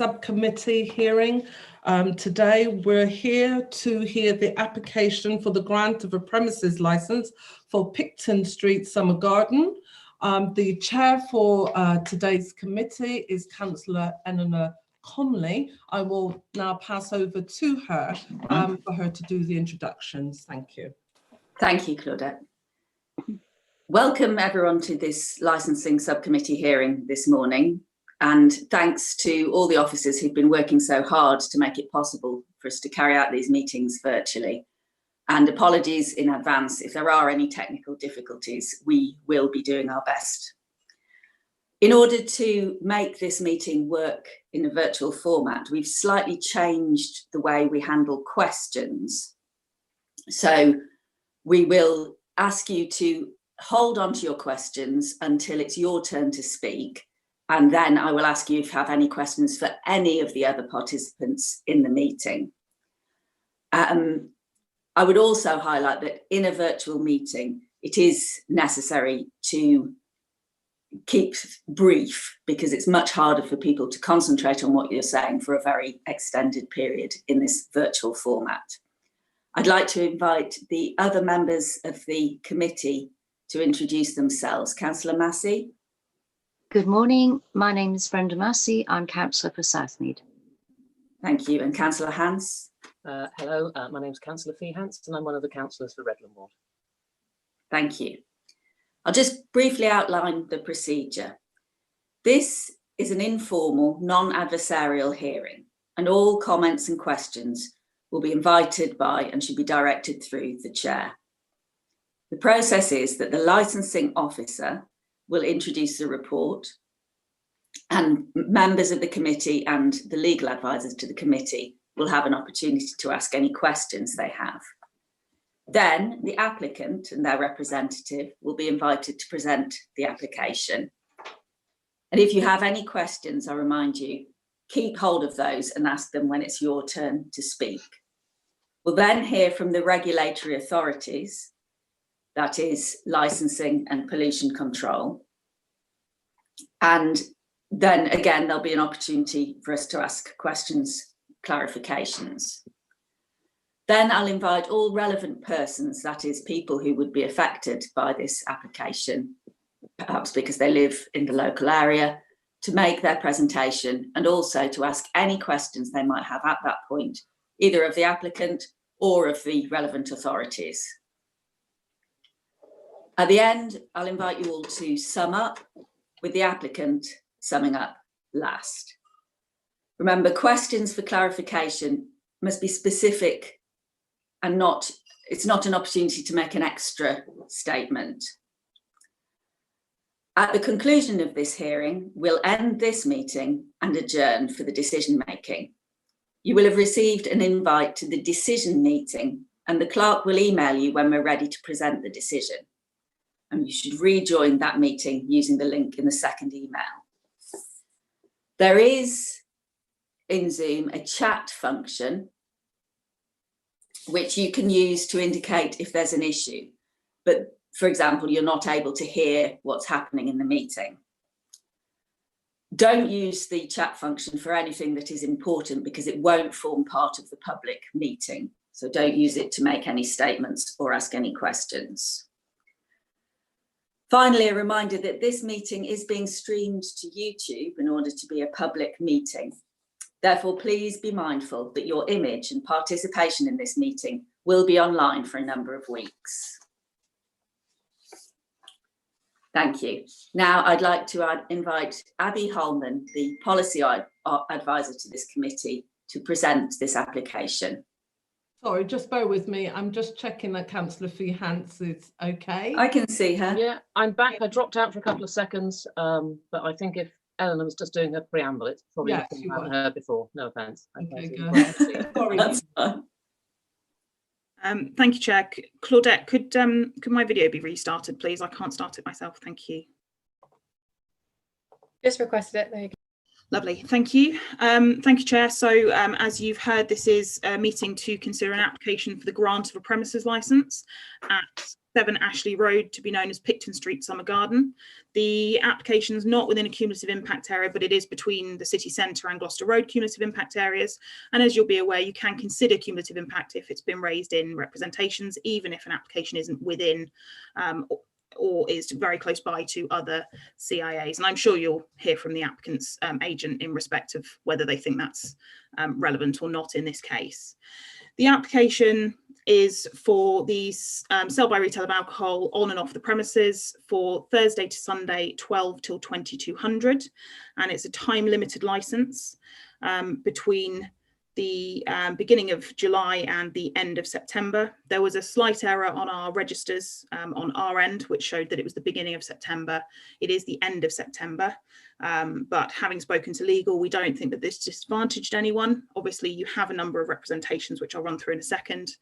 subcommittee hearing. Today we're here to hear the application for the grant of a premises license for Picton Street Summer Garden. The chair for today's committee is Councillor Eleanor Conley. I will now pass over to her for her to do the introductions. Thank you. Thank you, Claudette. Welcome everyone to this licensing subcommittee hearing this morning, and thanks to all the officers who've been working so hard to make it possible for us to carry out these meetings virtually. And apologies in advance if there are any technical difficulties. We will be doing our best. In order to make this meeting work in a virtual format, we've slightly changed the way we handle questions. So we will ask you to hold on to your questions until it's your turn to speak. And then I will ask you if you have any questions for any of the other participants in the meeting. I would also highlight that in a virtual meeting, it is necessary to keep brief because it's much harder for people to concentrate on what you're saying for a very extended period in this virtual format. I'd like to invite the other members of the committee to introduce themselves. Councillor Massey. Good morning. My name is Brenda Massey. I'm Councillor for Southmead. Thank you. And Councillor Hans. Hello, my name is Councillor Fee Hans and I'm one of the councillors for Redland Ward. Thank you. I'll just briefly outline the procedure. This is an informal, non-adversarial hearing, and all comments and questions will be invited by and should be directed through the chair. The process is that the licensing officer will introduce the report, and members of the committee and the legal advisors to the committee will have an opportunity to ask any questions they have. Then the applicant and their representative will be invited to present the application. And if you have any questions, I remind you, keep hold of those and ask them when it's your turn to speak. We'll then hear from the regulatory authorities, that is licensing and pollution control. And then again, there'll be an opportunity for us to ask questions, clarifications. Then I'll invite all relevant persons, that is people who would be affected by this application, perhaps because they live in the local area, to make their presentation and also to ask any questions they might have at that point, either of the applicant or of the relevant authorities. At the end, I'll invite you all to sum up, with the applicant summing up last. Remember, questions for clarification must be specific and it's not an opportunity to make an extra statement. At the conclusion of this hearing, we'll end this meeting and adjourn for the decision making. You will have received an invite to the decision meeting and the clerk will email you when we're ready to present the decision. And you should rejoin that meeting using the link in the second email. There is in Zoom a chat function which you can use to indicate if there's an issue. But for example, you're not able to hear what's happening in the meeting. Don't use the chat function for anything that is important because it won't form part of the public meeting. So don't use it to make any statements or ask any questions. Finally, a reminder that this meeting is being streamed to YouTube in order to be a public meeting. Therefore, please be mindful that your image and participation in this meeting will be online for a number of weeks. Thank you. Now I'd like to invite Abby Holman, the policy advisor to this committee, to present this application. Sorry, just bear with me. I'm just checking that Councillor Fee Hans is okay. I can see her. Yeah, I'm back. I dropped out for a couple of seconds, but I think if Eleanor was just doing her preamble, it's probably nothing you haven't heard before. No offence. Okay, good. Sorry. That's fine. Thank you, Chair. Claudette, could my video be restarted, please? I can't start it myself. Thank you. Just requested it. There you go. Lovely, thank you. Thank you, Chair. So as you've heard, this is a meeting to consider an application for the grant of a premises licence at 7 Ashley Road to be known as Picton Street Summer Garden. The application is not within a cumulative impact area, but it is between the city centre and Gloucester Road cumulative impact areas. And as you'll be aware, you can consider cumulative impact if it's been raised in representations, even if an application isn't within or is very close by to other CIAs. And I'm sure you'll hear from the applicant's agent in respect of whether they think that's relevant or not in this case. The application is for the sell by retail of alcohol on and off the premises for Thursday to Sunday, 12 till 2200. And it's a time limited licence between the beginning of July and the end of September. There was a slight error on our registers on our end, which showed that it was the beginning of September. It is the end of September. But having spoken to legal, we don't think that this disadvantaged anyone. Obviously, you have a number of representations, which I'll run through in a second.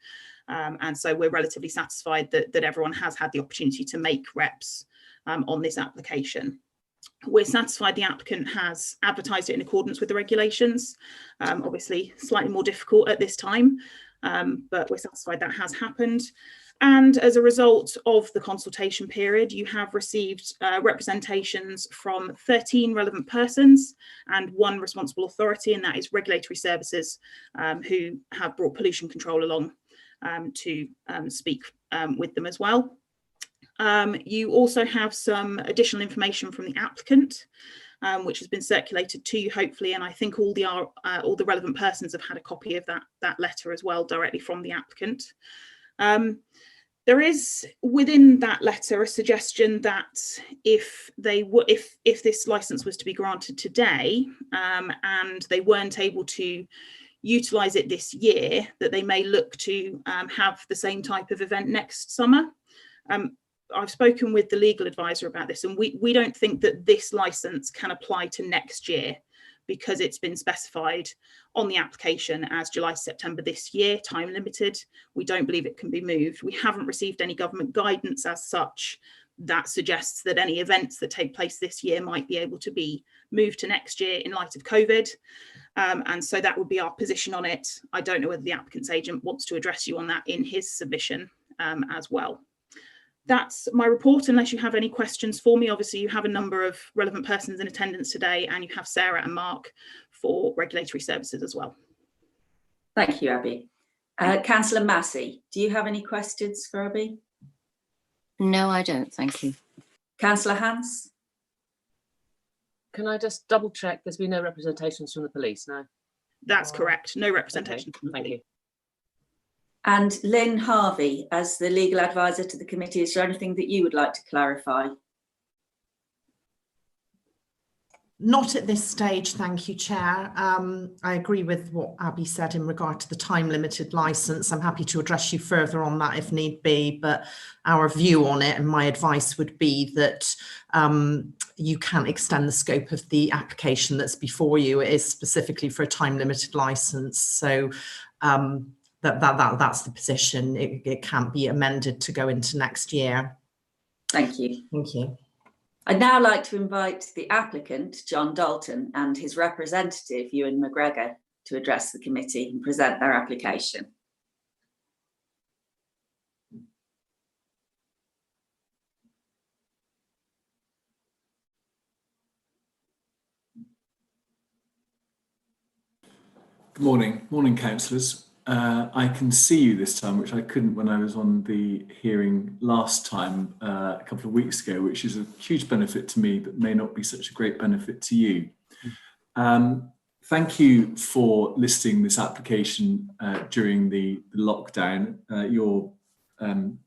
And so we're relatively satisfied that everyone has had the opportunity to make reps on this application. We're satisfied the applicant has advertised it in accordance with the regulations. Obviously, slightly more difficult at this time, but we're satisfied that has happened. And as a result of the consultation period, you have received representations from 13 relevant persons and 1 responsible authority, and that is Regulatory Services, who have brought pollution control along to speak with them as well. You also have some additional information from the applicant, which has been circulated to you, hopefully, and I think all the relevant persons have had a copy of that letter as well, directly from the applicant. There is within that letter a suggestion that if this licence was to be granted today and they weren't able to utilise it this year, that they may look to have the same type of event next summer. I've spoken with the legal advisor about this, and we don't think that this licence can apply to next year because it's been specified on the application as July, September this year, time limited. We don't believe it can be moved. We haven't received any government guidance as such that suggests that any events that take place this year might be able to be moved to next year in light of COVID. And so that would be our position on it. I don't know whether the applicant's agent wants to address you on that in his submission as well. That's my report, unless you have any questions for me. Obviously, you have a number of relevant persons in attendance today, and you have Sarah and Mark for Regulatory Services as well. Thank you, Abby. Councillor Massey, do you have any questions for Abby? No, I don't, thank you. Councillor Hans? Can I just double check there's been no representations from the police, no? That's correct, no representation. Okay, thank you. And Lynn Harvey, as the legal advisor to the committee, is there anything that you would like to clarify? Not at this stage, thank you, Chair. I agree with what Abby said in regard to the time limited licence. I'm happy to address you further on that if need be, but our view on it and my advice would be that you can't extend the scope of the application that's before you. It is specifically for a time limited licence. So that's the position. It can't be amended to go into next year. Thank you. Thank you. I'd now like to invite the applicant, John Dalton, and his representative, Ewan McGregor, to address the committee and present their application. Good morning, councillors. I can see you this time, which I couldn't when I was on the hearing last time a couple of weeks ago, which is a huge benefit to me, but may not be such a great benefit to you. Thank you for listing this application during the lockdown. You're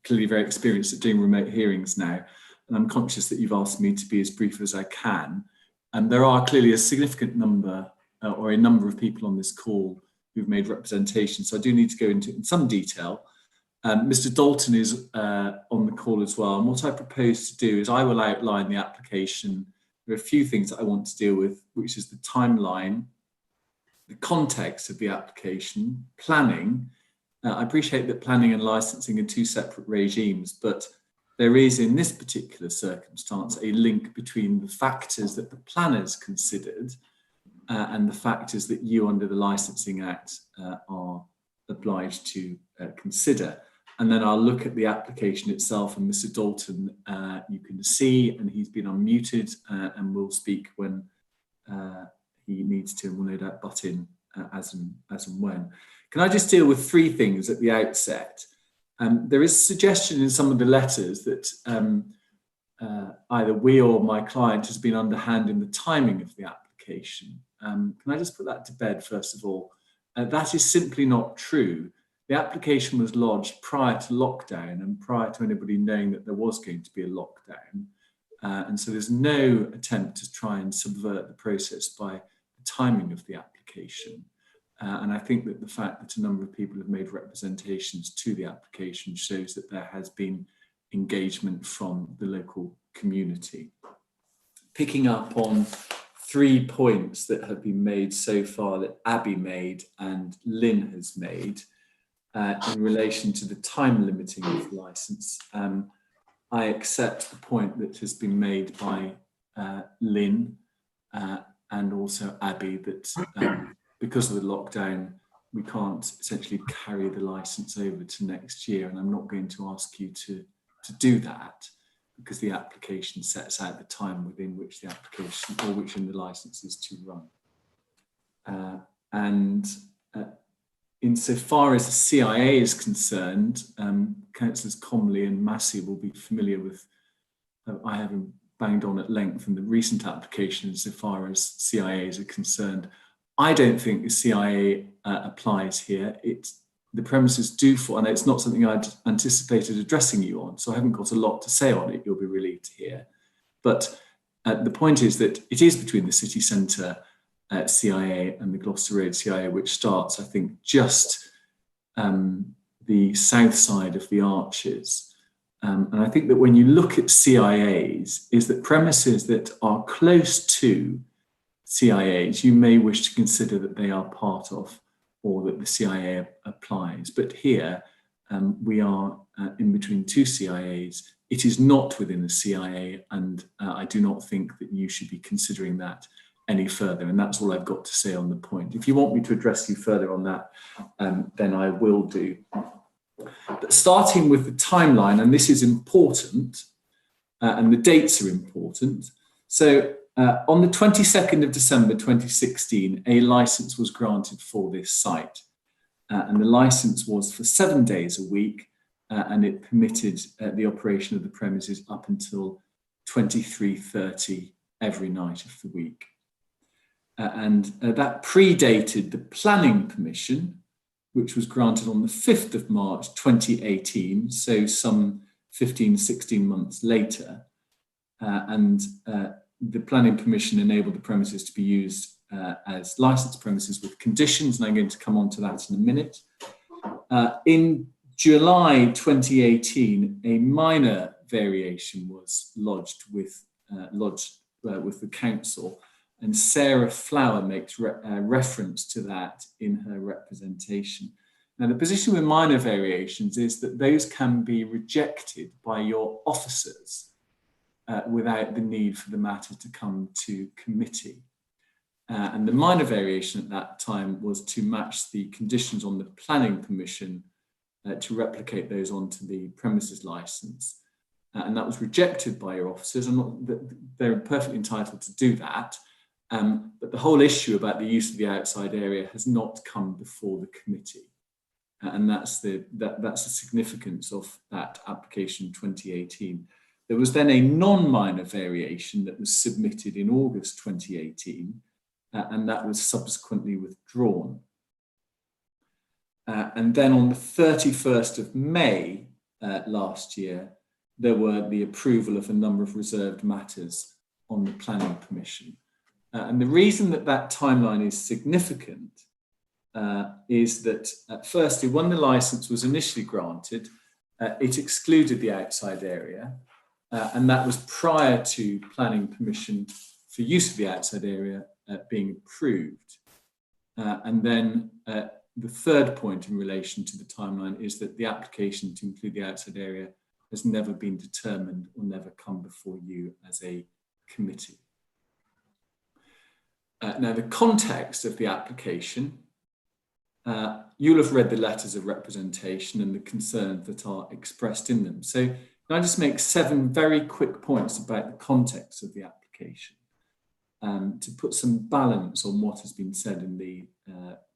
clearly very experienced at doing remote hearings now, and I'm conscious that you've asked me to be as brief as I can. And there are clearly a significant number or a number of people on this call who've made representations, so I do need to go into it in some detail. Mr. Dalton is on the call as well, and what I propose to do is I will outline the application. There are a few things that I want to deal with, which is the timeline, the context of the application, planning. I appreciate that planning and licensing are 2 separate regimes, but there is in this particular circumstance a link between the factors that the planners considered and the factors that you under the Licensing Act are obliged to consider. and then I'll look at the application itself, and Mr. Dalton, you can see, and he's been unmuted, and will speak when he needs to, and will no doubt butt in as and when. Can I just deal with three things at the outset? There is a suggestion in some of the letters that either we or my client has been underhand in the timing of the application. Can I just put that to bed first of all? That is simply not true. The application was lodged prior to lockdown and prior to anybody knowing that there was going to be a lockdown. And so there's no attempt to try and subvert the process by the timing of the application. And I think that the fact that a number of people have made representations to the application shows that there has been engagement from the local community. Picking up on 3 points that have been made so far that Abby made and Lynn has made in relation to the time limiting of the licence. I accept the point that has been made by Lynn and also Abby that because of the lockdown, we can't essentially carry the licence over to next year, and I'm not going to ask you to do that because the application sets out the time within which the application or which in the licence is to run. Insofar as the CIA is concerned, Councillors Comley and Massey will be familiar with, I haven't banged on at length in the recent application insofar as CIAs are concerned. I don't think the CIA applies here. The premises do fall, and it's not something I'd anticipated addressing you on, so I haven't got a lot to say on it, you'll be relieved to hear. But the point is that it is between the city centre CIA and the Gloucester Road CIA, which starts, I think, just the south side of the Arches. And I think that when you look at CIAs, is that premises that are close to CIAs, you may wish to consider that they are part of or that the CIA applies. But here we are in between two CIAs. It is not within the CIA, and I do not think that you should be considering that any further. And that's all I've got to say on the point. If you want me to address you further on that, then I will do. But starting with the timeline, and this is important, and the dates are important. So on the 22nd of December 2016, a licence was granted for this site. And the licence was for 7 days a week, and it permitted the operation of the premises up until 23:30 every night of the week. And that predated the planning permission, which was granted on the 5th of March 2018, so some 15, 16 months later. The planning permission enabled the premises to be used as licensed premises with conditions, and I'm going to come on to that in a minute. In July 2018, a minor variation was lodged with the council, and Sarah Flower makes reference to that in her representation. Now, the position with minor variations is that those can be rejected by your officers without the need for the matter to come to committee. And the minor variation at that time was to match the conditions on the planning permission to replicate those onto the premises licence. And that was rejected by your officers, and they're perfectly entitled to do that. But the whole issue about the use of the outside area has not come before the committee. And that's the significance of that application 2018. There was then a non-minor variation that was submitted in August 2018, and that was subsequently withdrawn. And then on the 31st of May last year, there were the approval of a number of reserved matters on the planning permission. And the reason that that timeline is significant is that firstly, when the licence was initially granted, it excluded the outside area, and that was prior to planning permission for use of the outside area being approved. And then the third point in relation to the timeline is that the application to include the outside area has never been determined or never come before you as a committee. Now, the context of the application you'll have read the letters of representation and the concerns that are expressed in them. So can I just make 7 very quick points about the context of the application to put some balance on what has been said in the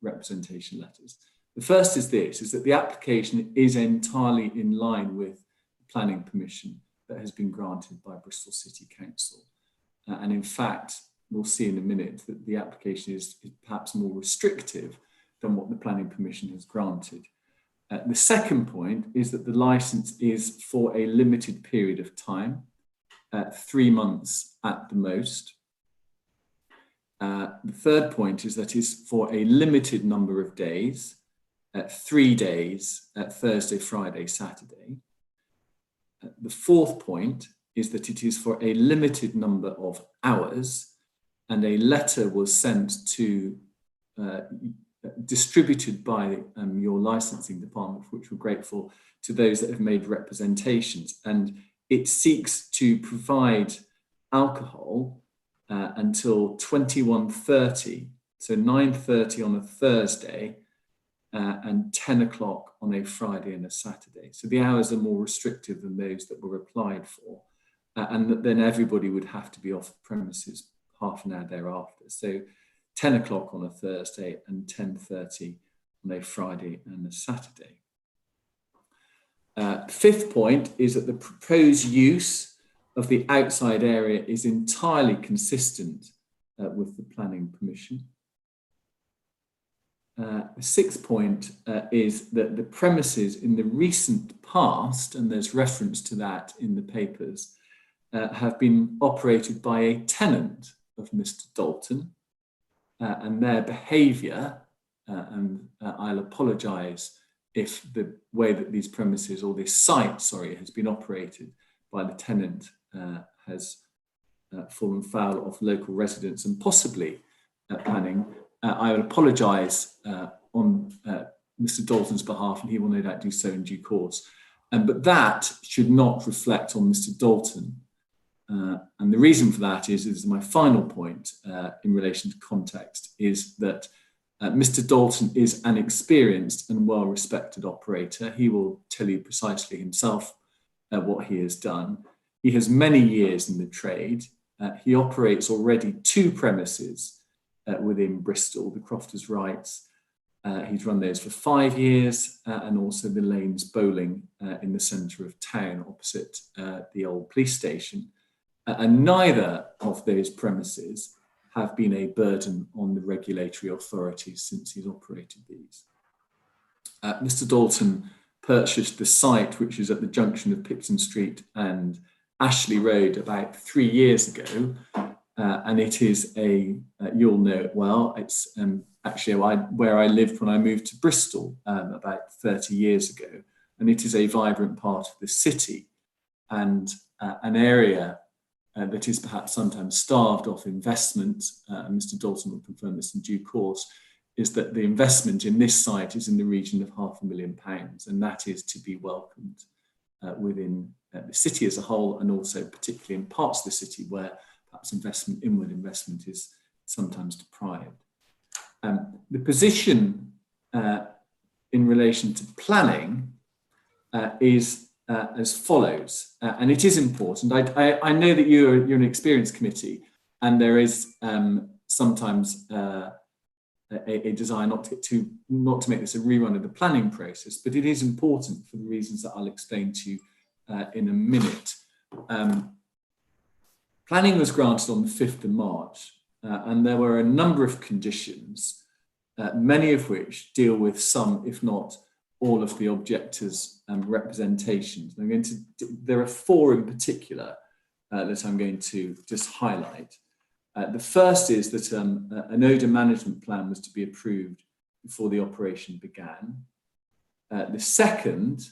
representation letters. The first is this, is that the application is entirely in line with the planning permission that has been granted by Bristol City Council. And in fact, we'll see in a minute that the application is perhaps more restrictive than what the planning permission has granted. The second point is that the licence is for a limited period of time, 3 months at the most. The third point is that it's for a limited number of days, 3 days, Thursday, Friday, Saturday. The fourth point is that it is for a limited number of hours, and a letter was sent to, distributed by your licensing department, for which we're grateful, to those that have made representations. And it seeks to provide alcohol until 21:30, so 9:30 on a Thursday and 10 o'clock on a Friday and a Saturday. So the hours are more restrictive than those that were applied for, and then everybody would have to be off the premises half an hour thereafter. So 10 o'clock on a Thursday and 10:30 on a Friday and a Saturday. Fifth point is that the proposed use of the outside area is entirely consistent with the planning permission. The sixth point is that the premises in the recent past, and there's reference to that in the papers, have been operated by a tenant of Mr. Dalton, and their behaviour, and I'll apologise if the way that these premises, or this site, sorry, has been operated by the tenant has fallen foul of local residents and possibly planning. I will apologise on Mr. Dalton's behalf, and he will no doubt do so in due course. But that should not reflect on Mr. Dalton. And the reason for that is my final point in relation to context, is that Mr. Dalton is an experienced and well-respected operator. He will tell you precisely himself what he has done. He has many years in the trade. He operates already 2 premises within Bristol, the Crofters Rights. He's run those for 5 years, and also the Lanes Bowling in the centre of town opposite the old police station. And neither of those premises have been a burden on the regulatory authorities since he's operated these. Mr. Dalton purchased the site, which is at the junction of Picton Street and Ashley Road, about 3 years ago. And it is you'll know it well, it's actually where I lived when I moved to Bristol about 30 years ago. And it is a vibrant part of the city, and an area that is perhaps sometimes starved of investment, and Mr. Dalton will confirm this in due course, is that the investment in this site is in the region of £500,000, and that is to be welcomed within the city as a whole, and also particularly in parts of the city where perhaps inward investment is sometimes deprived. The position in relation to planning is as follows, and it is important. I know that you're an experienced committee, and there is sometimes a desire not to make this a rerun of the planning process, but it is important for the reasons that I'll explain to you in a minute. Planning was granted on the 5th of March, and there were a number of conditions, many of which deal with some, if not all, of the objectors' representations. There are 4 in particular that I'm going to just highlight. The first is that an odour management plan was to be approved before the operation began. The second,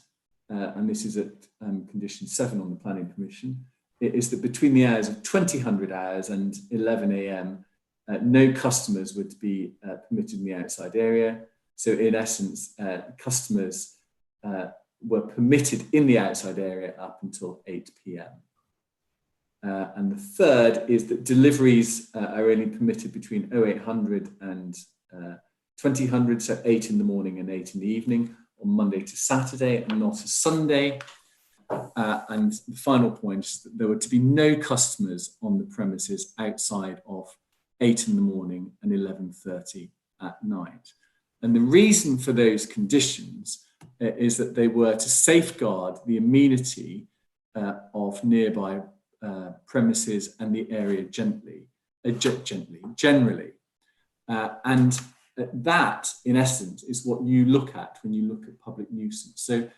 and this is at condition 7 on the planning permission, is that between the hours of 2000 hours and 11 AM, no customers would be permitted in the outside area. So in essence, customers were permitted in the outside area up until 8 PM. And the third is that deliveries are only permitted between 0800 and 2000, so 8 in the morning and 8 in the evening, on Monday to Saturday and not a Sunday. And the final point is that there were to be no customers on the premises outside of 8 in the morning and 11:30 at night. And the reason for those conditions is that they were to safeguard the amenity of nearby premises and the area generally. And that, in essence, is what you look at when you look at public nuisance. So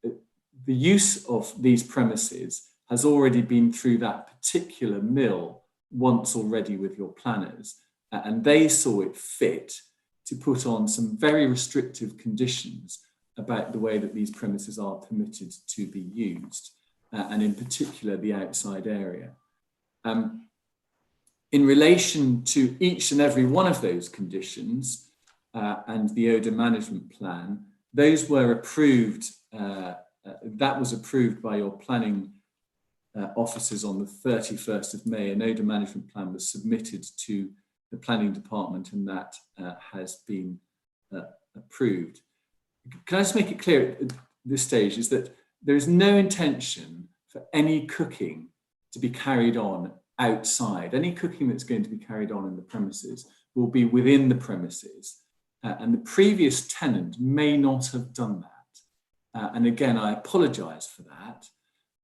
the use of these premises has already been through that particular mill once already with your planners, and they saw it fit to put on some very restrictive conditions about the way that these premises are permitted to be used, and in particular the outside area. In relation to each and every one of those conditions and the odour management plan, those were approved, that was approved by your planning officers on the 31st of May. An odour management plan was submitted to the planning department, and that has been approved. Can I just make it clear at this stage is that there is no intention for any cooking to be carried on outside. Any cooking that's going to be carried on in the premises will be within the premises, and the previous tenant may not have done that. And again, I apologise for that.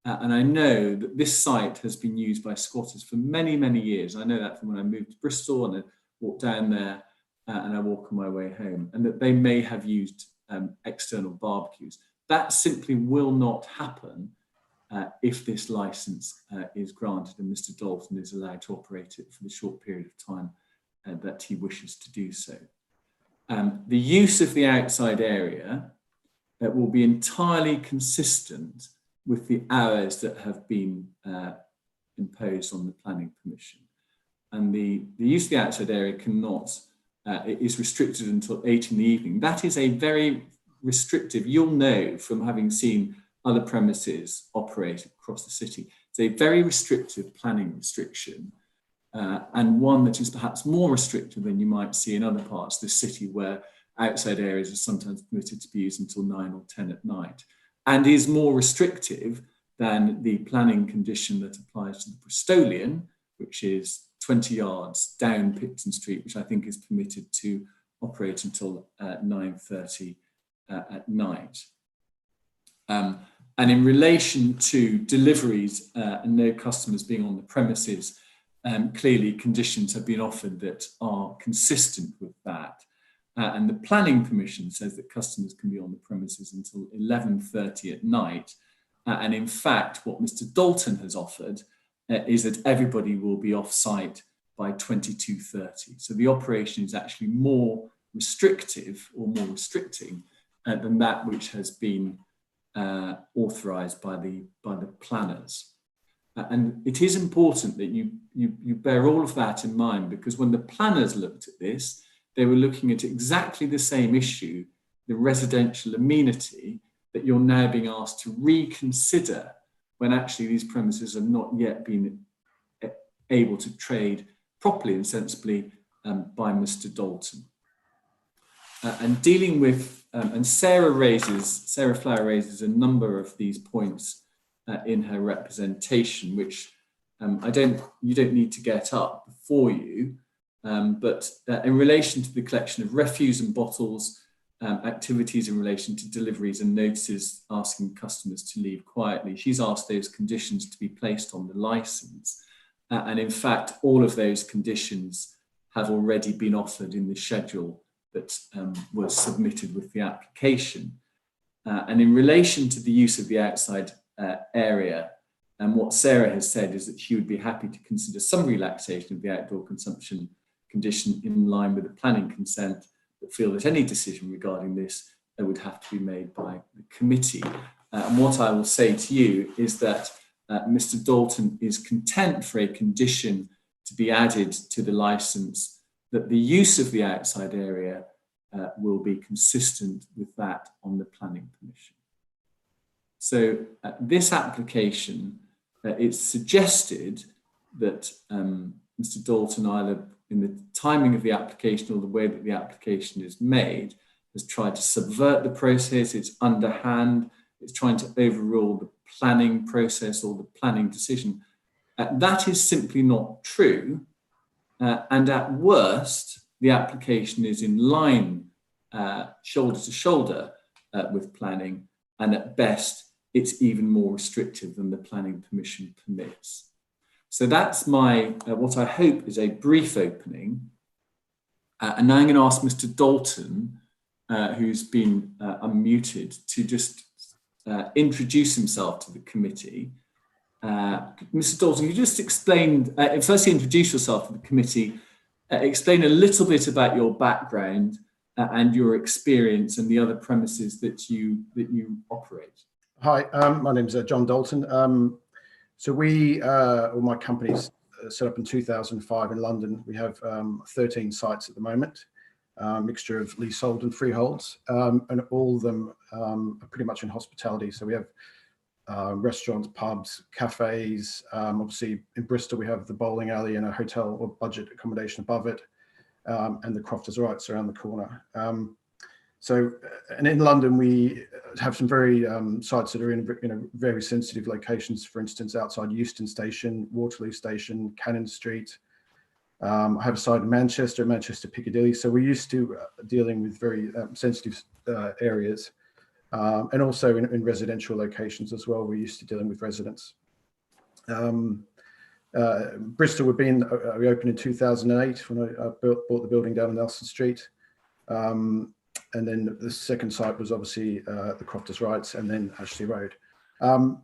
And I know that this site has been used by squatters for many, many years. I know that from when I moved to Bristol and I walked down there and I walk on my way home, and that they may have used external barbecues. That simply will not happen if this licence is granted and Mr. Dalton is allowed to operate it for the short period of time that he wishes to do so. The use of the outside area will be entirely consistent with the hours that have been imposed on the planning permission. And the use of the outside area it is restricted until 8 in the evening. That is a very restrictive, you'll know from having seen other premises operate across the city. It's a very restrictive planning restriction, and one that is perhaps more restrictive than you might see in other parts of the city where outside areas are sometimes permitted to be used until 9 or 10 at night, and is more restrictive than the planning condition that applies to the Bristolian, which is 20 yards down Picton Street, which I think is permitted to operate until 9:30 at night. And in relation to deliveries and no customers being on the premises, clearly conditions have been offered that are consistent with that. And the planning permission says that customers can be on the premises until 11:30 at night. And in fact, what Mr. Dalton has offered is that everybody will be off site by 22:30. So the operation is actually more restrictive or more restricting than that which has been authorised by the planners. And it is important that you bear all of that in mind, because when the planners looked at this, they were looking at exactly the same issue, the residential amenity, that you're now being asked to reconsider when actually these premises have not yet been able to trade properly and sensibly by Mr. Dalton. And dealing with, and Sarah Flower raises a number of these points in her representation, which you don't need to get up for you, but in relation to the collection of refuse and bottles, activities in relation to deliveries and notices asking customers to leave quietly, she's asked those conditions to be placed on the licence. And in fact, all of those conditions have already been offered in the schedule that was submitted with the application. And in relation to the use of the outside area, and what Sarah has said is that she would be happy to consider some relaxation of the outdoor consumption condition in line with the planning consent, but feel that any decision regarding this would have to be made by the committee. And what I will say to you is that Mr. Dalton is content for a condition to be added to the licence that the use of the outside area will be consistent with that on the planning permission. So this application, it's suggested that Mr. Dalton either in the timing of the application or the way that the application is made has tried to subvert the process. It's underhand. It's trying to overrule the planning process or the planning decision. That is simply not true. And at worst, the application is in line, shoulder to shoulder with planning. And at best, it's even more restrictive than the planning permission permits. So that's my, what I hope is a brief opening. And now I'm going to ask Mr. Dalton, who's been unmuted, to just introduce himself to the committee. Mr. Dalton, you just explained, firstly introduce yourself to the committee, explain a little bit about your background and your experience and the other premises that you operate. Hi, my name is John Dalton. So we, all my companies set up in 2005 in London. We have 13 sites at the moment, a mixture of leasehold and freeholds, and all of them are pretty much in hospitality. So we have restaurants, pubs, cafes. Obviously in Bristol, we have the bowling alley and a hotel or budget accommodation above it, and the Crofters Rights around the corner. And in London, we have some very sites that are in very sensitive locations. For instance, outside Euston Station, Waterloo Station, Cannon Street. I have a site in Manchester Piccadilly. So we're used to dealing with very sensitive areas, and also in residential locations as well. We're used to dealing with residents. Bristol, we opened in 2008 when I bought the building down on Nelson Street. And then the second site was obviously the Crofters Rights, and then Ashley Road. When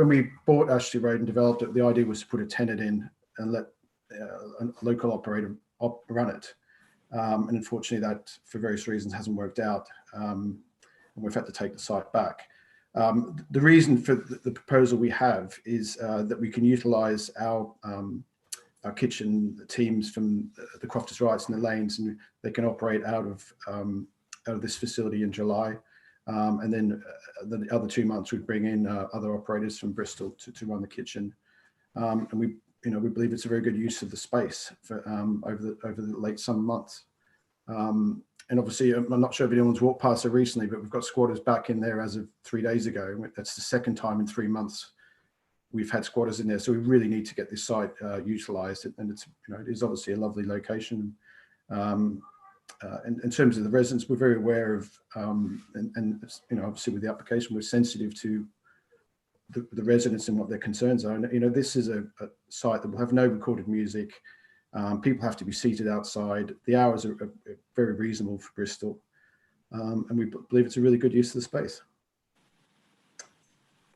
we bought Ashley Road and developed it, the idea was to put a tenant in and let a local operator run it. And unfortunately, that for various reasons hasn't worked out, and we've had to take the site back. The reason for the proposal we have is that we can utilise our kitchen teams from the Crofters Rights and the Lanes, and they can operate out of this facility in July, and then the other 2 months we'd bring in other operators from Bristol to run the kitchen, and we believe it's a very good use of the space for over the late summer months. And obviously, I'm not sure if anyone's walked past it recently, but we've got squatters back in there as of 3 days ago. That's the second time in 3 months we've had squatters in there, so we really need to get this site utilised, and it is obviously a lovely location. And in terms of the residents, we're very aware of, and obviously with the application, we're sensitive to the residents and what their concerns are. And this is a site that will have no recorded music. People have to be seated outside. The hours are very reasonable for Bristol, and we believe it's a really good use of the space.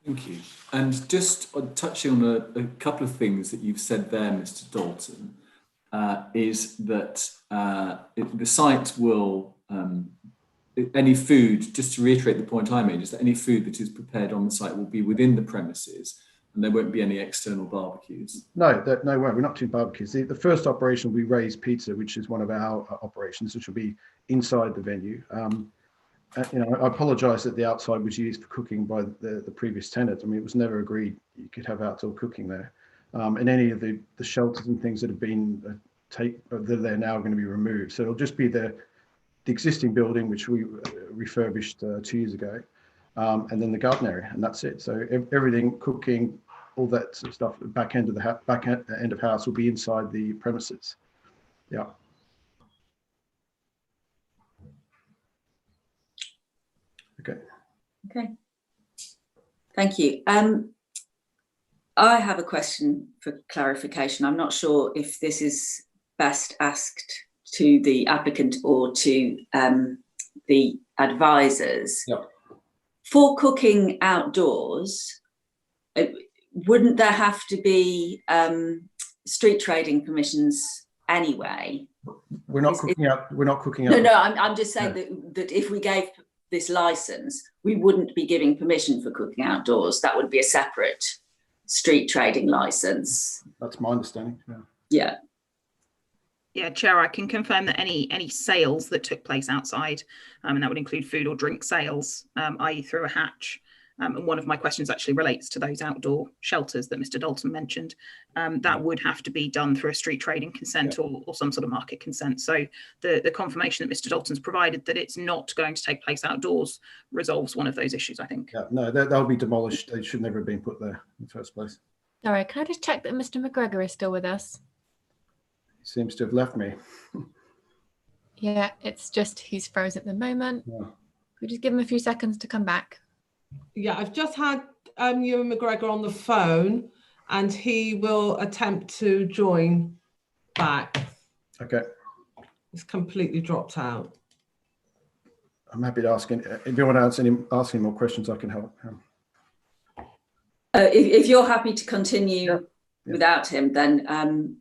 Thank you. And just touching on a couple of things that you've said there, Mr. Dalton, is that the site will, any food, just to reiterate the point I made, is that any food that is prepared on the site will be within the premises and there won't be any external barbecues. No, we're not doing barbecues. The first operation will be Ray's Pizza, which is one of our operations, which will be inside the venue. I apologise that the outside was used for cooking by the previous tenant. I mean, it was never agreed you could have outdoor cooking there. And any of the shelters and things that have been they're now going to be removed. So it'll just be the existing building, which we refurbished 2 years ago, and then the garden area, and that's it. So everything, cooking, all that sort of stuff, back end of house will be inside the premises. Yeah. Okay. Thank you. I have a question for clarification. I'm not sure if this is best asked to the applicant or to the advisors. Yep. For cooking outdoors, wouldn't there have to be street trading permissions anyway? We're not cooking out. No, I'm just saying that if we gave this license, we wouldn't be giving permission for cooking outdoors. That would be a separate street trading license. That's my understanding. Yeah, Chair, I can confirm that any sales that took place outside, and that would include food or drink sales, i.e. through a hatch, And one of my questions actually relates to those outdoor shelters that Mr. Dalton mentioned. That would have to be done through a street trading consent or some sort of market consent. So the confirmation that Mr. Dalton's provided that it's not going to take place outdoors resolves one of those issues, I think. Yeah, no, they'll be demolished. They should never have been put there in the first place. Sorry, can I just check that Mr. McGregor is still with us? He seems to have left me. Yeah, it's just he's frozen at the moment. Yeah. Could you just give him a few seconds to come back? Yeah, I've just had Ewan McGregor on the phone, and he will attempt to join back. Okay. It's completely dropped out. I'm happy to ask. If you want to ask any more questions, I can help. If you're happy to continue without him, then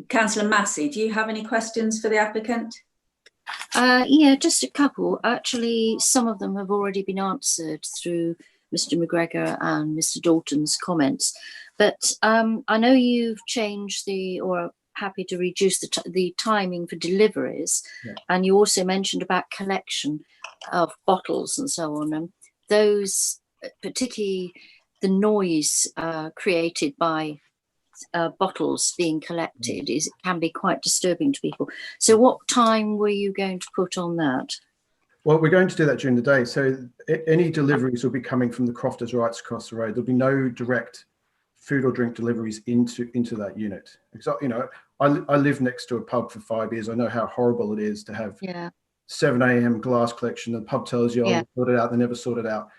Councillor Massey, do you have any questions for the applicant? Yeah, just a couple. Actually, some of them have already been answered through Mr. McGregor and Mr. Dalton's comments. But I know you've changed or are happy to reduce the timing for deliveries. Yeah. And you also mentioned about collection of bottles and so on. And those, particularly the noise created by bottles being collected can be quite disturbing to people. So what time were you going to put on that? Well, we're going to do that during the day. So any deliveries will be coming from the Crofters Rights across the road. There'll be no direct food or drink deliveries into that unit. Because, you know, I lived next to a pub for 5 years. I know how horrible it is to have 7 a.m. glass collection. The pub tells you, oh, sort it out. They never sort it out.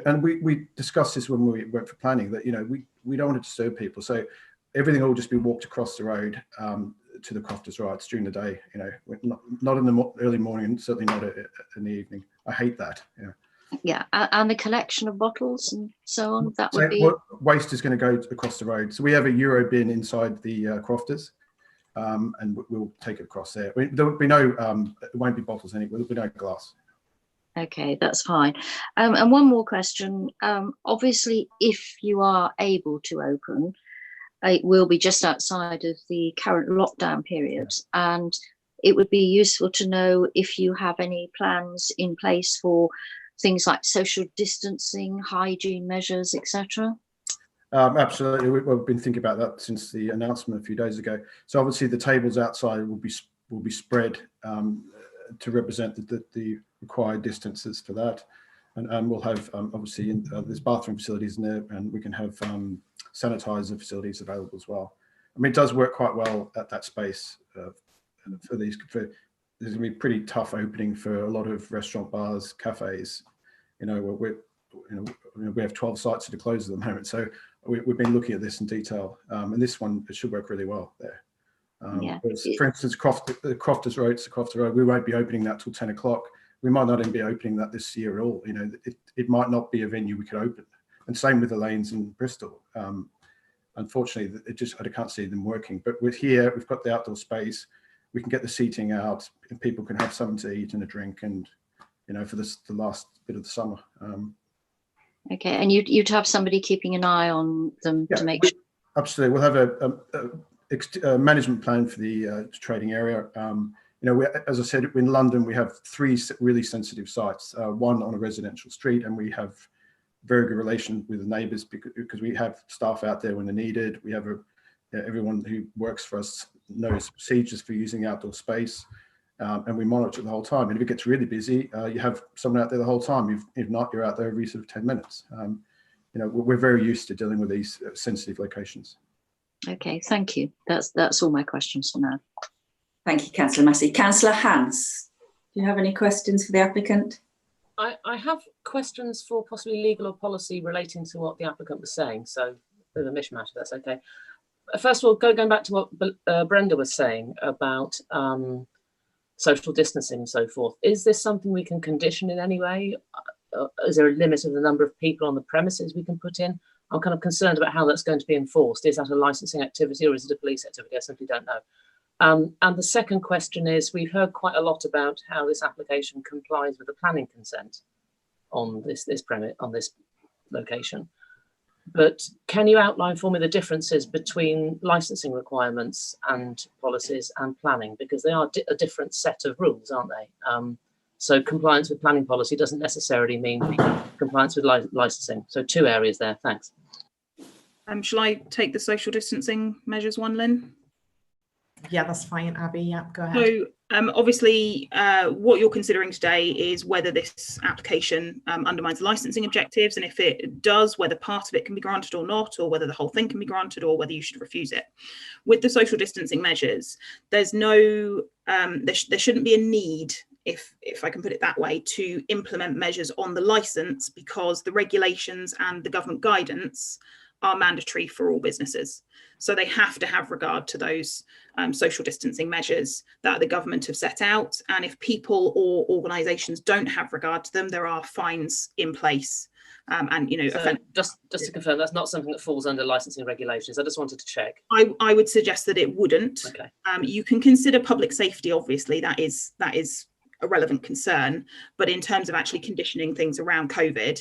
And we discussed this when we went for planning, that, you know, we don't want to disturb people. So everything will just be walked across the road to the Crofters Rights during the day, you know, not in the early morning and certainly not in the evening. I hate that. Yeah. Yeah, and the collection of bottles and so on, that would be... Waste is going to go across the road. So we have a Euro bin inside the Crofters, and we'll take it across there. There will be no, it won't be bottles anyway, there'll be no glass. Okay, that's fine. And one more question. Obviously, if you are able to open, it will be just outside of the current lockdown period. And it would be useful to know if you have any plans in place for things like social distancing, hygiene measures, etc. Absolutely. We've been thinking about that since the announcement a few days ago. So obviously the tables outside will be spread to represent the required distances for that. And we'll have, obviously, there's bathroom facilities in there, and we can have sanitizer facilities available as well. I mean, it does work quite well at that space for these. There's going to be pretty tough opening for a lot of restaurant, bars, cafes. You know, we have 12 sites to close at the moment, so we've been looking at this in detail. And this one, it should work really well there. For instance, the Crofters Road, we won't be opening that till 10 o'clock. We might not even be opening that this year at all. You know, it might not be a venue we could open. And same with the lanes in Bristol. Unfortunately, I can't see them working. But with here, we've got the outdoor space. We can get the seating out, and people can have something to eat and a drink, and you know, for the last bit of the summer. Okay, and you'd have somebody keeping an eye on them to make sure. Absolutely, we'll have a management plan for the trading area. You know, as I said, in London, we have 3 really sensitive sites. One on a residential street, and we have very good relation with the neighbours because we have staff out there when they're needed. We have everyone who works for us knows procedures for using outdoor space, and we monitor it the whole time. And if it gets really busy, you have someone out there the whole time. If not, you're out there every sort of 10 minutes. You know, we're very used to dealing with these sensitive locations. Okay, thank you. That's all my questions for now. Thank you, Councillor Massey. Councillor Hans, do you have any questions for the applicant? I have questions for possibly legal or policy relating to what the applicant was saying, so a bit of a mishmash, if that's okay. First of all, going back to what Brenda was saying about social distancing and so forth, is this something we can condition in any way? Is there a limit of the number of people on the premises we can put in? I'm kind of concerned about how that's going to be enforced. Is that a licensing activity or is it a police activity? I simply don't know. And the second question is, we've heard quite a lot about how this application complies with the planning consent on this location. But can you outline for me the differences between licensing requirements and policies and planning? Because they are a different set of rules, aren't they? So compliance with planning policy doesn't necessarily mean compliance with licensing. So 2 areas there. Thanks. Shall I take the social distancing measures one, Lynn? Yeah, that's fine, Abby. Yeah, go ahead. So obviously, what you're considering today is whether this application undermines the licensing objectives, and if it does, whether part of it can be granted or not, or whether the whole thing can be granted, or whether you should refuse it. With the social distancing measures, there's no, there shouldn't be a need, if I can put it that way, to implement measures on the license, because the regulations and the government guidance are mandatory for all businesses. So they have to have regard to those social distancing measures that the government have set out. And if people or organisations don't have regard to them, there are fines in place. And, you know, so just to confirm, that's not something that falls under licensing regulations. I just wanted to check. I would suggest that it wouldn't. Okay. You can consider public safety, obviously, that is a relevant concern, but in terms of actually conditioning things around COVID,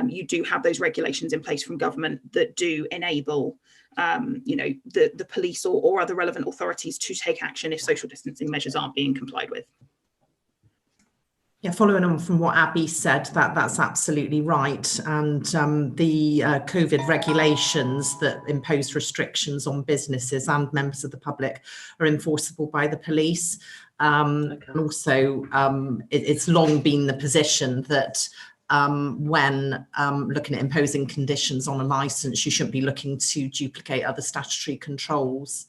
you do have those regulations in place from government that do enable you know, the police or other relevant authorities to take action if social distancing measures aren't being complied with. Yeah, following on from what Abby said, that's absolutely right. And the COVID regulations that impose restrictions on businesses and members of the public are enforceable by the police. And also, it's long been the position that when looking at imposing conditions on a licence, you shouldn't be looking to duplicate other statutory controls.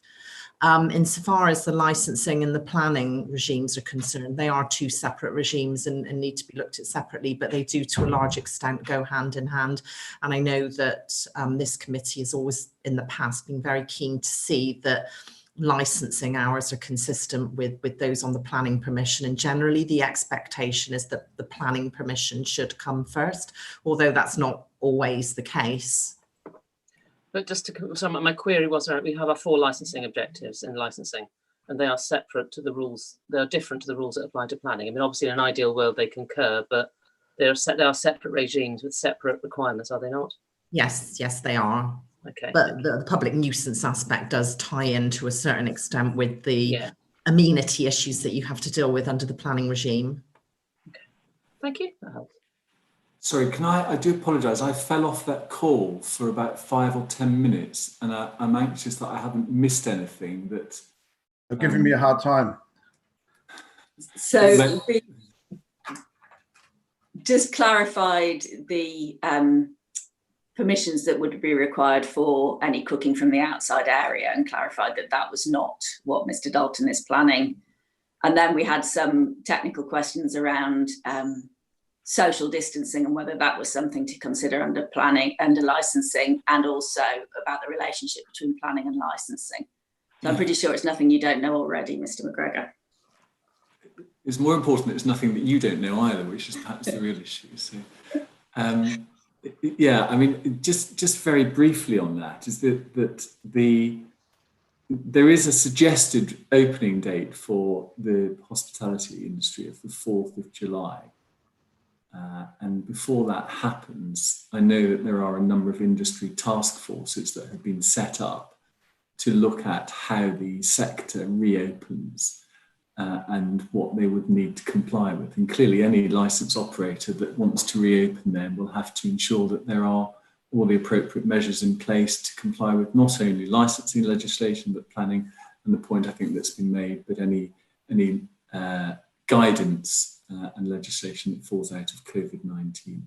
Insofar as the licensing and the planning regimes are concerned, they are 2 separate regimes and need to be looked at separately, but they do to a large extent go hand in hand. And I know that this committee has always in the past been very keen to see that licensing hours are consistent with those on the planning permission, and generally the expectation is that the planning permission should come first, although that's not always the case. But just to, so my query was, we have our 4 licensing objectives in licensing, and they are separate to the rules. They are different to the rules that apply to planning. I mean, obviously, in an ideal world, they concur, but they are separate regimes with separate requirements, are they not? Yes, they are. Okay. But the public nuisance aspect does tie in to a certain extent with the amenity issues that you have to deal with under the planning regime. Okay. Thank you. That helps. Sorry, I do apologise. I fell off that call for about 5 or 10 minutes, and I'm anxious that I haven't missed anything. That You're giving me a hard time. So just clarified the permissions that would be required for any cooking from the outside area, and clarified that that was not what Mr. Dalton is planning. And then we had some technical questions around social distancing and whether that was something to consider under planning, under licensing, and also about the relationship between planning and licensing. So I'm pretty sure it's nothing you don't know already, Mr. McGregor. It's more important that it's nothing that you don't know either, which is perhaps the real issue. So, yeah, I mean, just very briefly on that is that there is a suggested opening date for the hospitality industry of the 4th of July. And before that happens, I know that there are a number of industry task forces that have been set up to look at how the sector reopens and what they would need to comply with. And clearly any licence operator that wants to reopen them will have to ensure that there are all the appropriate measures in place to comply with not only licensing legislation, but planning, and the point I think that's been made, but any guidance and legislation that falls out of COVID-19.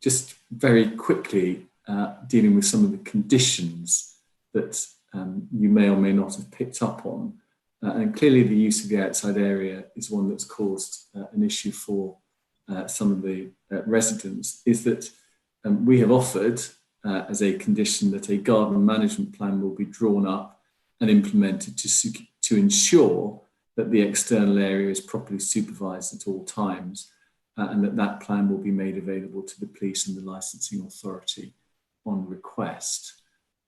Just very quickly, dealing with some of the conditions that you may or may not have picked up on. And clearly the use of the outside area is one that's caused an issue for some of the residents, is that we have offered as a condition that a garden management plan will be drawn up and implemented to ensure that the external area is properly supervised at all times, and that plan will be made available to the police and the licensing authority on request.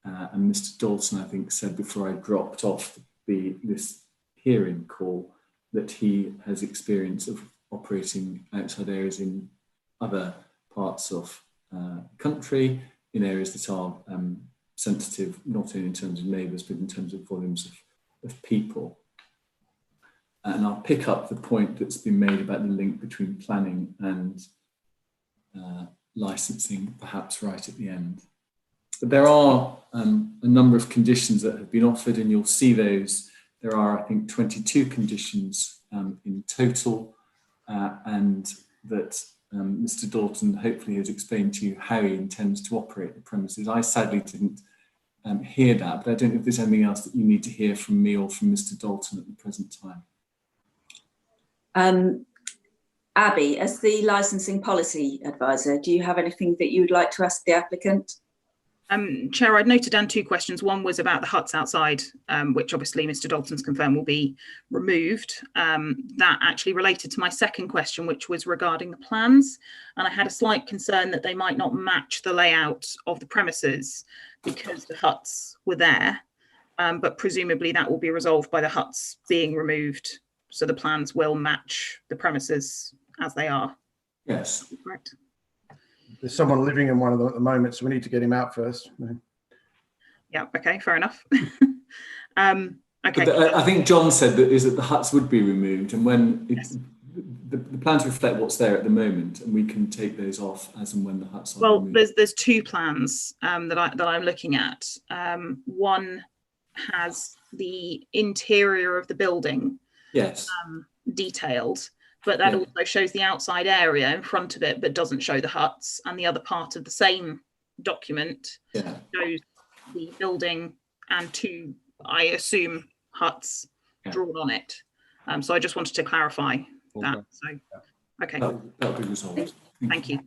And Mr. Dalton, I think, said before I dropped off this hearing call that he has experience of operating outside areas in other parts of the country, in areas that are sensitive, not only in terms of neighbours, but in terms of volumes of people. and I'll pick up the point that's been made about the link between planning and licensing, perhaps right at the end. But there are a number of conditions that have been offered, and you'll see those. There are, I think, 22 conditions in total, and that Mr. Dalton hopefully has explained to you how he intends to operate the premises. I sadly didn't hear that, but I don't know if there's anything else that you need to hear from me or from Mr. Dalton at the present time. Abby, as the licensing policy advisor, do you have anything that you would like to ask the applicant? Chair, I'd noted down 2 questions. One was about the huts outside, which obviously Mr. Dalton's confirmed will be removed. That actually related to my second question, which was regarding the plans. And I had a slight concern that they might not match the layout of the premises because the huts were there. But presumably that will be resolved by the huts being removed. So the plans will match the premises as they are. Yes. Correct. There's someone living in one of them at the moment, so we need to get him out first. Yeah, okay, fair enough. Okay. I think John said that the huts would be removed, and when the plans reflect what's there at the moment, and we can take those off as and when the huts are removed. There's 2 plans that I'm looking at. One has the interior of the building detailed, but that also shows the outside area in front of it, but doesn't show the huts. And the other part of the same document shows the building and 2, I assume, huts drawn on it. So I just wanted to clarify that. So, okay. That'll be resolved. Thank you.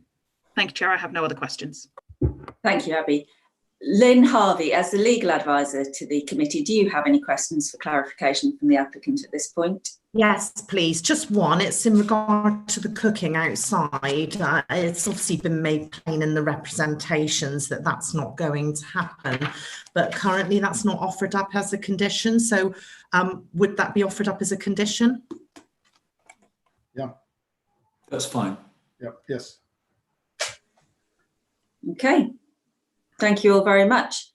Thank you, Chair. I have no other questions. Thank you, Abby. Lynn Harvey, as the legal advisor to the committee, do you have any questions for clarification from the applicant at this point? Yes, please. Just one. It's in regard to the cooking outside. It's obviously been made plain in the representations that that's not going to happen, but currently that's not offered up as a condition. So would that be offered up as a condition? Yeah. That's fine. Yeah. Yes. Okay. Thank you all very much.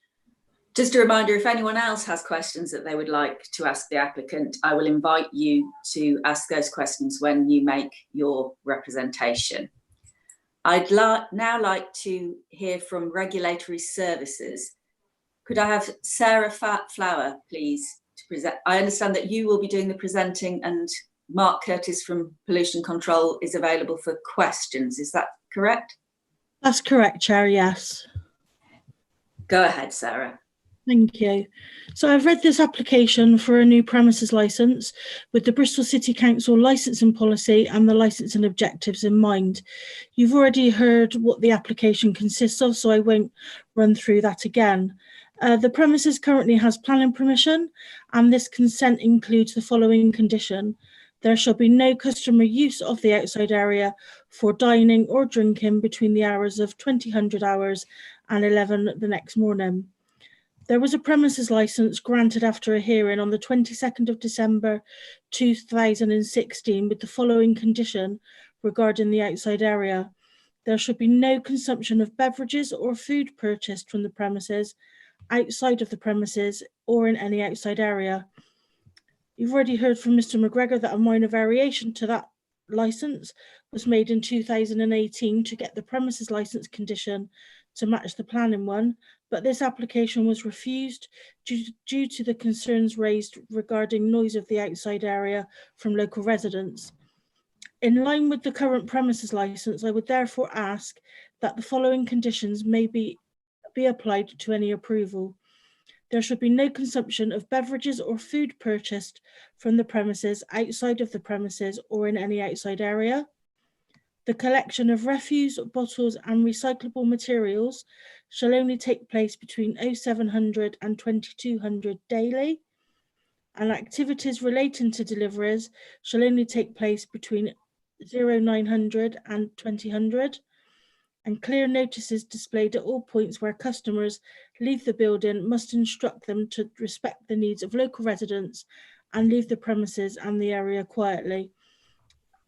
Just a reminder, if anyone else has questions that they would like to ask the applicant, I will invite you to ask those questions when you make your representation. I'd now like to hear from Regulatory Services. Could I have Sarah Flower, please, to present? I understand that you will be doing the presenting and Mark Curtis from Pollution Control is available for questions. Is that correct? That's correct, Chair, yes. Go ahead, Sarah. Thank you. So I've read this application for a new premises licence with the Bristol City Council licensing policy and the licensing objectives in mind. You've already heard what the application consists of, so I won't run through that again. The premises currently has planning permission, and this consent includes the following condition. There shall be no customer use of the outside area for dining or drinking between the hours of 2000 hours and 11 the next morning. There was a premises licence granted after a hearing on the 22nd of December 2016 with the following condition regarding the outside area. There should be no consumption of beverages or food purchased from the premises, outside of the premises, or in any outside area. You've already heard from Mr. McGregor that a minor variation to that licence was made in 2018 to get the premises licence condition to match the planning one, but this application was refused due to the concerns raised regarding noise of the outside area from local residents. In line with the current premises licence, I would therefore ask that the following conditions may be applied to any approval. There should be no consumption of beverages or food purchased from the premises, outside of the premises, or in any outside area. The collection of refuse, bottles and recyclable materials shall only take place between 0700 and 2200 daily, and activities relating to deliveries shall only take place between 0900 and 2000, and clear notices displayed at all points where customers leave the building must instruct them to respect the needs of local residents and leave the premises and the area quietly.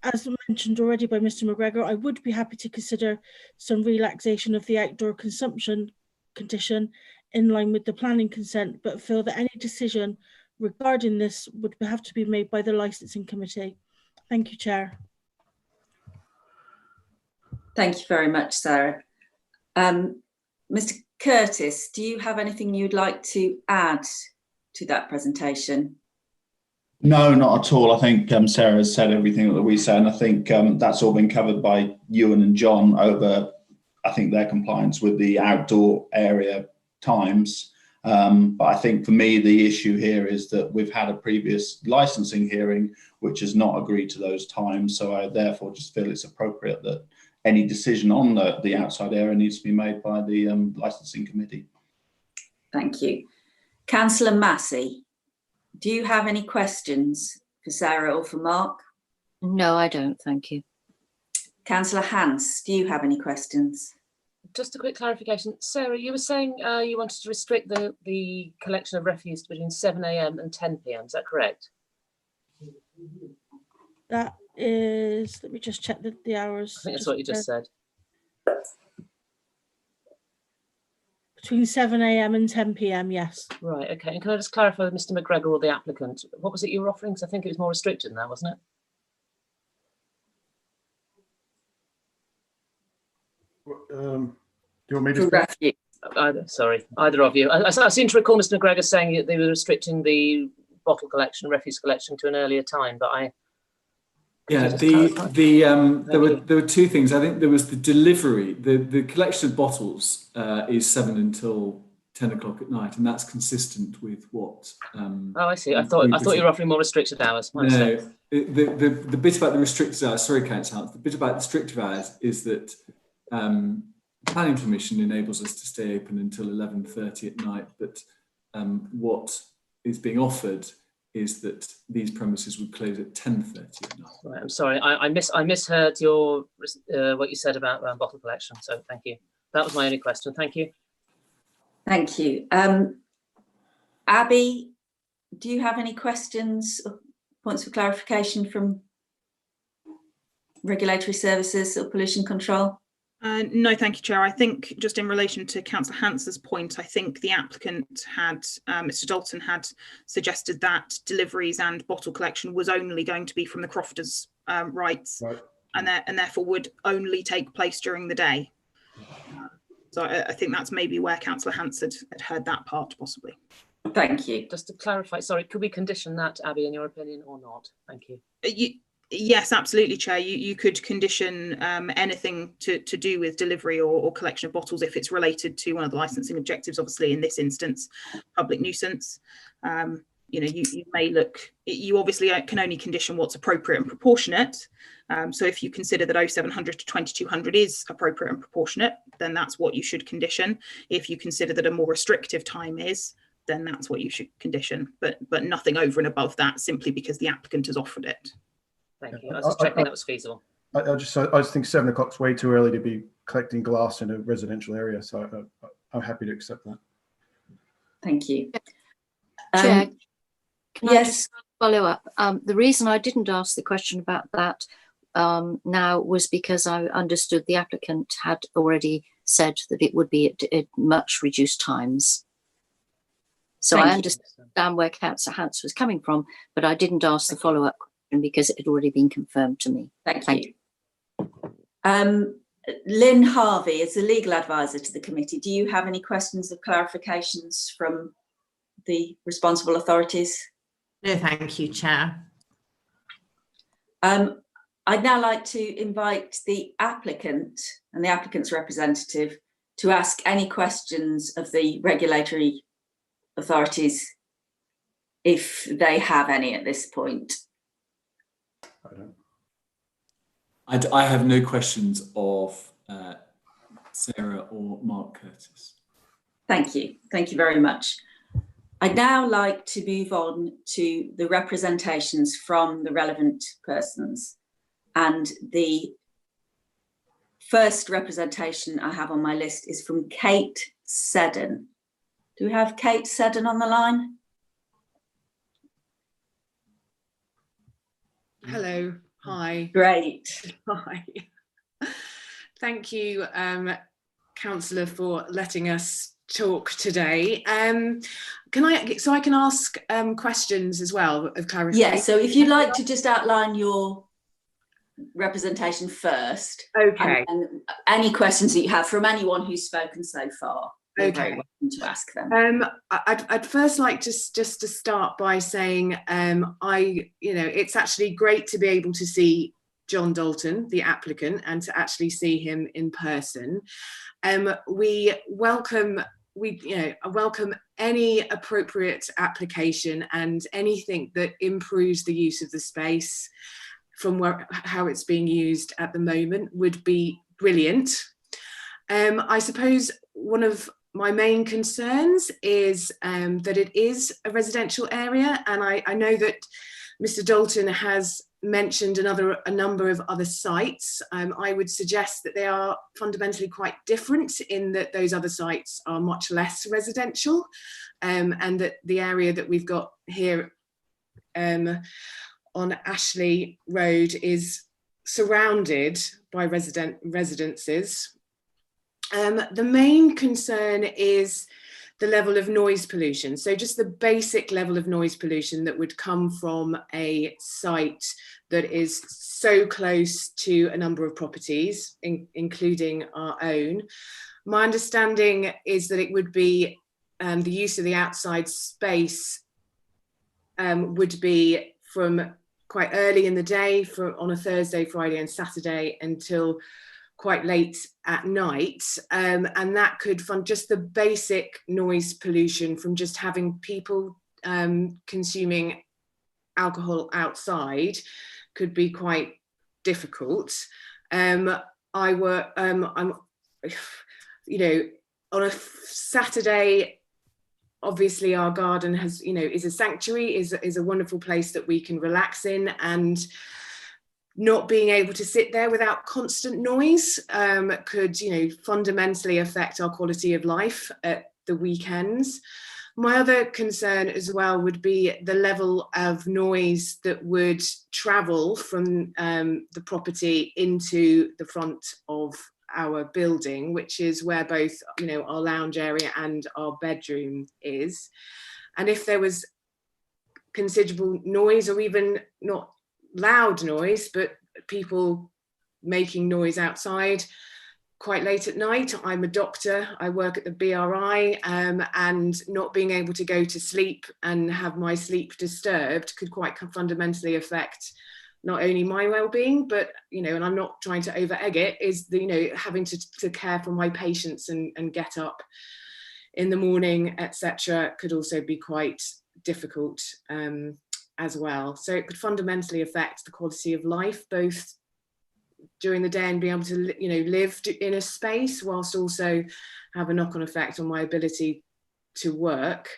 As mentioned already by Mr. McGregor, I would be happy to consider some relaxation of the outdoor consumption condition in line with the planning consent, but feel that any decision regarding this would have to be made by the licensing committee. Thank you, Chair. Thank you very much, Sarah. Mr. Curtis, do you have anything you'd like to add to that presentation? No, not at all. I think Sarah has said everything that we said, and I think that's all been covered by Ewan and John over, I think, their compliance with the outdoor area times. But I think for me, the issue here is that we've had a previous licensing hearing which has not agreed to those times. So I therefore just feel it's appropriate that any decision on the outside area needs to be made by the licensing committee. Thank you. Councillor Massey, do you have any questions for Sarah or for Mark? No, I don't, thank you. Councillor Hans, do you have any questions? Just a quick clarification. Sarah, you were saying you wanted to restrict the collection of refuse between 7 AM and 10 PM, is that correct? That is, let me just check the hours. I think that's what you just said. Between 7 AM and 10 PM, yes. Right, okay. And can I just clarify with Mr. McGregor or the applicant, what was it you were offering? Because I think it was more restricted than that, wasn't it? Do you want me to Refuse. Either of you. I seem to recall Mr. McGregor saying that they were restricting the bottle collection, refuse collection to an earlier time, but yeah, there were two things. I think there was the delivery. The collection of bottles is 7 until 10 o'clock at night, and that's consistent with what. Oh, I see. I thought you were offering more restricted hours. No, the bit about the restricted hours. Sorry, Councillor. The bit about the restricted hours is that planning permission enables us to stay open until 11:30 at night, but what is being offered is that these premises would close at 10:30 at night. Right, I'm sorry, I misheard your what you said about bottle collection. So thank you. That was my only question. Thank you. Thank you. Abby, do you have any questions or points of clarification from regulatory services or pollution control? No, thank you, Chair. I think just in relation to Councillor Hans's point, I think the applicant had, Mr. Dalton had suggested that deliveries and bottle collection was only going to be from the crofters' rights, right, and therefore would only take place during the day. So I think that's maybe where Councillor Hans had heard that part, possibly. Thank you. Just to clarify, sorry, could we condition that, Abby, in your opinion, or not? Thank you. Yes, absolutely, Chair. You could condition anything to do with delivery or collection of bottles if it's related to one of the licensing objectives, obviously in this instance, public nuisance. You know, you may look, you obviously can only condition what's appropriate and proportionate. So if you consider that 0700 to 2200 is appropriate and proportionate, then that's what you should condition. If you consider that a more restrictive time is, then that's what you should condition, but nothing over and above that, simply because the applicant has offered it. Thank you. I was just checking that was feasible. I just think 7 o'clock's way too early to be collecting glass in a residential area, so I'm happy to accept that. Thank you. Chair, can yes. I just follow up? The reason I didn't ask the question about that now was because I understood the applicant had already said that it would be at much reduced times. So I understand where Councillor Hans was coming from, but I didn't ask the follow-up question because it had already been confirmed to me. Thank you. Lynn Harvey, as the legal advisor to the committee, do you have any questions or clarifications from the responsible authorities? No, thank you, Chair. I'd now like to invite the applicant and the applicant's representative to ask any questions of the regulatory authorities if they have any at this point. I have no questions of Sarah or Mark Curtis. Thank you. Thank you very much. I'd now like to move on to the representations from the relevant persons. And the first representation I have on my list is from Kate Seddon. Do we have Kate Seddon on the line? Hello. Hi. Great. Hi. Thank you, Councillor, for letting us talk today. So I can ask questions as well of clarification? Yeah, so if you'd like to just outline your representation first. Okay. And any questions that you have from anyone who's spoken so far, you're Okay. very welcome to ask them. I'd first like just to start by saying it's actually great to be able to see John Dalton, the applicant, and to actually see him in person. I welcome any appropriate application and anything that improves the use of the space from how it's being used at the moment would be brilliant. I suppose one of my main concerns is that it is a residential area, and I know that Mr. Dalton has mentioned a number of other sites. I would suggest that they are fundamentally quite different in that those other sites are much less residential, and that the area that we've got here on Ashley Road is surrounded by residences. The main concern is the level of noise pollution. So just the basic level of noise pollution that would come from a site that is so close to a number of properties, including our own. My understanding is that it would be the use of the outside space would be from quite early in the day, on a Thursday, Friday and Saturday until quite late at night, and that could fund just the basic noise pollution from just having people consuming alcohol outside could be quite difficult. I'm on a Saturday, obviously our garden has, is a sanctuary, is a wonderful place that we can relax in, and not being able to sit there without constant noise could, fundamentally affect our quality of life at the weekends. My other concern as well would be the level of noise that would travel from the property into the front of our building, which is where both, our lounge area and our bedroom is. And if there was considerable noise, or even not loud noise, but people making noise outside quite late at night. I'm a doctor, I work at the BRI, and not being able to go to sleep and have my sleep disturbed could quite fundamentally affect not only my well-being, but, and I'm not trying to over egg it, is having to care for my patients and get up in the morning, etc., could also be quite difficult as well. So it could fundamentally affect the quality of life, both during the day and being able to, live in a space, whilst also have a knock-on effect on my ability to work,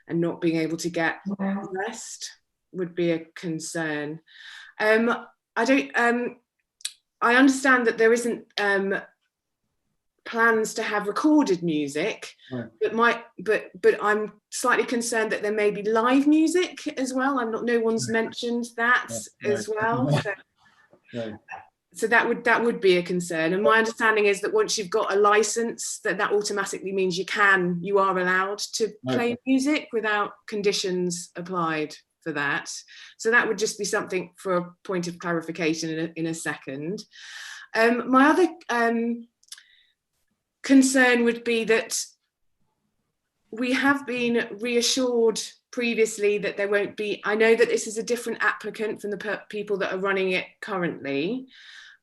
and not being able to get rest would be a concern. I understand that there isn't plans to have recorded music, right, but I'm slightly concerned that there may be live music as well. No one's mentioned that as well. So that would be a concern. And my understanding is that once you've got a license, that automatically means you are allowed to play music without conditions applied for that. So that would just be something for a point of clarification in a second. My other concern would be that we have been reassured previously that there won't be, I know that this is a different applicant from the people that are running it currently,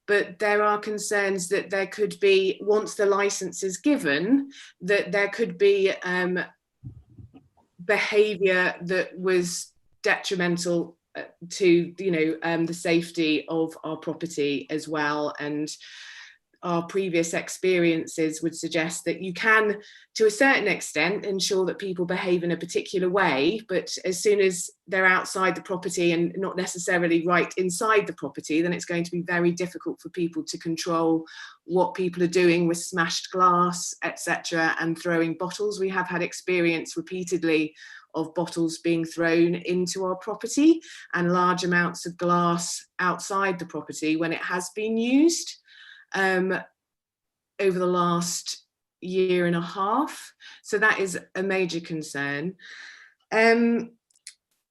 but there are concerns that there could be, once the license is given, that there could be behaviour that was detrimental to the safety of our property as well. And our previous experiences would suggest that you can, to a certain extent, ensure that people behave in a particular way, but as soon as they're outside the property and not necessarily right inside the property, then it's going to be very difficult for people to control what people are doing with smashed glass, etc., and throwing bottles. We have had experience repeatedly of bottles being thrown into our property and large amounts of glass outside the property when it has been used. Over the last year and a half. So that is a major concern. And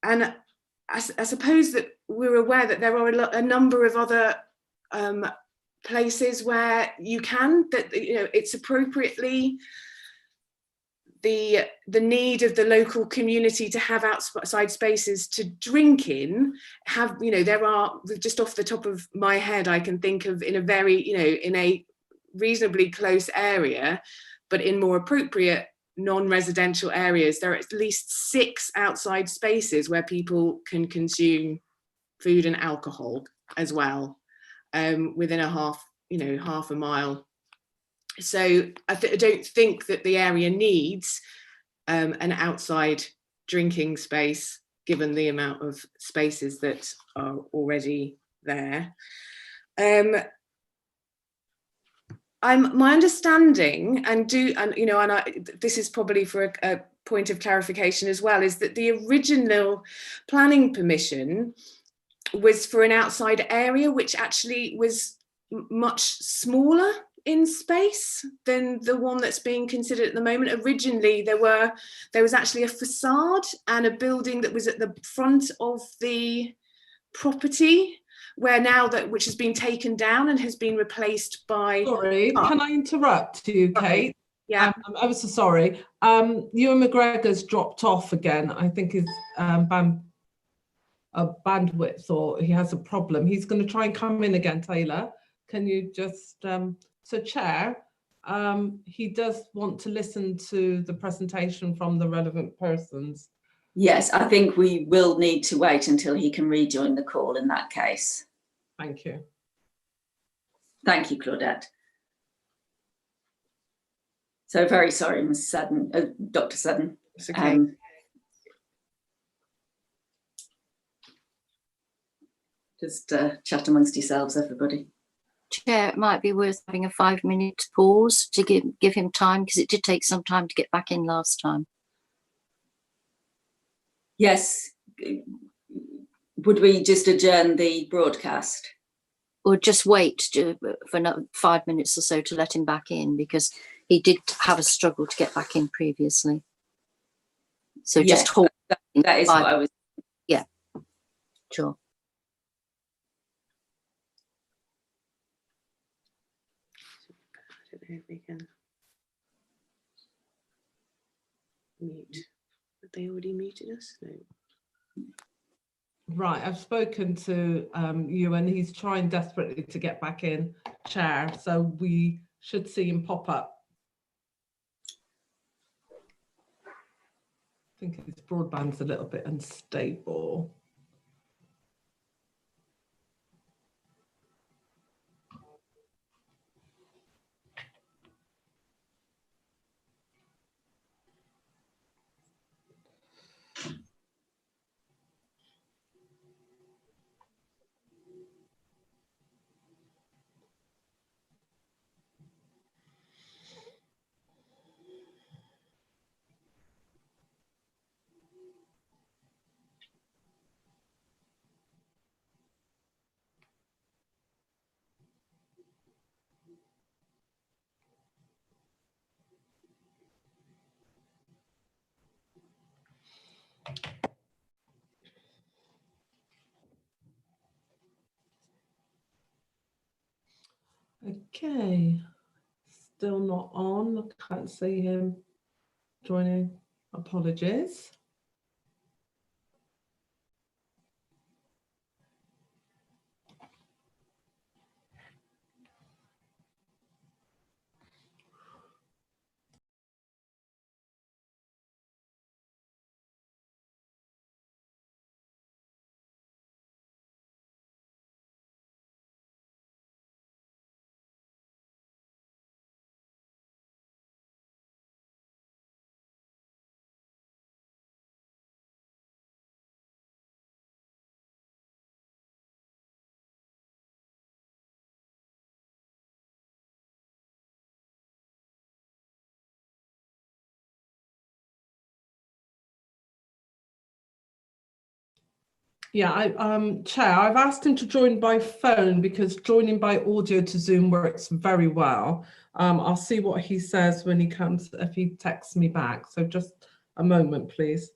I suppose that we're aware that there are a number of other places where you can, that, you know, it's appropriately the need of the local community to have outside spaces to drink in. Have, you know, there are, just off the top of my head, I can think of, in a very, you know, in a reasonably close area, but in more appropriate non-residential areas, there are at least 6 outside spaces where people can consume food and alcohol as well, within a half a mile. So I don't think that the area needs an outside drinking space, given the amount of spaces that are already there. My understanding, this is probably for a point of clarification as well, is that the original planning permission was for an outside area, which actually was much smaller in space than the one that's being considered at the moment. Originally, there was actually a facade and a building that was at the front of the property, which has been taken down and has been replaced by. Sorry, can I interrupt you, Kate? Yeah. I'm ever so sorry. Ewan McGregor's dropped off again. I think his bandwidth, or he has a problem. He's going to try and come in again, Taylor. Can you just, so Chair, he does want to listen to the presentation from the relevant persons. Yes, I think we will need to wait until he can rejoin the call in that case. Thank you. Thank you, Claudette. So very sorry, Ms. Sudden, Dr. Sudden. It's okay. Just chat amongst yourselves, everybody. Chair, it might be worth having a 5-minute pause to give him time, because it did take some time to get back in last time. Yes. Would we just adjourn the broadcast? Or just wait for another 5 minutes or so to let him back in, because he did have a struggle to get back in previously. So Yes, just hold. that is what I was. Yeah, sure. I don't know if we can mute. Have they already muted us? No. Right, I've spoken to Ewan. He's trying desperately to get back in, Chair, so we should see him pop up. I think his broadband's a little bit unstable. Okay, still not on. I can't see him joining. Apologies. Yeah, Chair, I've asked him to join by phone because joining by audio to Zoom works very well. I'll see what he says when he comes, if he texts me back. So just a moment, please.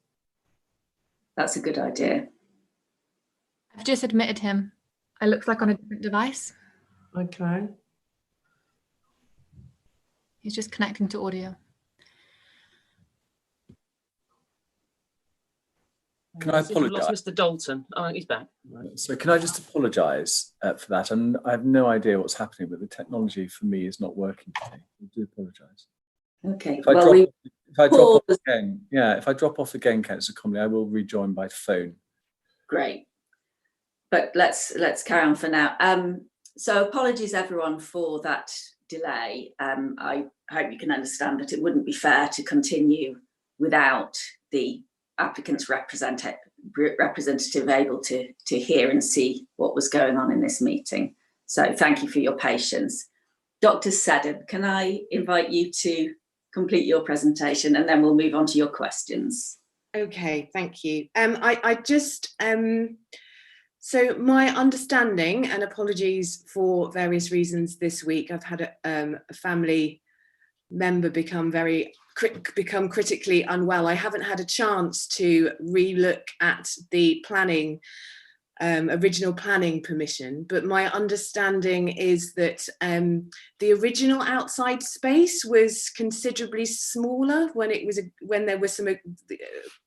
That's a good idea. I've just admitted him. It looks like on a different device. Okay. He's just connecting to audio. Can I See if we've lost apologise? Mr. Dalton. Oh, he's back. Right. So can I just apologise for that? And I have no idea what's happening, but the technology for me is not working today. I do apologise. Okay. If I drop off again, if I drop off again, Councillor Comley, I will rejoin by phone. Great. But let's carry on for now. So apologies everyone for that delay. I hope you can understand that it wouldn't be fair to continue without the applicant's representative able to hear and see what was going on in this meeting. So thank you for your patience. Dr. Seddon, can I invite you to complete your presentation and then we'll move on to your questions. Okay, thank you. So my understanding, and apologies for various reasons this week, I've had a family member become critically unwell. I haven't had a chance to re-look at the planning, original planning permission, but my understanding is that the original outside space was considerably smaller when there was some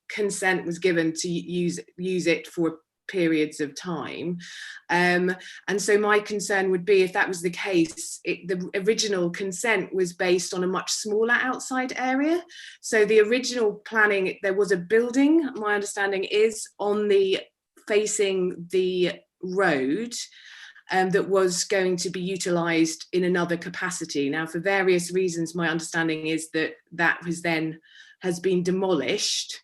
consent was given to use it for periods of time, and so my concern would be, if that was the case, the original consent was based on a much smaller outside area. So the original planning, there was a building, my understanding is, on the facing the road that was going to be utilised in another capacity. Now, for various reasons, my understanding is that has been demolished.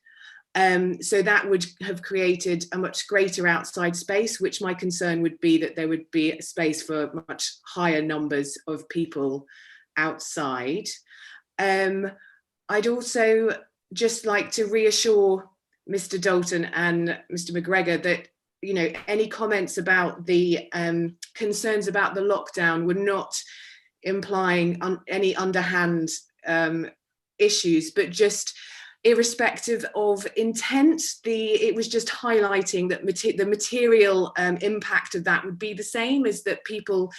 So that would have created a much greater outside space, which my concern would be that there would be a space for much higher numbers of people outside. I'd also just like to reassure Mr. Dalton and Mr. McGregor that, you know, any comments about the concerns about the lockdown were not implying any underhand issues, but just irrespective of intent, it was just highlighting that the material impact of that would be the same, as that people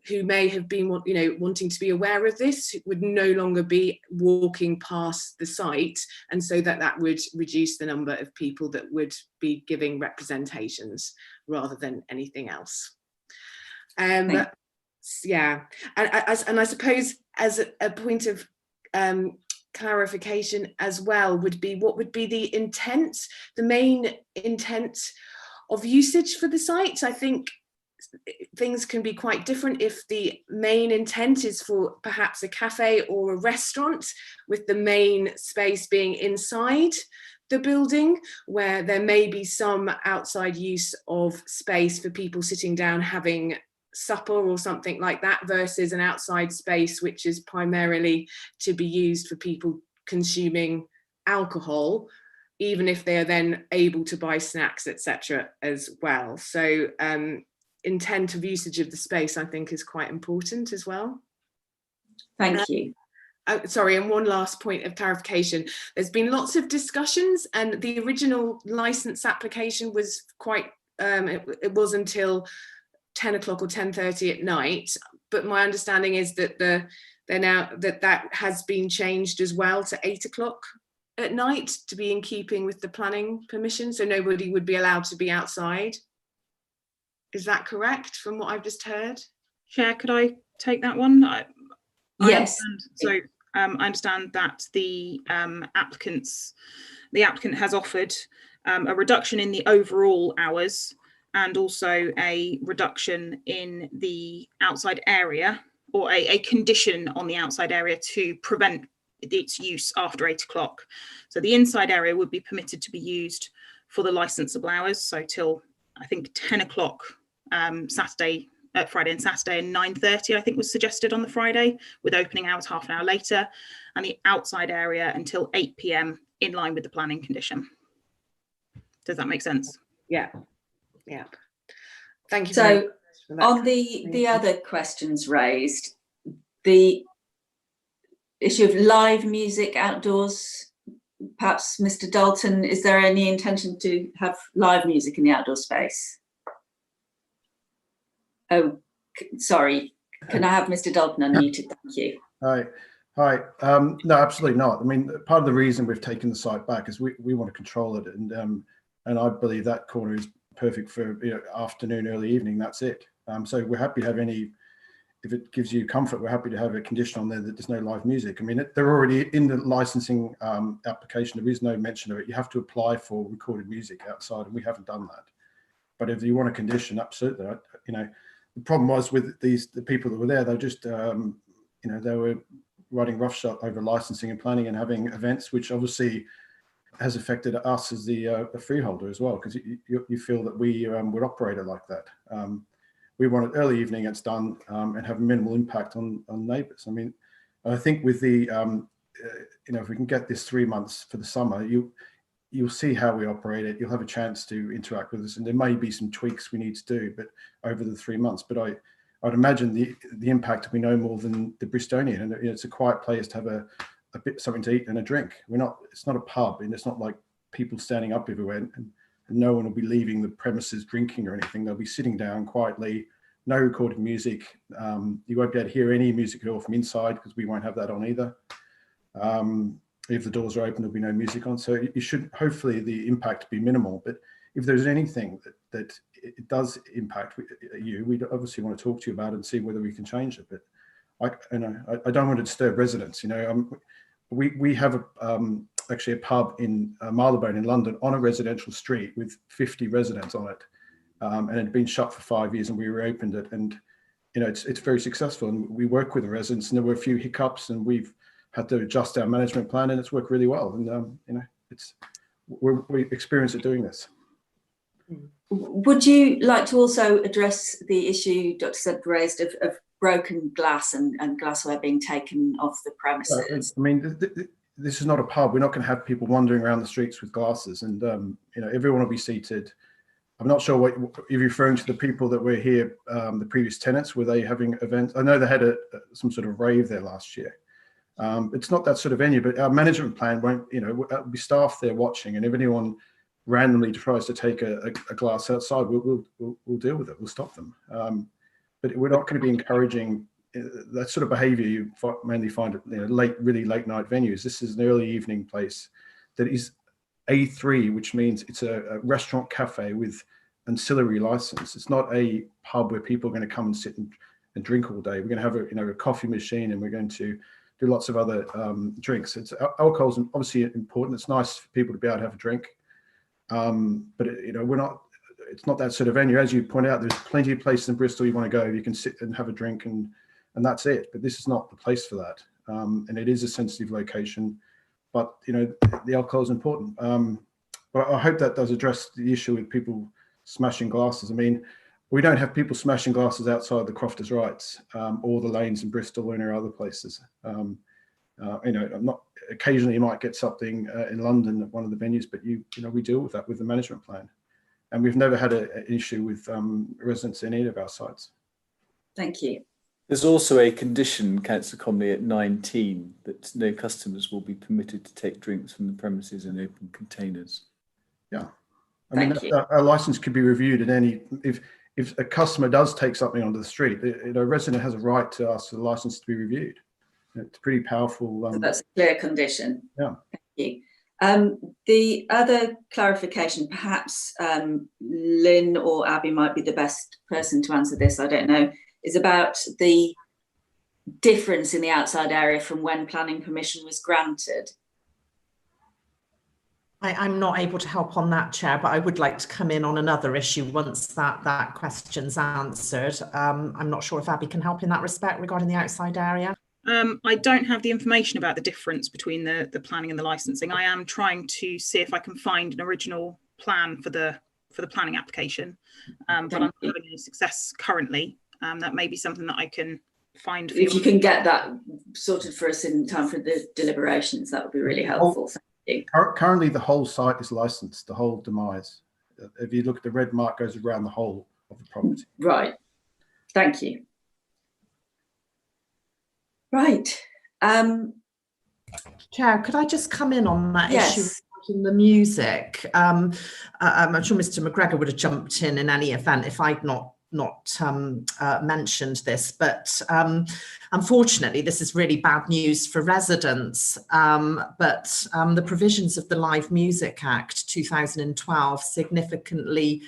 who may have been, you know, wanting to be aware of this would no longer be walking past the site, and so that would reduce the number of people that would be giving representations rather than anything else. Yeah, and I suppose as a point of clarification as well would be, what would be the intent, the main intent of usage for the site? I think things can be quite different if the main intent is for perhaps a cafe or a restaurant, with the main space being inside the building, where there may be some outside use of space for people sitting down having supper or something like that, versus an outside space which is primarily to be used for people consuming alcohol, even if they are then able to buy snacks, etc. as well. So intent of usage of the space, I think, is quite important as well. Thank you. Sorry, and one last point of clarification. There's been lots of discussions, and the original license application was quite, it was until 10 o'clock or 10:30 at night, but my understanding is that that has been changed as well to 8 o'clock at night, to be in keeping with the planning permission, so nobody would be allowed to be outside. Is that correct from what I've just heard? Chair, could I take that one? Yes. I understand that the applicant has offered a reduction in the overall hours, and also a reduction in the outside area, or a condition on the outside area to prevent its use after 8 o'clock. So the inside area would be permitted to be used for the licensable hours, so till I think 10 o'clock Friday and Saturday, and 9:30 I think was suggested on the Friday, with opening hours half an hour later, and the outside area until 8 p.m. in line with the planning condition. Does that make sense? Yeah. Yeah. Thank you. So for that. on the other questions raised, the issue of live music outdoors, perhaps Mr. Dalton, is there any intention to have live music in the outdoor space? Oh, sorry. Can I have Mr. Dalton unmuted? Thank you. Hi. No, absolutely not. I mean, part of the reason we've taken the site back is we want to control it, and I believe that corner is perfect for afternoon, early evening. That's it. So we're happy to have if it gives you comfort, we're happy to have a condition on there that there's no live music. I mean, they're already in the licensing application. There is no mention of it. You have to apply for recorded music outside, and we haven't done that. But if you want a condition, absolutely. The problem was with the people that were there, they just, they were riding roughshod over licensing and planning and having events, which obviously has affected us as the freeholder as well, because you feel that we would operate it like that. We want it early evening, it's done, and have minimal impact on neighbours. I mean, I think with the, if we can get this 3 months for the summer, you'll see how we operate it. You'll have a chance to interact with us, and there may be some tweaks we need to do, but over the 3 months. But I'd imagine the impact will be no more than the Bristolian, and it's a quiet place to have a bit something to eat and a drink. It's not a pub, and it's not like people standing up everywhere, and no one will be leaving the premises drinking or anything. They'll be sitting down quietly, no recorded music. You won't be able to hear any music at all from inside because we won't have that on either. If the doors are open, there'll be no music on. So you should, hopefully the impact be minimal. But if there's anything that it does impact you, we obviously want to talk to you about it and see whether we can change it. But I don't want to disturb residents. We have actually a pub in Marylebone in London on a residential street with 50 residents on it, and it had been shut for 5 years, and we reopened it, and it's very successful, and we work with the residents, and there were a few hiccups, and we've had to adjust our management plan, and it's worked really well, and we experience it doing this. Would you like to also address the issue Dr. Seb raised of broken glass and glassware being taken off the premises? I mean, this is not a pub. We're not going to have people wandering around the streets with glasses, and everyone will be seated. I'm not sure what you're referring to. The people that were here, the previous tenants, were they having events? I know they had some sort of rave there last year. It's not that sort of venue, but our management plan won't. There'll be staff there watching, and if anyone randomly tries to take a glass outside, we'll deal with it. We'll stop them. But we're not going to be encouraging that sort of behaviour. You mainly find at really late night venues. This is an early evening place that is A3, which means it's a restaurant cafe with ancillary license. It's not a pub where people are going to come and sit and drink all day. We're going to have a coffee machine, and we're going to do lots of other drinks. Alcohol's obviously important. It's nice for people to be able to have a drink, but we're not. It's not that sort of venue. As you point out, there's plenty of places in Bristol you want to go. You can sit and have a drink, and that's it. But this is not the place for that. And it is a sensitive location. But the alcohol is important. But I hope that does address the issue with people smashing glasses. I mean, we don't have people smashing glasses outside the Crofters Rights or the lanes in Bristol or any other places. I'm not. Occasionally, you might get something in London at one of the venues, but we deal with that with the management plan. And we've never had an issue with residents in any of our sites. Thank you. There's also a condition, Councillor Comley, at 19 that no customers will be permitted to take drinks from the premises in open containers. Yeah, I mean, our license could be reviewed at any. If a customer does take something onto the street, a resident has a right to ask for the license to be reviewed. It's pretty powerful. So that's a clear condition. Yeah. Thank you. The other clarification, perhaps Lynn or Abby might be the best person to answer this, I don't know, is about the difference in the outside area from when planning permission was granted. I'm not able to help on that, Chair, but I would like to come in on another issue once that question's answered. I'm not sure if Abby can help in that respect regarding the outside area. I don't have the information about the difference between the planning and the licensing. I am trying to see if I can find an original plan for the planning application, but I'm not having any success currently. That may be something that I can find for you. If you can get that sorted for us in time for the deliberations, that would be really helpful. Thank you. Currently, the whole site is licensed, the whole demise. If you look at the red mark, goes around the whole of the property. Right. Thank you. Right. Chair, could I just come in on that Yes. issue regarding the music? I'm sure Mr. McGregor would have jumped in any event if I'd not mentioned this, but unfortunately this is really bad news for residents. But the provisions of the Live Music Act 2012 significantly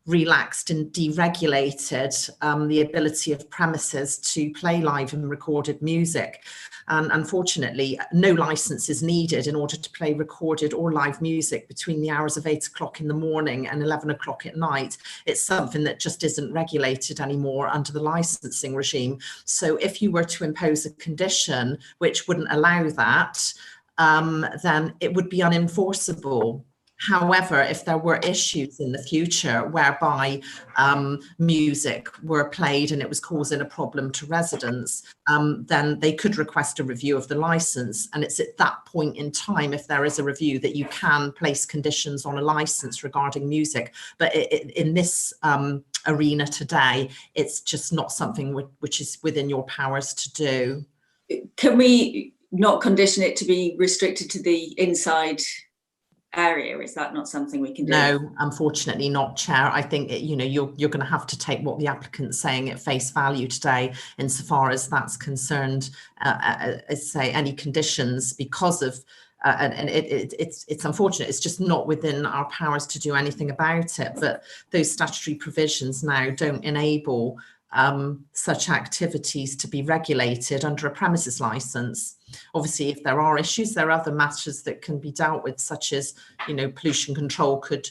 relaxed and deregulated the ability of premises to play live and recorded music. And unfortunately, no license is needed in order to play recorded or live music between the hours of 8 o'clock in the morning and 11 o'clock at night. It's something that just isn't regulated anymore under the licensing regime. So if you were to impose a condition which wouldn't allow that, then it would be unenforceable. However, if there were issues in the future whereby music were played and it was causing a problem to residents, then they could request a review of the license. And it's at that point in time, if there is a review, that you can place conditions on a license regarding music. But in this arena today, it's just not something which is within your powers to do. Can we not condition it to be restricted to the inside area? Is that not something we can do? No, unfortunately not, Chair. I think you're going to have to take what the applicant's saying at face value today, insofar as that's concerned. As say any conditions, because of and it's unfortunate. It's just not within our powers to do anything about it. But those statutory provisions now don't enable such activities to be regulated under a premises license. Obviously, if there are issues, there are other matters that can be dealt with, such as, pollution control could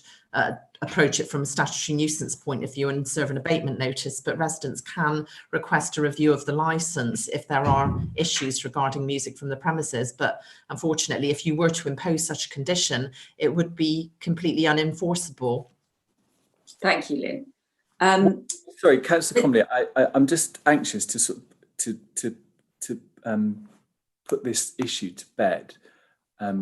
approach it from a statutory nuisance point of view and serve an abatement notice, but residents can request a review of the license if there are issues regarding music from the premises. But unfortunately, if you were to impose such a condition, it would be completely unenforceable. Thank you, Lynn. Sorry, Councillor Comley, I'm just anxious to sort of to put this issue to bed,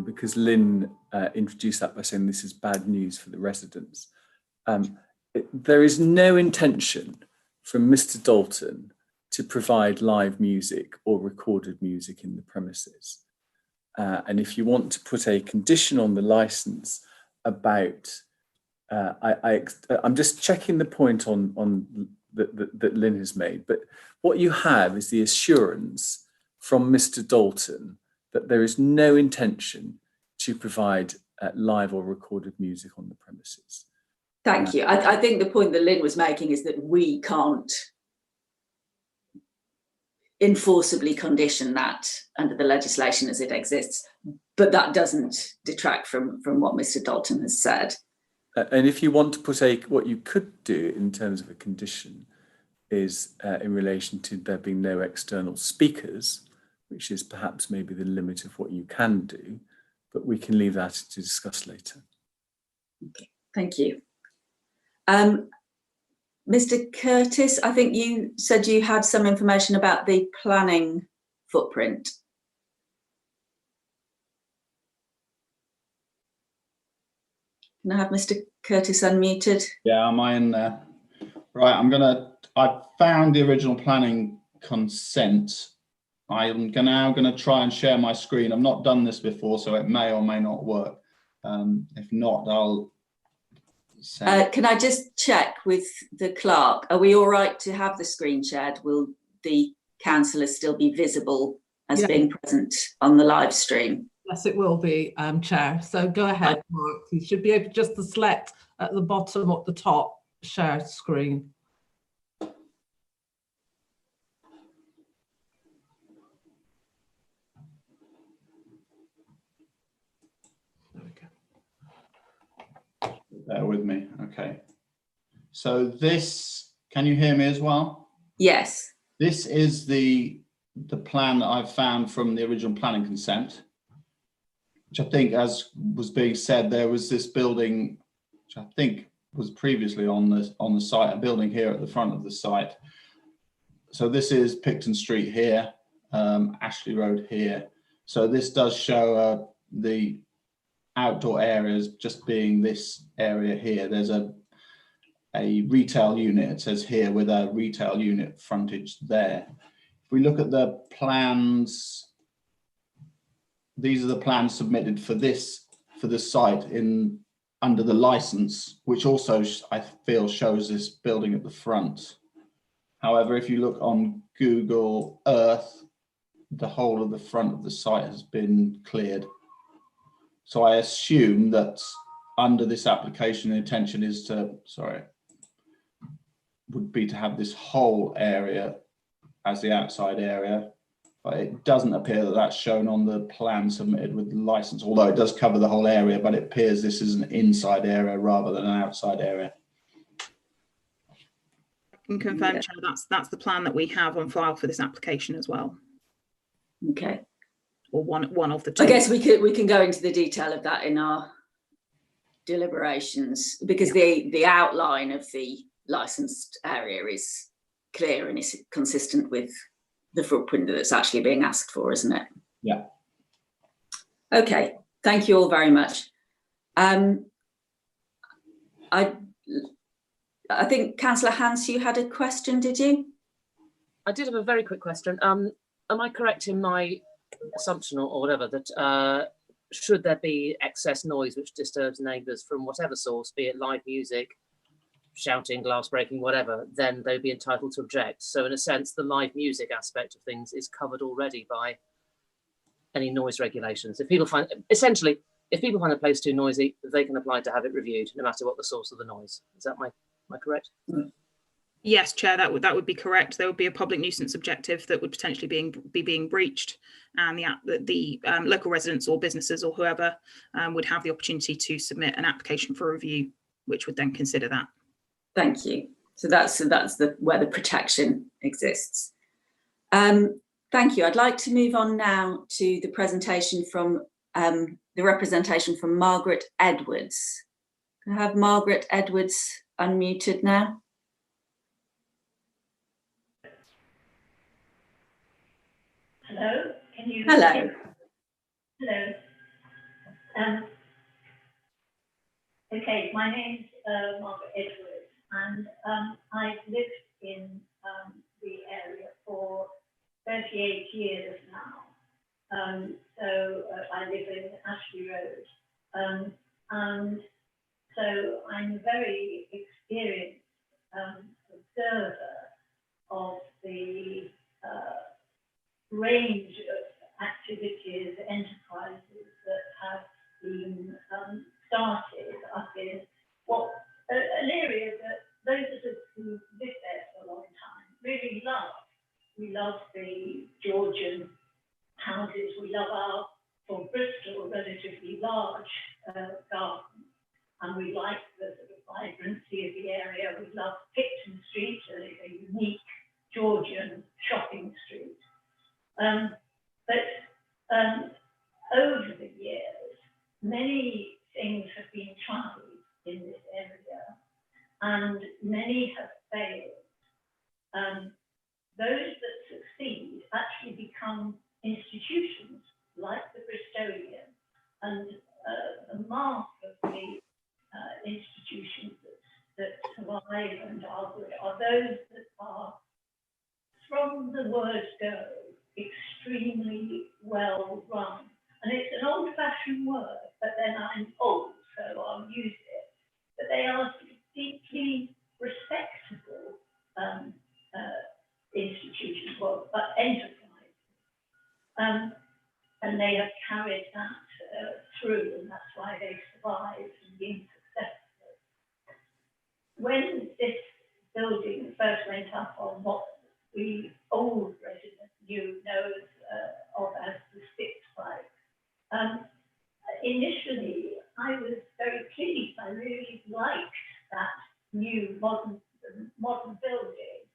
because Lynn introduced that by saying this is bad news for the residents. There is no intention from Mr. Dalton to provide live music or recorded music in the premises. And if you want to put a condition on the licence about, I'm just checking the point on that Lynn has made, but what you have is the assurance from Mr. Dalton that there is no intention to provide live or recorded music on the premises. Thank you. I think the point that Lynn was making is that we can't enforceably condition that under the legislation as it exists, but that doesn't detract from what Mr. Dalton has said. And if you want to put what you could do in terms of a condition is in relation to there being no external speakers, which is perhaps maybe the limit of what you can do, but we can leave that to discuss later. Okay, thank you. Mr. Curtis, I think you said you had some information about the planning footprint. Can I have Mr. Curtis unmuted? Yeah, am I in there? Right, I found the original planning consent. I'm now going to try and share my screen. I've not done this before, so it may or may not work. If not, I'll send. Can I just check with the clerk? Are we all right to have the screen shared? Will the councillors still be visible as being present on the live stream? Yes, it will be, Chair. So go ahead, Mark. You should be able just to select at the bottom or at the top, share screen. Bear with me. Okay. So this, can you hear me as well? Yes. This is the plan that I've found from the original planning consent, which I think, as was being said, there was this building, which I think was previously on the site, a building here at the front of the site. So this is Picton Street here, Ashley Road here. So this does show the outdoor areas just being this area here. There's a retail unit, it says here, with a retail unit frontage there. If we look at the plans, these are the plans submitted for this site under the license, which also I feel shows this building at the front. However, if you look on Google Earth, the whole of the front of the site has been cleared. So I assume that under this application, the intention is would be to have this whole area as the outside area, but it doesn't appear that that's shown on the plan submitted with the license, although it does cover the whole area, but it appears this is an inside area rather than an outside area. I can confirm, Chair, that's the plan that we have on file for this application as well. Okay. Or one of the two. I guess we can go into the detail of that in our deliberations, because the outline of the licensed area is clear and is consistent with the footprint that's actually being asked for, isn't it? Yeah. Okay, thank you all very much. I think Councillor Hans, you had a question, did you? I did have a very quick question. Am I correct in my assumption or whatever that should there be excess noise which disturbs neighbours from whatever source, be it live music, shouting, glass breaking, whatever, then they'd be entitled to object? So in a sense, the live music aspect of things is covered already by any noise regulations. If people find a place too noisy, they can apply to have it reviewed, no matter what the source of the noise. Is that am I correct? Yes, Chair, that would be correct. There would be a public nuisance objective that would potentially be being breached, and the local residents or businesses or whoever would have the opportunity to submit an application for review, which would then consider that. Thank you. So that's where the protection exists. Thank you. I'd like to move on now to the presentation from the representation from Margaret Edwards. Can I have Margaret Edwards unmuted now? Hello, can you? Hello. Hello. Okay, my name's Margaret Edwards, and I've lived in the area for 38 years now. So I live in Ashley Road, and so I'm a very experienced observer of the range of activities, enterprises that have been started up in an area that those of us who lived there for a long time really love. We love the Georgian houses. We love our, for Bristol, relatively large garden, and we like the sort of vibrancy of the area. We love Picton Street, a unique Georgian shopping street. But over the years, many things have been tried in this area, and many have failed. Those that succeed actually become institutions like the Bristolian, and the mark of the institutions that survive and are good are those that are, from the word go, extremely well run. And it's an old-fashioned word, but then I'm old, so I'll use it. But they are deeply respectable institutions, but enterprises. And they have carried that through, and that's why they survived and been successful. When this building first went up on what the old residents knows of as the Six Flags, initially I was very pleased. I really liked that new modern building.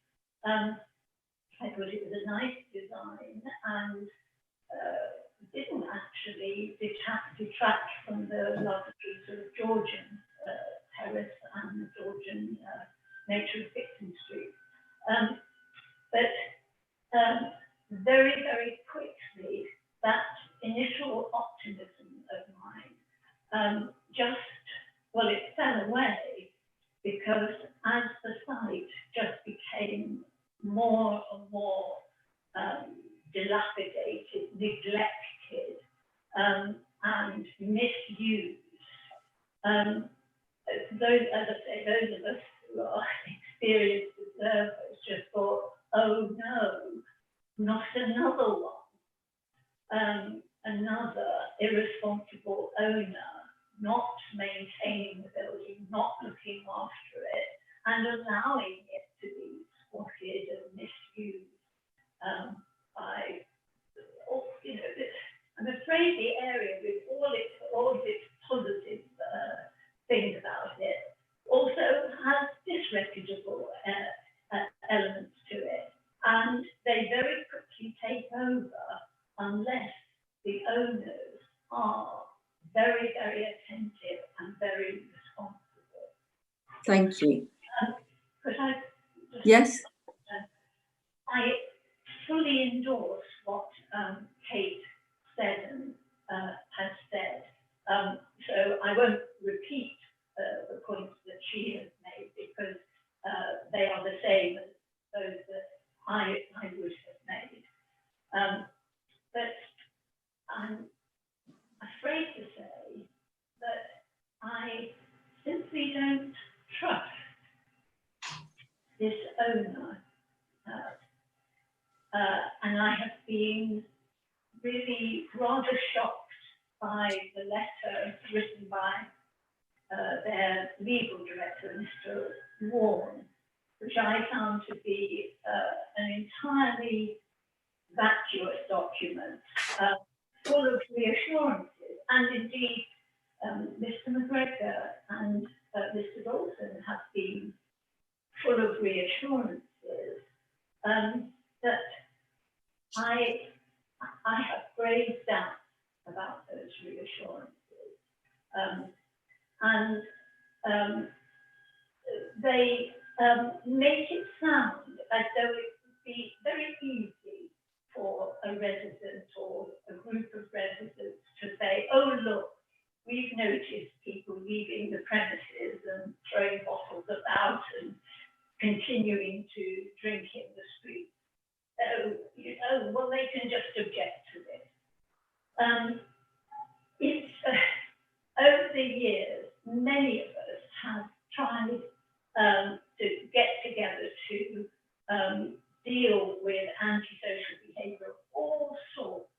I thought it was a nice design and didn't actually detract from the lovely sort of Georgian terrace and the Georgian nature of Picton Street. But very, very quickly, that initial optimism of mine well, it fell away because as the site just became more and more dilapidated, neglected, and misused, those, as I say, those of us who are experienced observers just thought, oh no, not another one. Another irresponsible owner not maintaining the building, not looking after it, and allowing it to be squatted and misused by, you know, I'm afraid the area with all of its positive things about it also has disreputable elements to it, and they very quickly take over unless the owners are very, very attentive and very responsible. Thank you. Could I? Yes. I fully endorse what Kate said and has said. So I won't repeat the points that she has made because they are the same as those that I would have made. But I'm afraid to say that I simply don't trust this owner. And I have been really rather shocked by the letter written by their legal director, Mr. Warren, which I found to be an entirely vacuous document, full of reassurances. And indeed, Mr. McGregor and Mr. Dalton have been full of reassurances that I have grave doubts about those reassurances. They make it sound as though it would be very easy for a resident or a group of residents to say, oh, look, we've noticed people leaving the premises and throwing bottles about and continuing to drink in the street. So, you know, well, they can just object to this. It's over the years, many of us have tried to get together to deal with antisocial behaviour of all sorts,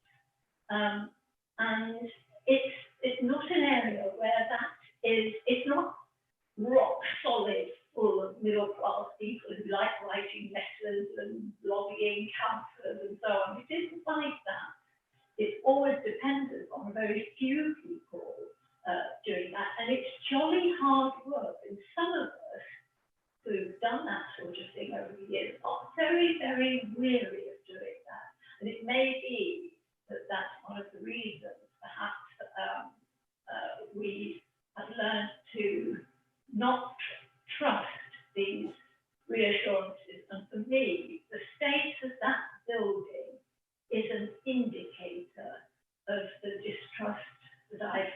and it's not an area where that is. It's not rock solid, full of middle class people who like writing letters and lobbying councillors and so on. It isn't like that. It's always dependent on very few people doing that, and it's jolly hard work. And some of us who've done that sort of thing over the years are very, very weary of doing that. And it may be that that's one of the reasons, perhaps, we have learned to not trust these reassurances. And for me, the state of that building is an indicator of the distrust that I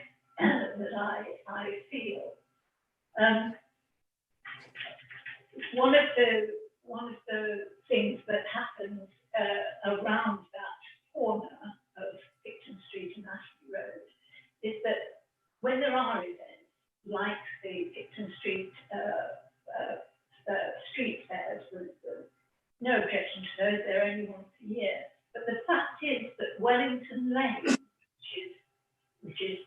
feel. One of the things that happens around that corner of Picton Street and Ashley Road is that when there are events like the Picton Street street fairs, no objection to those, they're only once a year. But the fact is that Wellington Lane, which is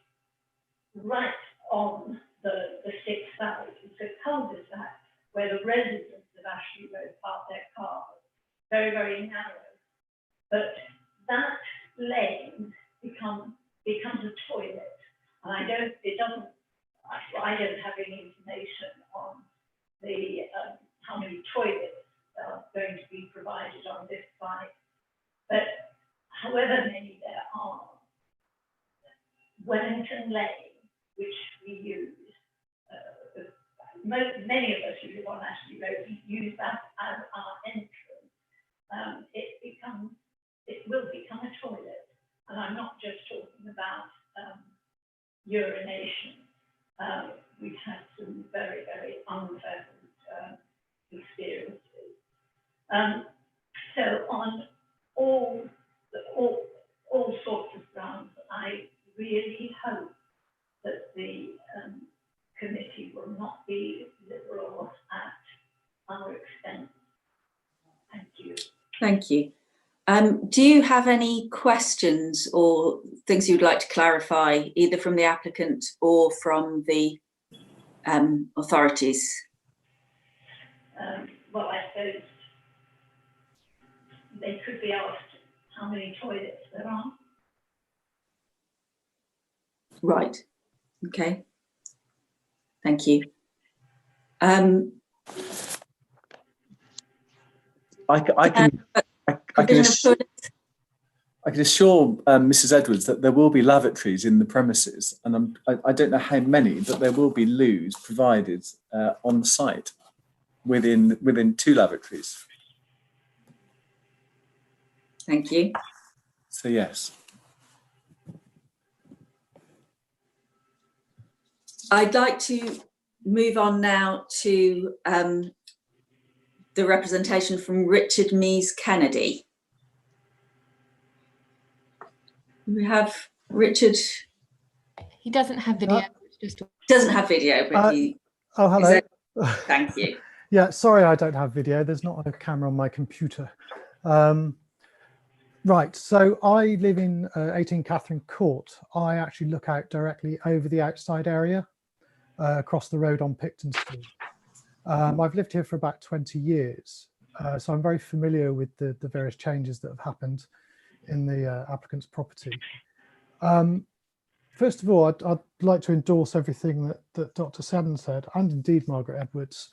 right on the sixth side, it's a cul-de-sac where the residents of Ashley Road park their cars, very, very narrow. But that lane becomes a toilet, and I don't have any information on the how many toilets are going to be provided on this site. But however many there are, Wellington Lane, which we use, many of us who live on Ashley Road use that as our entrance. It will become a toilet, and I'm not just talking about urination. We've had some very, very unpleasant experiences. So on all sorts of grounds, I really hope that the committee will not be liberal at our expense. Thank you. Thank you. Do you have any questions or things you'd like to clarify, either from the applicant or from the authorities? Well, I suppose they could be asked how many toilets there are. Right. Okay. Thank you. I can assure Mrs. Edwards that there will be lavatories in the premises, and I don't know how many, but there will be loos provided on site within 2 lavatories. Thank you. So yes. I'd like to move on now to the representation from Richard Mees Kennedy. We have Richard. He doesn't have video. Just doesn't have video, but he. Oh, hello. Thank you. Yeah, sorry, I don't have video. There's not a camera on my computer. Right, so I live in 18 Catherine Court. I actually look out directly over the outside area across the road on Picton Street. I've lived here for about 20 years, so I'm very familiar with the various changes that have happened in the applicant's property. First of all, I'd like to endorse everything that Dr. Seddon said, and indeed Margaret Edwards.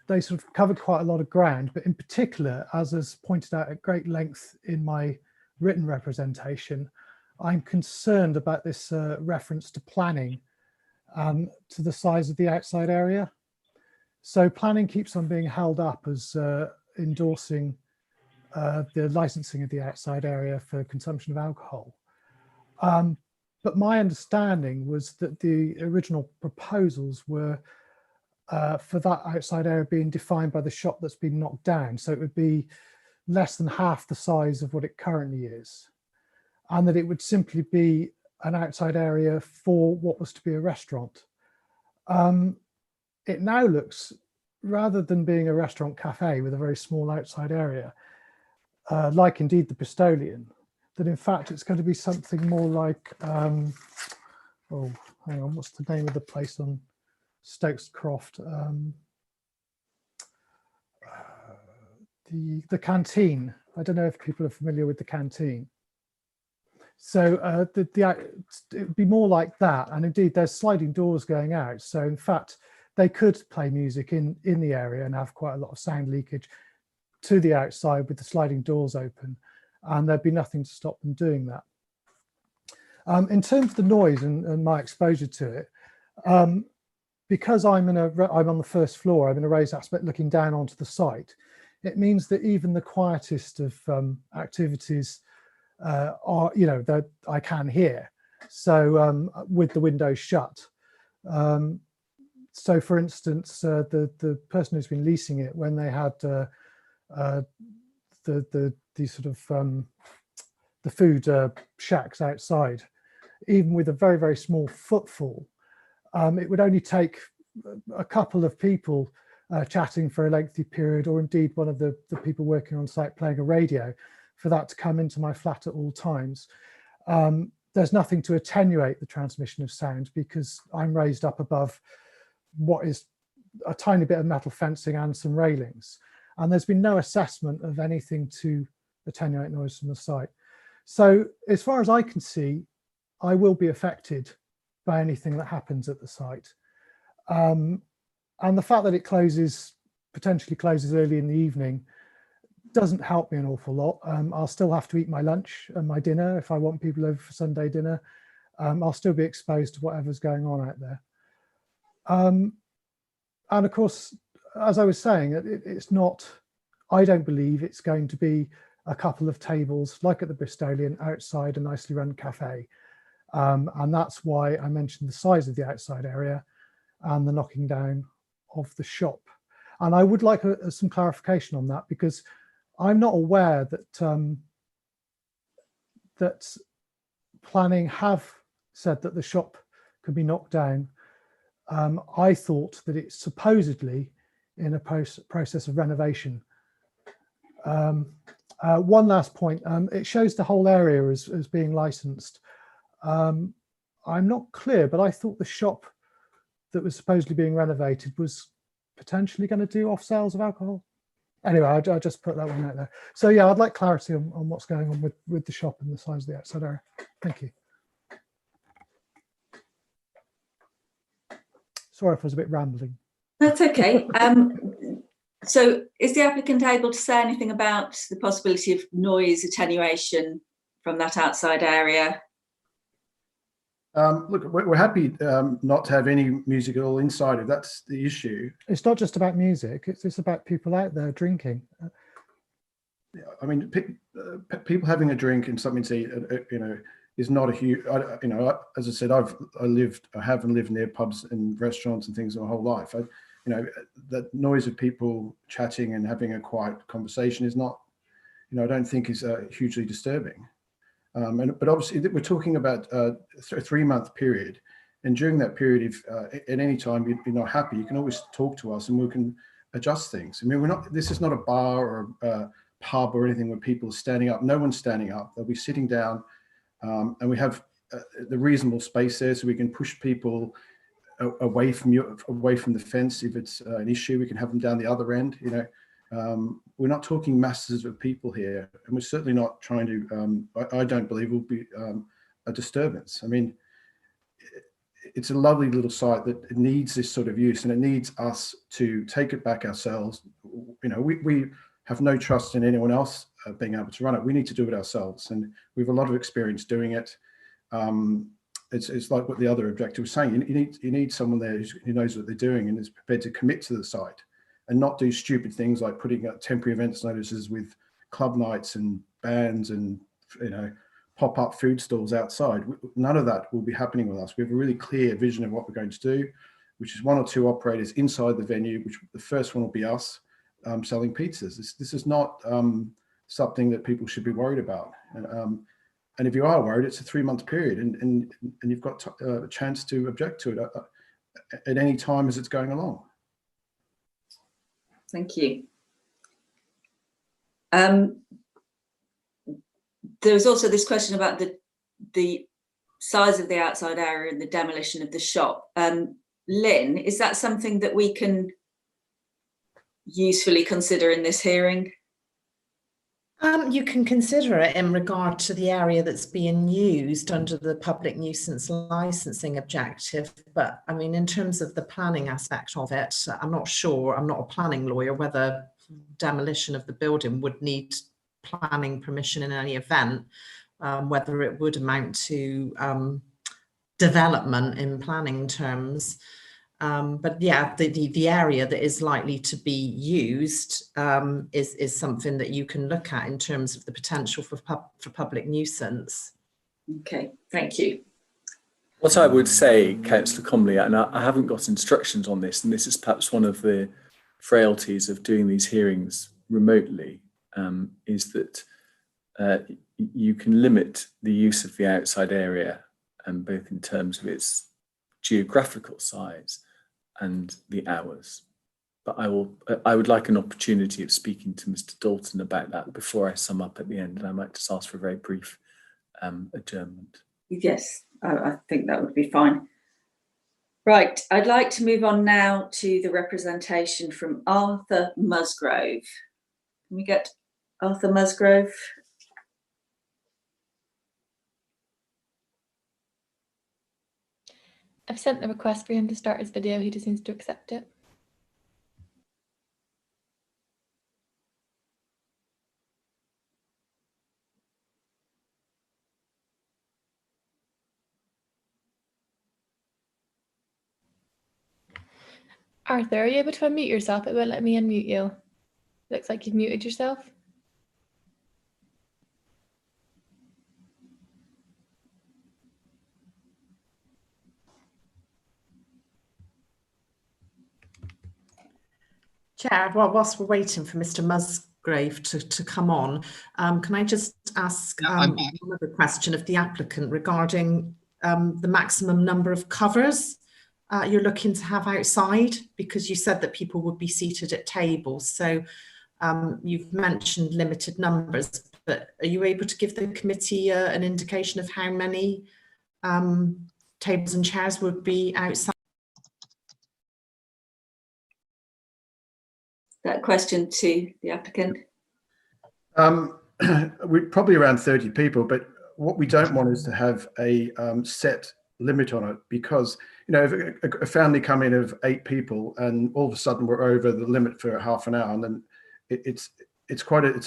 They sort of covered quite a lot of ground, but in particular, as is pointed out at great length in my written representation, I'm concerned about this reference to planning to the size of the outside area. So planning keeps on being held up as endorsing the licensing of the outside area for consumption of alcohol. But my understanding was that the original proposals were for that outside area being defined by the shop that's been knocked down. So it would be less than half the size of what it currently is. And that it would simply be an outside area for what was to be a restaurant. It now looks, rather than being a restaurant cafe with a very small outside area, like indeed the Bristolian, that in fact it's going to be something more like, oh, hang on, what's the name of the place on Stokes Croft? The canteen. I don't know if people are familiar with the canteen. So it would be more like that. And indeed, there's sliding doors going out. So in fact, they could play music in the area and have quite a lot of sound leakage to the outside with the sliding doors open. And there'd be nothing to stop them doing that. In terms of the noise and my exposure to it, because I'm on the first floor, I'm in a raised aspect looking down onto the site, it means that even the quietest of activities are, that I can hear. So with the windows shut. So for instance, the person who's been leasing it, when they had the sort of the food shacks outside, even with a very, very small footfall, it would only take a couple of people chatting for a lengthy period, or indeed one of the people working on site playing a radio, for that to come into my flat at all times. There's nothing to attenuate the transmission of sound because I'm raised up above what is a tiny bit of metal fencing and some railings. And there's been no assessment of anything to attenuate noise from the site. So as far as I can see, I will be affected by anything that happens at the site. And the fact that it potentially closes early in the evening, doesn't help me an awful lot. I'll still have to eat my lunch and my dinner if I want people over for Sunday dinner. I'll still be exposed to whatever's going on out there. And of course, as I was saying, it's not, I don't believe it's going to be a couple of tables like at the Bristolian outside a nicely run cafe. And that's why I mentioned the size of the outside area and the knocking down of the shop. And I would like some clarification on that, because I'm not aware that that planning have said that the shop could be knocked down. I thought that it's supposedly in a process of renovation. One last point, it shows the whole area as being licensed. I'm not clear, but I thought the shop that was supposedly being renovated was potentially going to do off sales of alcohol. Anyway, I just put that one out there. So yeah, I'd like clarity on what's going on with the shop and the size of the outside area. Thank you. Sorry if I was a bit rambling. That's okay. So is the applicant able to say anything about the possibility of noise attenuation from that outside area? Look, we're happy not to have any music at all inside, if that's the issue. It's not just about music, it's about people out there drinking. I mean, people having a drink and something to eat, you know, is not a huge, you know, as I said, I have and lived near pubs and restaurants and things my whole life. You know, that noise of people chatting and having a quiet conversation is not, you know, I don't think is hugely disturbing. But obviously we're talking about a 3-month period. And during that period, if at any time you're not happy, you can always talk to us and we can adjust things. I mean, this is not a bar or a pub or anything where people are standing up. No one's standing up. They'll be sitting down, and we have the reasonable space there, so we can push people away from the fence. If it's an issue, we can have them down the other end. You know, we're not talking masses of people here, and we're certainly not trying to. I don't believe will be a disturbance. I mean, it's a lovely little site that it needs this sort of use, and it needs us to take it back ourselves. You know, we have no trust in anyone else being able to run it. We need to do it ourselves, and we have a lot of experience doing it. It's like what the other objector was saying. You need someone there who knows what they're doing and is prepared to commit to the site, and not do stupid things like putting up temporary events notices with club nights and bands and, you know, pop-up food stalls outside. None of that will be happening with us. We have a really clear vision of what we're going to do, which is 1 or 2 operators inside the venue, which the first one will be us selling pizzas. This is not something that people should be worried about. And if you are worried, it's a 3-month period, and you've got a chance to object to it at any time as it's going along. Thank you. There's also this question about the size of the outside area and the demolition of the shop. Lynn, is that something that we can usefully consider in this hearing? You can consider it in regard to the area that's being used under the public nuisance licensing objective. But I mean, in terms of the planning aspect of it, I'm not sure, I'm not a planning lawyer, whether demolition of the building would need planning permission in any event, whether it would amount to development in planning terms. But yeah, the area that is likely to be used is something that you can look at in terms of the potential for public nuisance. Okay, thank you. What I would say, Councillor Comley, and I haven't got instructions on this, and this is perhaps one of the frailties of doing these hearings remotely, is that you can limit the use of the outside area, and both in terms of its geographical size and the hours. But I would like an opportunity of speaking to Mr. Dalton about that before I sum up at the end, and I might just ask for a very brief adjournment. Yes, I think that would be fine. Right, I'd like to move on now to the representation from Arthur Musgrove. Can we get Arthur Musgrove? I've sent the request for him to start his video. He just needs to accept it. Arthur, are you able to unmute yourself? It won't let me unmute you. Looks like you've muted yourself. Chair, well, whilst we're waiting for Mr. Musgrave to come on, can I just ask another question of the applicant regarding the maximum number of covers you're looking to have outside, because you said that people would be seated at tables. So you've mentioned limited numbers, but are you able to give the committee an indication of how many tables and chairs would be outside? That question to the applicant. We're probably around 30 people, but what we don't want is to have a set limit on it, because, you know, if a family come in of 8 people and all of a sudden we're over the limit for half an hour, and then it's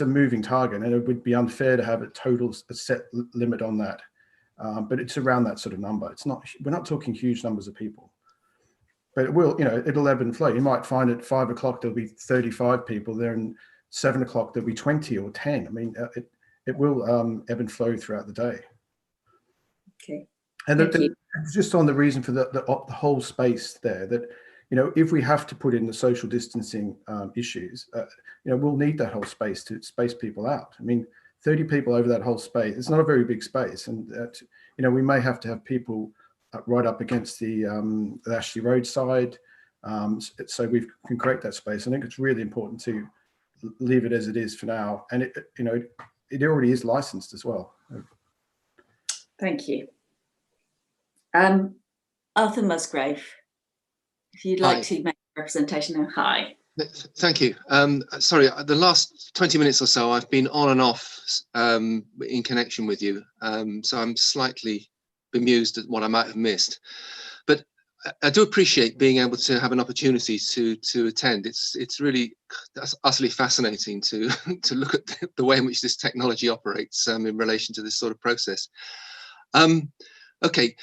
a moving target, and it would be unfair to have a set limit on that. But it's around that sort of number. We're not talking huge numbers of people. But it will, you know, it'll ebb and flow. You might find at 5 o'clock there'll be 35 people there, and 7 o'clock there'll be 20 or 10. I mean, it will ebb and flow throughout the day. Okay. And just on the reason for the whole space there, that, you know, if we have to put in the social distancing issues, you know, we'll need that whole space to space people out. I mean, 30 people over that whole space, it's not a very big space, and you know, we may have to have people right up against the Ashley Road side, so we can create that space. I think it's really important to leave it as it is for now, and you know, it already is licensed as well. Thank you. Arthur Musgrave, if you'd like to make a representation. Hi. Thank you. Sorry, the last 20 minutes or so I've been on and off in connection with you, so I'm slightly bemused at what I might have missed, but I do appreciate being able to have an opportunity to attend. It's really utterly fascinating to look at the way in which this technology operates in relation to this sort of process. Okay,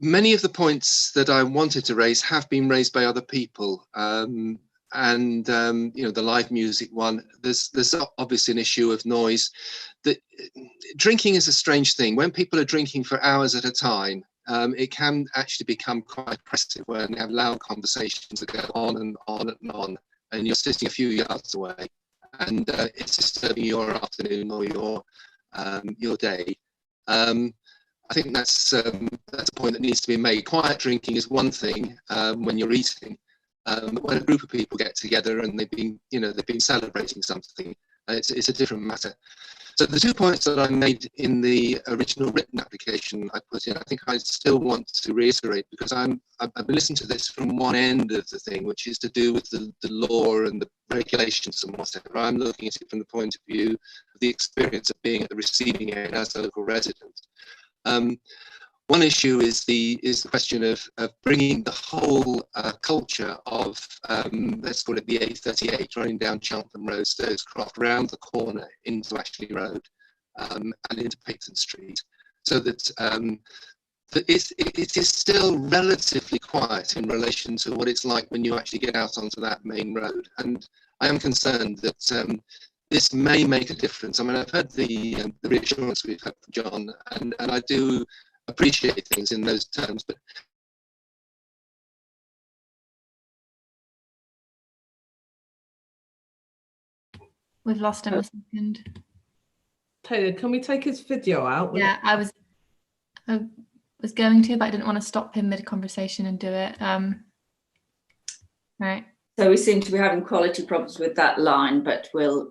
many of the points that I wanted to raise have been raised by other people, and you know, the live music one. There's obviously an issue of noise. Drinking is a strange thing. When people are drinking for hours at a time, it can actually become quite oppressive when they have loud conversations that go on and on and on, and you're sitting a few yards away, and it's disturbing your afternoon or your day. I think that's a point that needs to be made. Quiet drinking is one thing when you're eating. When a group of people get together and they've been celebrating something, it's a different matter. So the 2 points that I made in the original written application I put in, I think I still want to reiterate, because I've been listening to this from one end of the thing, which is to do with the law and the regulations and whatever. I'm looking at it from the point of view of the experience of being at the receiving end as a local resident. One issue is the question of bringing the whole culture of, let's call it the A38, running down Cheltenham Road, Stokescroft, round the corner into Ashley Road and into Picton Street, so that it is still relatively quiet in relation to what it's like when you actually get out onto that main road. And I am concerned that this may make a difference. I mean, I've heard the reassurance we've had from John, and I do appreciate things in those terms, but we've lost him a second. Taylor, can we take his video out? Yeah, I was going to, but I didn't want to stop him mid-conversation and do it. Right. So we seem to be having quality problems with that line, but we'll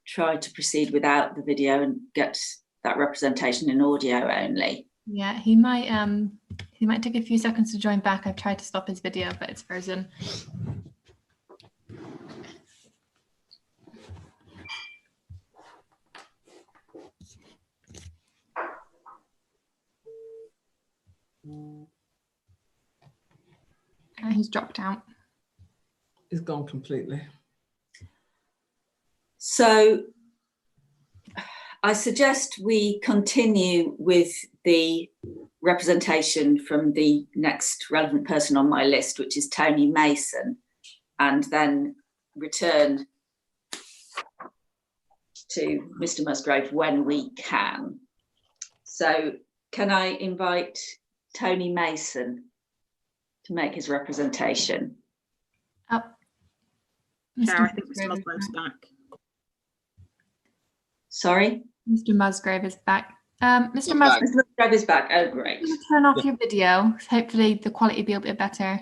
try to proceed without the video and get that representation in audio only. Yeah, he might take a few seconds to join back. I've tried to stop his video, but it's frozen. He's dropped out. He's gone completely. So I suggest we continue with the representation from the next relevant person on my list, which is Tony Mason, and then return to Mr. Musgrave when we can. So can I invite Tony Mason to make his representation? Oh, Chair, I think Mr. Musgrove's back. Sorry? Mr. Musgrave is back. Mr. Mr. Musgrave is back. Oh, great. I'm going to turn off your video. Hopefully the quality will be a bit better.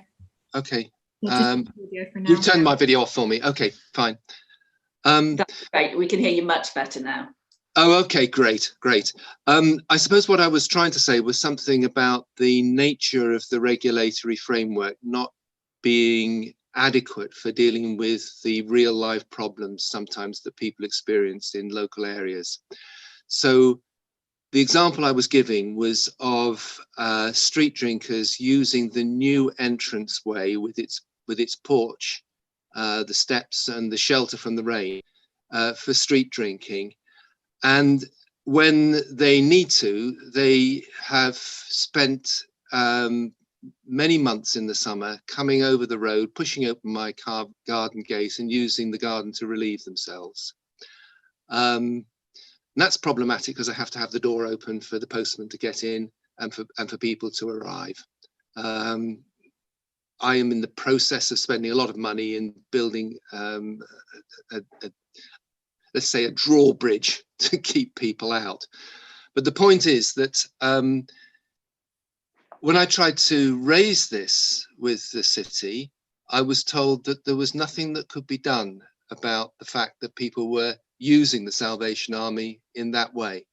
Okay. Yeah, just the video for now. You've turned my video off for me. Okay, fine. That's great. We can hear you much better now. Oh, okay, great. I suppose what I was trying to say was something about the nature of the regulatory framework not being adequate for dealing with the real life problems sometimes that people experience in local areas. So the example I was giving was of street drinkers using the new entranceway with its porch, the steps and the shelter from the rain for street drinking. And when they need to, they have spent many months in the summer coming over the road, pushing open my garden gate and using the garden to relieve themselves. And that's problematic because I have to have the door open for the postman to get in and for people to arrive. I am in the process of spending a lot of money in building let's say a drawbridge to keep people out. But the point is that when I tried to raise this with the city, I was told that there was nothing that could be done about the fact that people were using the Salvation Army in that way.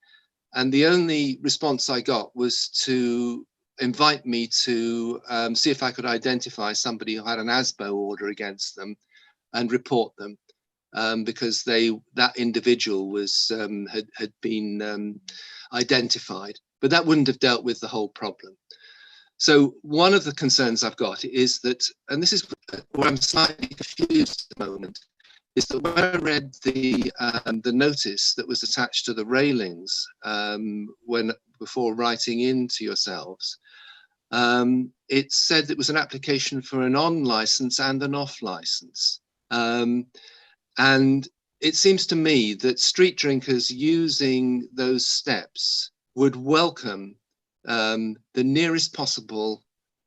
And the only response I got was to invite me to see if I could identify somebody who had an ASBO order against them and report them. Because that individual was had been identified, but that wouldn't have dealt with the whole problem. So one of the concerns I've got is that, and this is where I'm slightly confused at the moment, is that when I read the notice that was attached to the railings before writing into yourselves, it said it was an application for an on license and an off license. And it seems to me that street drinkers using those steps would welcome the nearest possible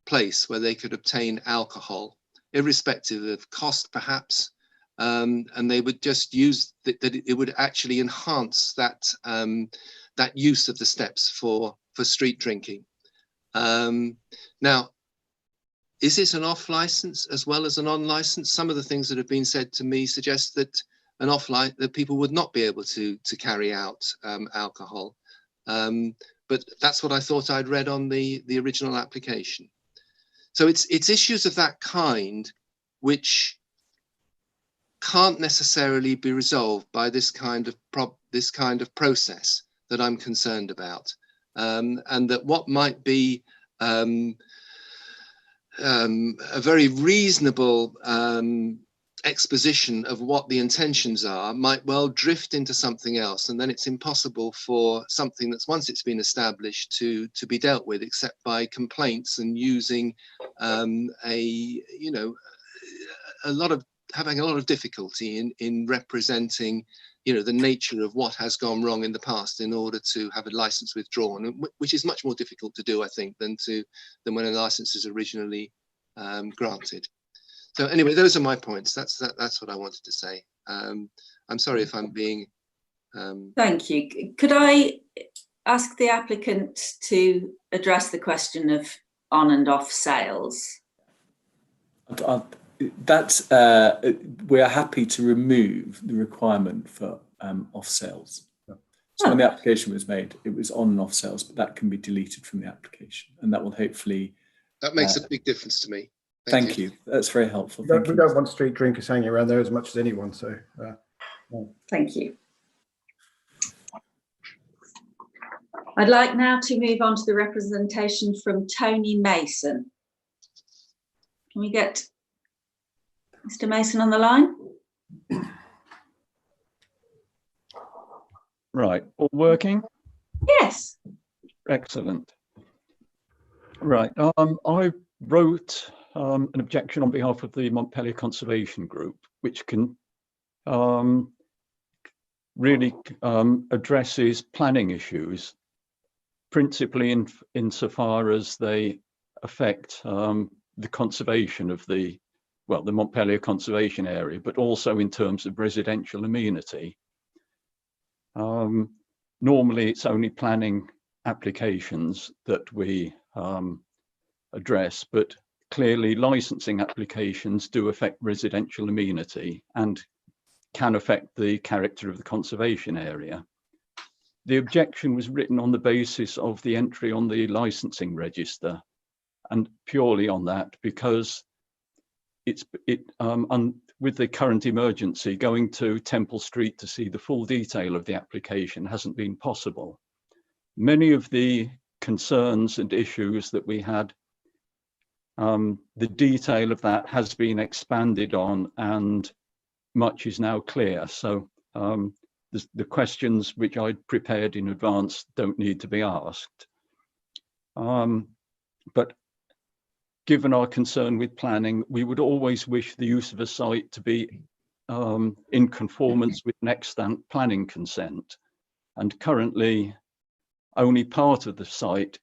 place where they could obtain alcohol, irrespective of cost, perhaps, and they would just use that it would actually enhance that use of the steps for street drinking. Now, is it an off license as well as an on license? Some of the things that have been said to me suggest that an off license, that people would not be able to carry out alcohol. But that's what I thought I'd read on the original application. So it's issues of that kind which can't necessarily be resolved by this kind of process that I'm concerned about, and that what might be a very reasonable exposition of what the intentions are might well drift into something else, and then it's impossible for something that's once it's been established to be dealt with except by complaints and using having a lot of difficulty in representing the nature of what has gone wrong in the past in order to have a license withdrawn, which is much more difficult to do, I think, than when a license is originally granted. So anyway, those are my points. That's what I wanted to say. I'm sorry if I'm being. Thank you. Could I ask the applicant to address the question of on and off sales? We're happy to remove the requirement for off sales. So when the application was made, it was on and off sales, but that can be deleted from the application, and that will hopefully. That makes a big difference to me. Thank you. That's very helpful. We don't want street drinkers hanging around there as much as anyone. So. Thank you. I'd like now to move on to the representation from Tony Mason. Can we get Mr. Mason on the line? Right, all working? Yes. Excellent. Right, I wrote an objection on behalf of the Montpellier Conservation Group, which can really addresses planning issues, principally insofar as they affect the conservation of the well, the Montpellier Conservation Area, but also in terms of residential amenity. Normally, it's only planning applications that we address, but clearly licensing applications do affect residential amenity and can affect the character of the conservation area. The objection was written on the basis of the entry on the licensing register, and purely on that, because with the current emergency, going to Temple Street to see the full detail of the application hasn't been possible. Many of the concerns and issues that we had, the detail of that has been expanded on, and much is now clear. So the questions which I'd prepared in advance don't need to be asked. But given our concern with planning, we would always wish the use of a site to be in conformance with an extant planning consent. And currently, only part of the site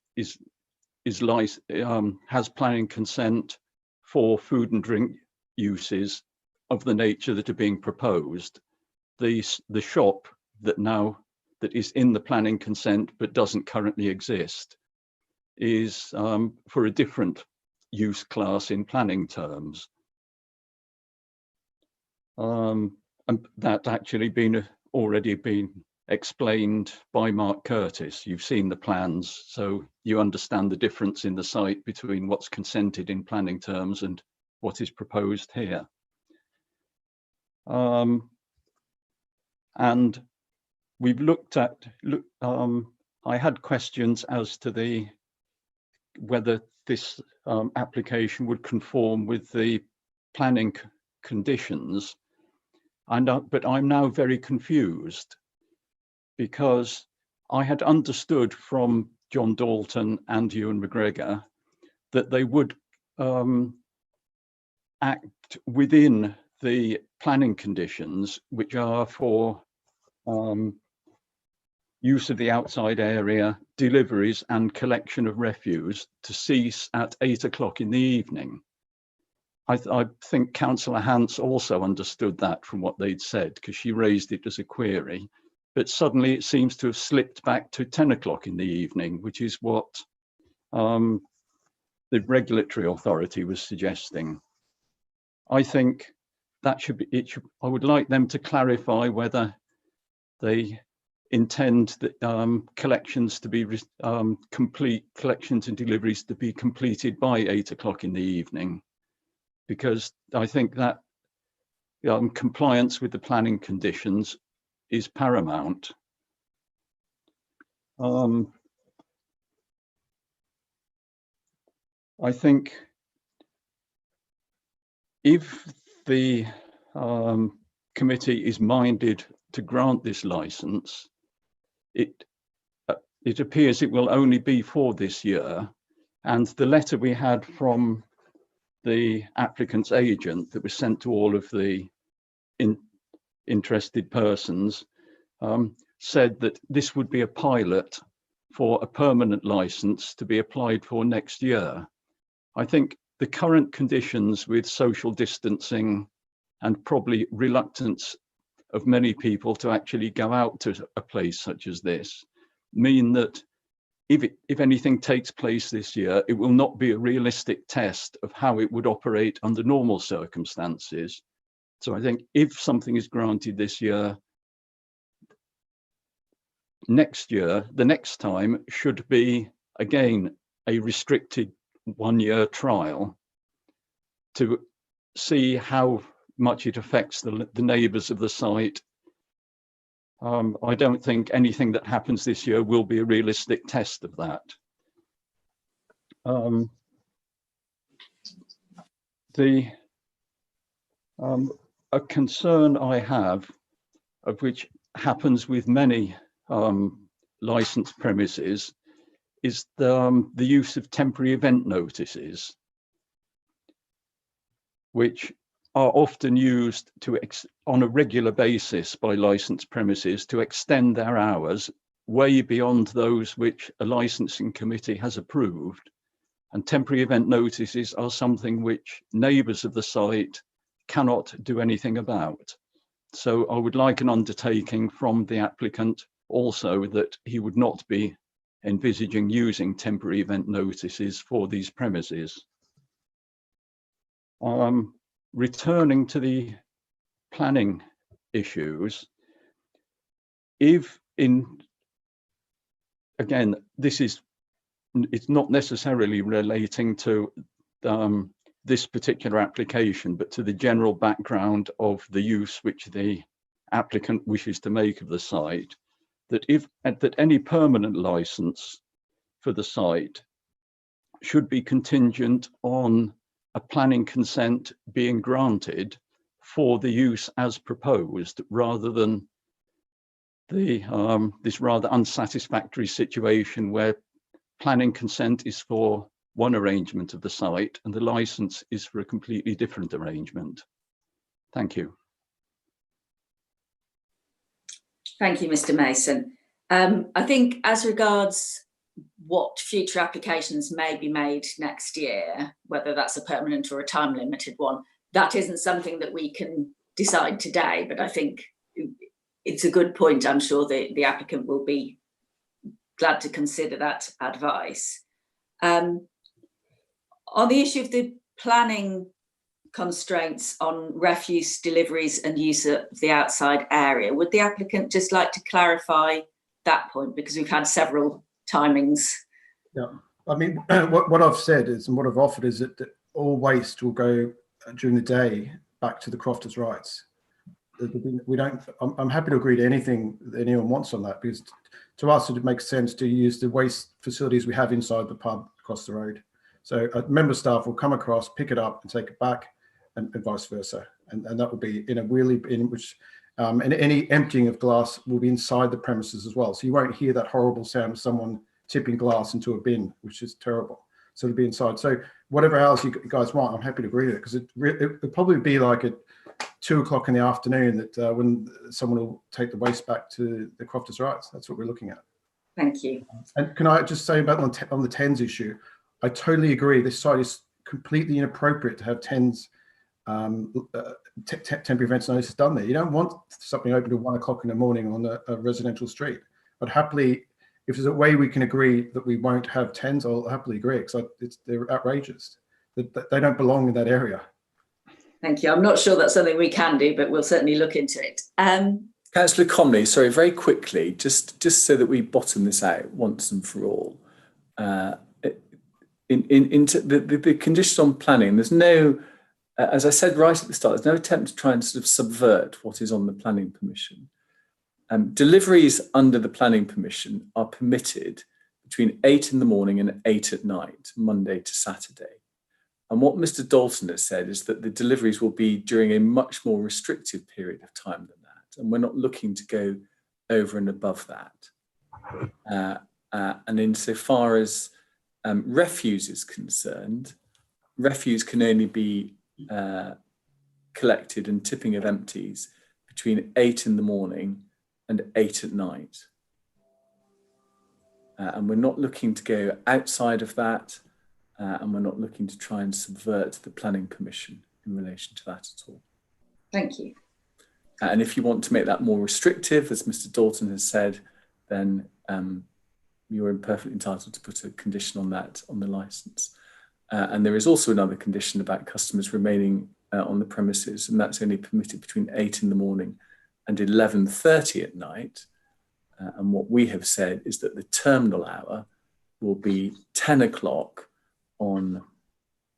has planning consent for food and drink uses of the nature that are being proposed. The shop that is in the planning consent but doesn't currently exist is for a different use class in planning terms. And that actually already been explained by Mark Curtis. You've seen the plans, so you understand the difference in the site between what's consented in planning terms and what is proposed here. And we've looked at, I had questions as to whether this application would conform with the planning conditions, but I'm now very confused, because I had understood from John Dalton and Ewan McGregor that they would act within the planning conditions, which are for use of the outside area, deliveries and collection of refuse to cease at 8 o'clock in the evening. I think Councillor Hance also understood that from what they'd said, because she raised it as a query, but suddenly it seems to have slipped back to 10 o'clock in the evening, which is what the regulatory authority was suggesting. I think that should be, I would like them to clarify whether they intend that collections to be collections and deliveries to be completed by 8 o'clock in the evening, because I think that compliance with the planning conditions is paramount. I think if the committee is minded to grant this license, it appears it will only be for this year. And the letter we had from the applicant's agent that was sent to all of the interested persons said that this would be a pilot for a permanent license to be applied for next year. I think the current conditions with social distancing and probably reluctance of many people to actually go out to a place such as this mean that if anything takes place this year, it will not be a realistic test of how it would operate under normal circumstances. So I think if something is granted this year, next year, the next time should be, again, a restricted one-year trial to see how much it affects the neighbours of the site. I don't think anything that happens this year will be a realistic test of that. A concern I have, of which happens with many licensed premises, is the use of temporary event notices, which are often used on a regular basis by licensed premises to extend their hours way beyond those which a licensing committee has approved. And temporary event notices are something which neighbours of the site cannot do anything about. So I would like an undertaking from the applicant also that he would not be envisaging using temporary event notices for these premises. Returning to the planning issues, again, it's not necessarily relating to this particular application, but to the general background of the use which the applicant wishes to make of the site, that any permanent license for the site should be contingent on a planning consent being granted for the use as proposed, rather than this rather unsatisfactory situation where planning consent is for one arrangement of the site and the license is for a completely different arrangement. Thank you. Thank you, Mr. Mason. I think as regards what future applications may be made next year, whether that's a permanent or a time limited one, that isn't something that we can decide today, but I think it's a good point. I'm sure the applicant will be glad to consider that advice. On the issue of the planning constraints on refuse deliveries and use of the outside area, would the applicant just like to clarify that point, because we've had several timings? Yeah, I mean, what I've said is, and what I've offered is that all waste will go during the day back to the crofters' rights. We don't. I'm happy to agree to anything that anyone wants on that, because to us it makes sense to use the waste facilities we have inside the pub across the road. So member staff will come across, pick it up, and take it back, and vice versa. And that will be in a wheelie bin, which and any emptying of glass will be inside the premises as well. So you won't hear that horrible sound of someone tipping glass into a bin, which is terrible. So it'll be inside. So whatever else you guys want, I'm happy to agree with it, because it'll probably be like at 2 o'clock in the afternoon that when someone will take the waste back to the crofters' rights. That's what we're looking at. Thank you. And can I just say about on the TENS issue, I totally agree. This site is completely inappropriate to have TENS temporary events notice done there. You don't want something open to 1 o'clock in the morning on a residential street. But happily, if there's a way we can agree that we won't have TENS, I'll happily agree, because they're outrageous. They don't belong in that area. Thank you. I'm not sure that's something we can do, but we'll certainly look into it. Councillor Conley, sorry, very quickly, just so that we bottom this out once and for all. Into the conditions on planning, there's no, as I said right at the start, there's no attempt to try and sort of subvert what is on the planning permission. Deliveries under the planning permission are permitted between 8 in the morning and 8 at night, Monday to Saturday. And what Mr. Dalton has said is that the deliveries will be during a much more restrictive period of time than that. And we're not looking to go over and above that. And insofar as refuse is concerned, refuse can only be collected and tipping of empties between 8 in the morning and 8 at night. And we're not looking to go outside of that. And we're not looking to try and subvert the planning permission in relation to that at all. Thank you. And if you want to make that more restrictive, as Mr. Dalton has said, then you're perfectly entitled to put a condition on that on the licence. And there is also another condition about customers remaining on the premises, and that's only permitted between 8 in the morning and 11:30 at night. And what we have said is that the terminal hour will be 10 o'clock on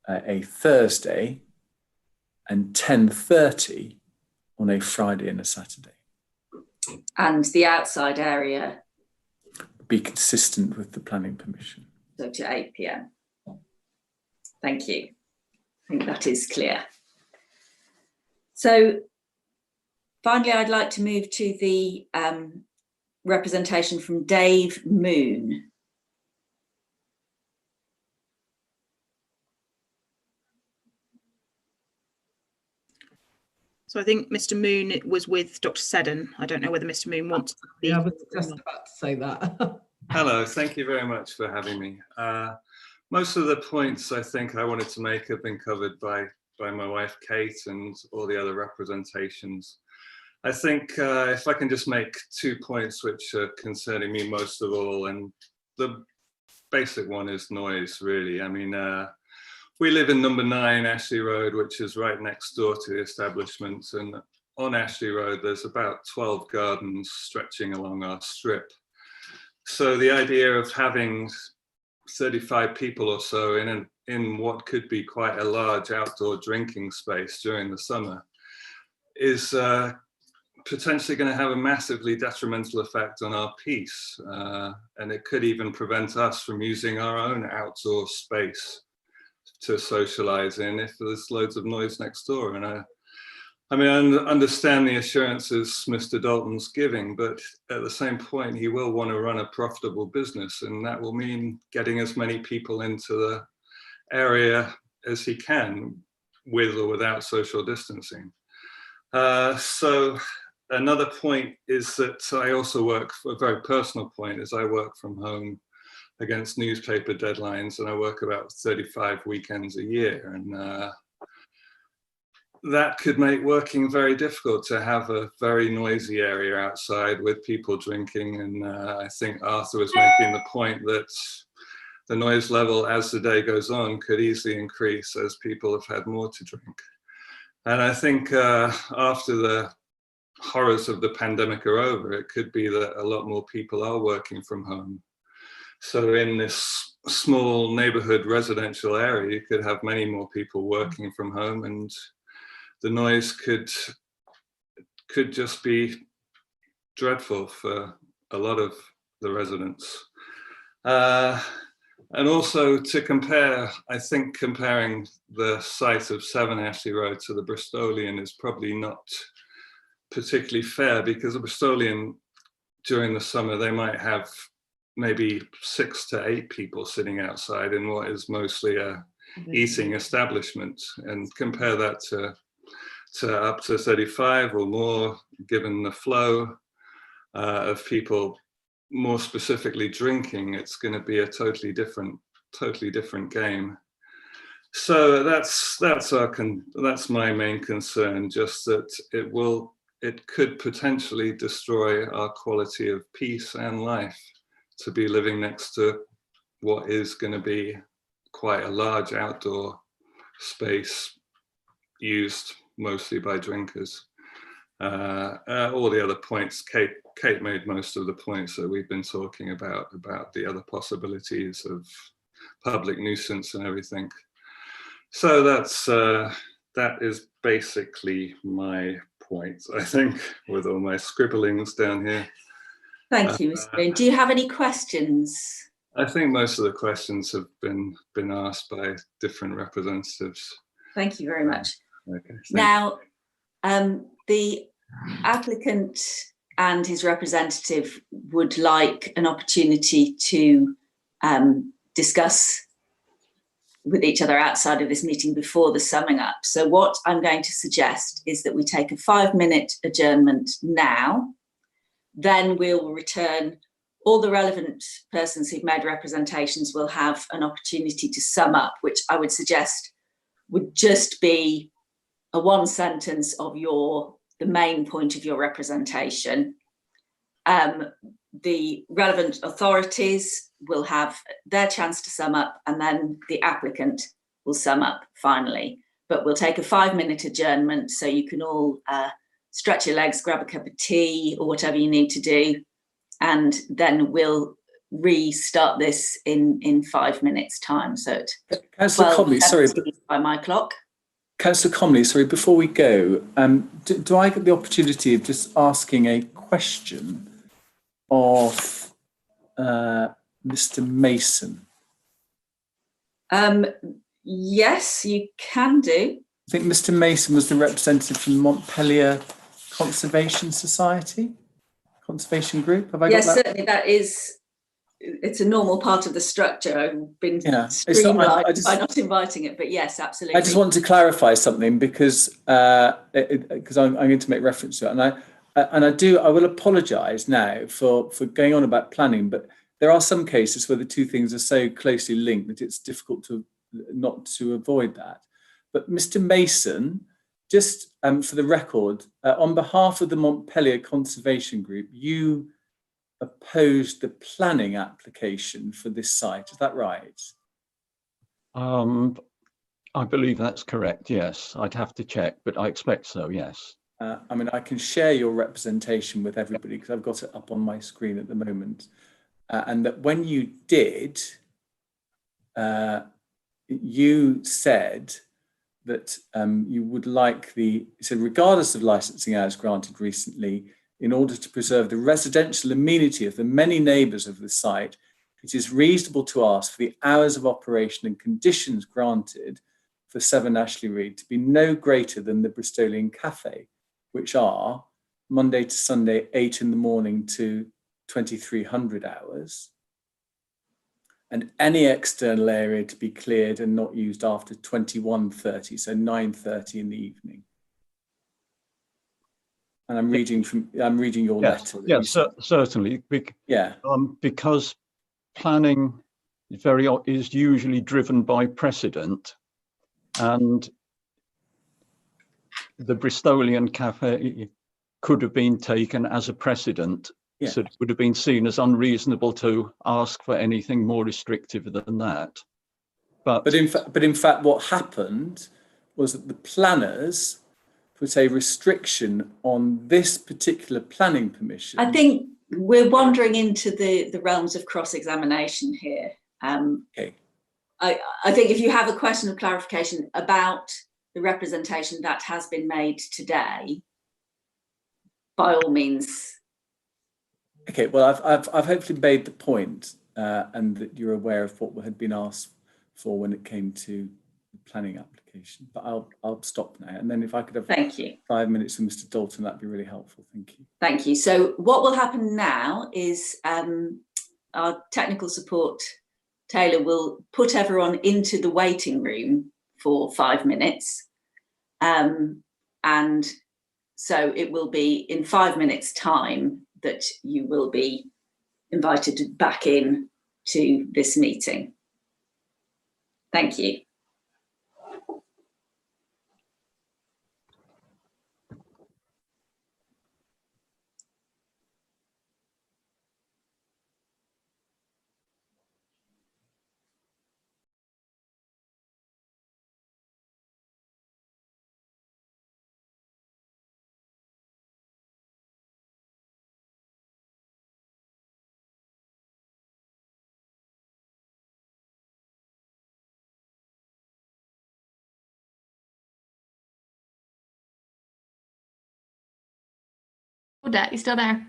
a Thursday and 10:30 on a Friday and a Saturday. And the outside area? Be consistent with the planning permission. So to 8 p.m. Thank you. I think that is clear. So finally, I'd like to move to the representation from Dave Moon. So I think Mr. Moon was with Dr. Seddon. I don't know whether Mr. Moon wants to be. Yeah, I was just about to say that. Hello, thank you very much for having me. Most of the points I think I wanted to make have been covered by my wife, Kate, and all the other representations. I think if I can just make 2 points which are concerning me most of all, and the basic one is noise, really. I mean, we live in number 9 Ashley Road, which is right next door to the establishment. And on Ashley Road, there's about 12 gardens stretching along our strip. So the idea of having 35 people or so in what could be quite a large outdoor drinking space during the summer is potentially going to have a massively detrimental effect on our peace. And it could even prevent us from using our own outdoor space to socialize in if there's loads of noise next door. And I mean, I understand the assurances Mr. Dalton's giving, but at the same point, he will want to run a profitable business, and that will mean getting as many people into the area as he can, with or without social distancing. So another point is that I also work, a very personal point, is I work from home against newspaper deadlines, and I work about 35 weekends a year. And that could make working very difficult to have a very noisy area outside with people drinking. And I think Arthur was making the point that the noise level as the day goes on could easily increase as people have had more to drink. And I think after the horrors of the pandemic are over, it could be that a lot more people are working from home. So in this small neighborhood residential area, you could have many more people working from home, and the noise could just be dreadful for a lot of the residents. And also to compare, I think comparing the site of 7 Ashley Road to the Bristolian is probably not particularly fair, because the Bristolian during the summer, they might have maybe 6 to 8 people sitting outside in what is mostly a eating establishment, and compare that to up to 35 or more, given the flow of people more specifically drinking. It's going to be a totally different game. So that's my main concern, just that it could potentially destroy our quality of peace and life to be living next to what is going to be quite a large outdoor space used mostly by drinkers. All the other points, Kate made most of the points that we've been talking about the other possibilities of public nuisance and everything. So that is basically my point, I think, with all my scribblings down here. Thank you, Mr. Green. Do you have any questions? I think most of the questions have been asked by different representatives. Thank you very much. Okay. Now, the applicant and his representative would like an opportunity to discuss with each other outside of this meeting before the summing up. So what I'm going to suggest is that we take a 5-minute adjournment now. Then we'll return. All the relevant persons who've made representations will have an opportunity to sum up, which I would suggest would just be a 1 sentence of the main point of your representation. The relevant authorities will have their chance to sum up, and then the applicant will sum up finally. But we'll take a 5-minute adjournment so you can all stretch your legs, grab a cup of tea or whatever you need to do, and then we'll restart this in 5 minutes time. So Councillor Comley, sorry, by my clock. Councillor Comley, sorry, before we go, do I get the opportunity of just asking a question of Mr. Mason? Yes, you can do. I think Mr. Mason was the representative from Montpellier Conservation Group. Have I got that? Yes, certainly that is. It's a normal part of the structure. I've been streamlined by not inviting it, but yes, absolutely. I just want to clarify something because I'm going to make reference to it, and I will apologise now for going on about planning, but there are some cases where the two things are so closely linked that it's difficult to not to avoid that. But Mr. Mason, just for the record, on behalf of the Montpellier Conservation Group, you opposed the planning application for this site. Is that right? I believe that's correct, yes. I'd have to check, but I expect so, yes. I mean, I can share your representation with everybody because I've got it up on my screen at the moment. And that when you did, you said that you would like so regardless of licensing hours granted recently, in order to preserve the residential amenity of the many neighbours of the site, it is reasonable to ask for the hours of operation and conditions granted for 7 Ashley Reed to be no greater than the Bristolian Cafe, which are Monday to Sunday, 8 in the morning to 2300 hours, and any external area to be cleared and not used after 21:30, so 9:30 in the evening. And I'm reading your letter. Yes, certainly. Yeah. Because planning is usually driven by precedent, and the Bristolian Cafe could have been taken as a precedent. Yeah. So it would have been seen as unreasonable to ask for anything more restrictive than that. But in fact, what happened was that the planners put a restriction on this particular planning permission. I think we're wandering into the realms of cross-examination here. Okay. I think if you have a question of clarification about the representation that has been made today, by all means. Okay, well, I've hopefully made the point, and that you're aware of what had been asked for when it came to the planning application. But I'll stop now, and then if I could have Thank you. 5 minutes from Mr. Dalton, that'd be really helpful. Thank you. Thank you. So what will happen now is our technical support Taylor will put everyone into the waiting room for 5 minutes, and so it will be in 5 minutes' time that you will be invited back in to this meeting. Thank you. Odette, you still there?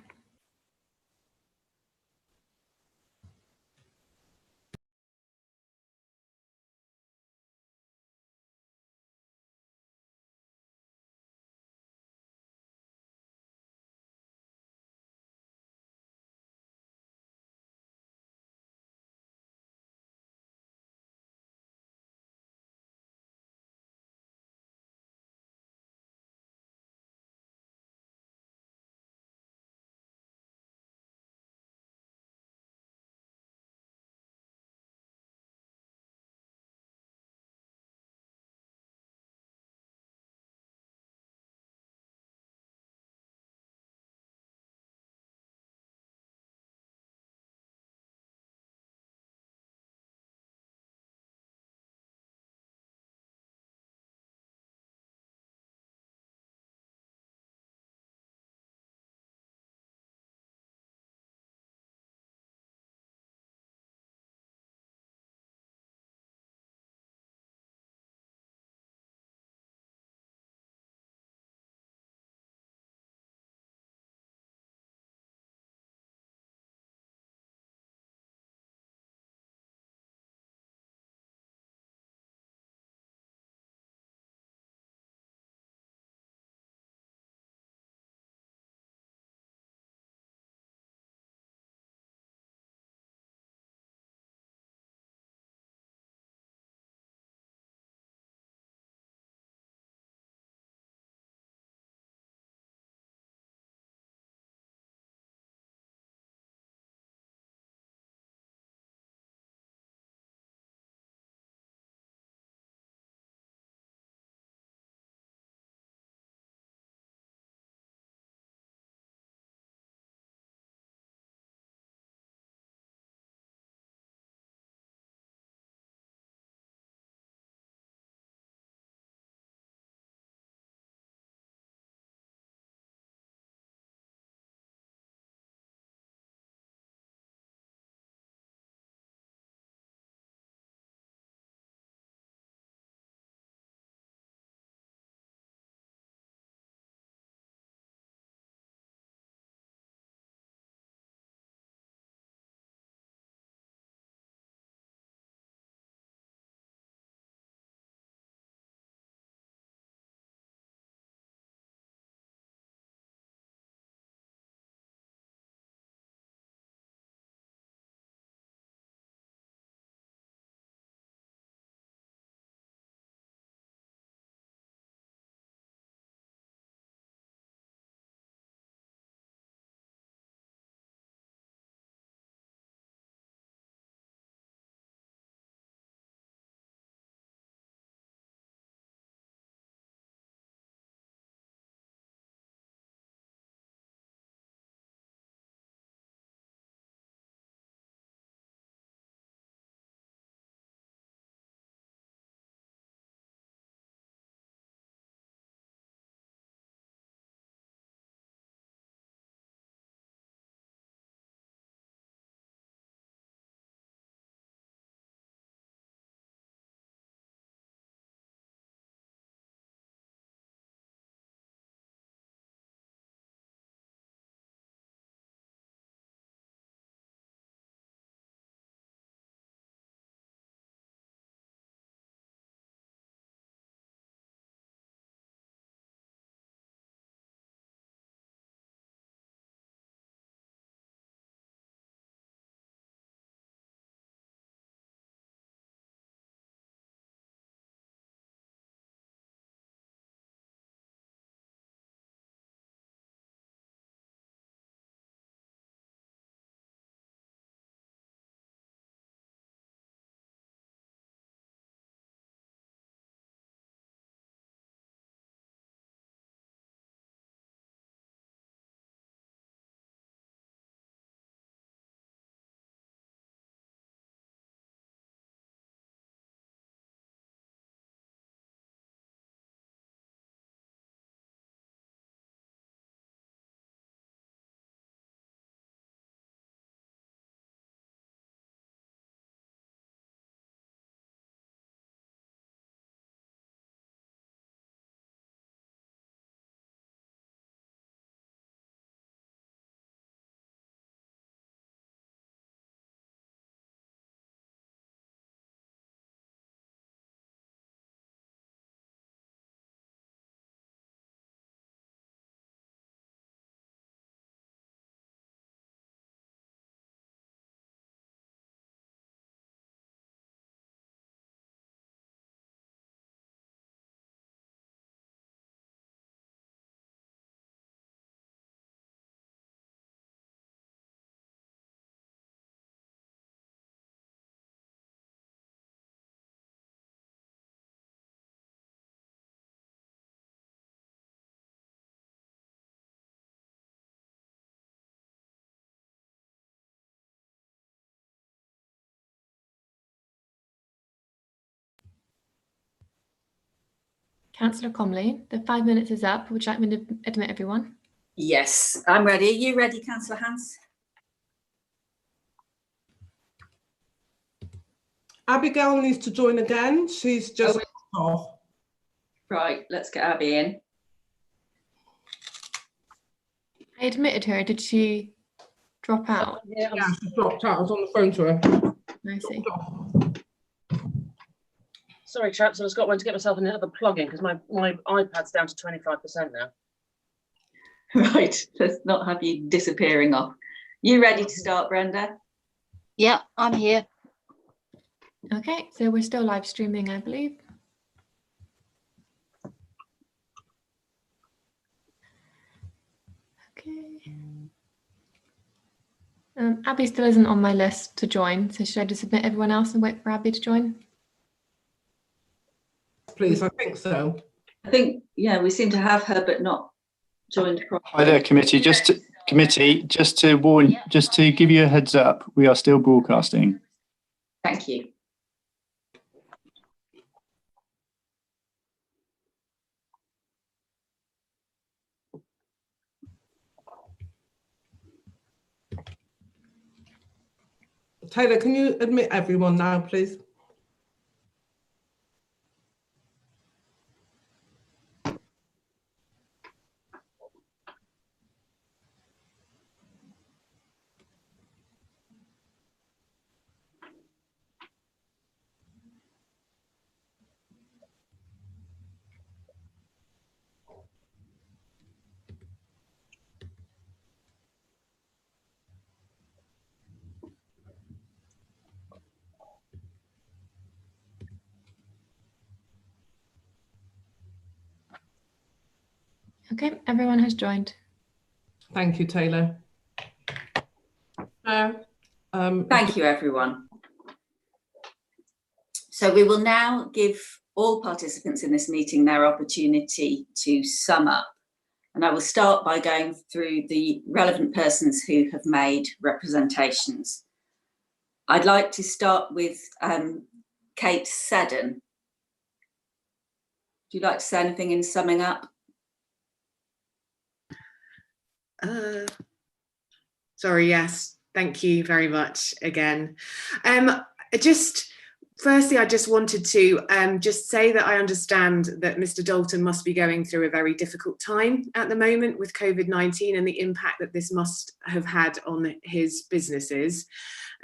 Councillor Comley, the 5 minutes is up. Would you like me to admit everyone? Yes, I'm ready. Are you ready, Councillor Hans? Abigail needs to join again. She's just off. Right, let's get Abby in. I admitted her. Did she drop out? Yeah, she dropped out. I was on the phone to her. I see. Sorry, chaps, I just got one to get myself another plug-in because my iPad's down to 25% now. Right, let's not have you disappearing off. You ready to start, Brenda? Yeah, I'm here. Okay, so we're still live streaming, I believe. Okay. Abby still isn't on my list to join, so should I just admit everyone else and wait for Abby to join? Please, I think so. I think, yeah, we seem to have her, but not joined properly. Hi there, committee. Just to warn, just to give you a heads up, we are still broadcasting. Thank you. Taylor, can you admit everyone now, please? Okay, everyone has joined. Thank you, Taylor. Thank you, everyone. So we will now give all participants in this meeting their opportunity to sum up. And I will start by going through the relevant persons who have made representations. I'd like to start with Kate Seddon. Would you like to say anything in summing up? Sorry, yes, thank you very much again. Firstly, I just wanted to just say that I understand that Mr. Dalton must be going through a very difficult time at the moment with COVID-19 and the impact that this must have had on his businesses.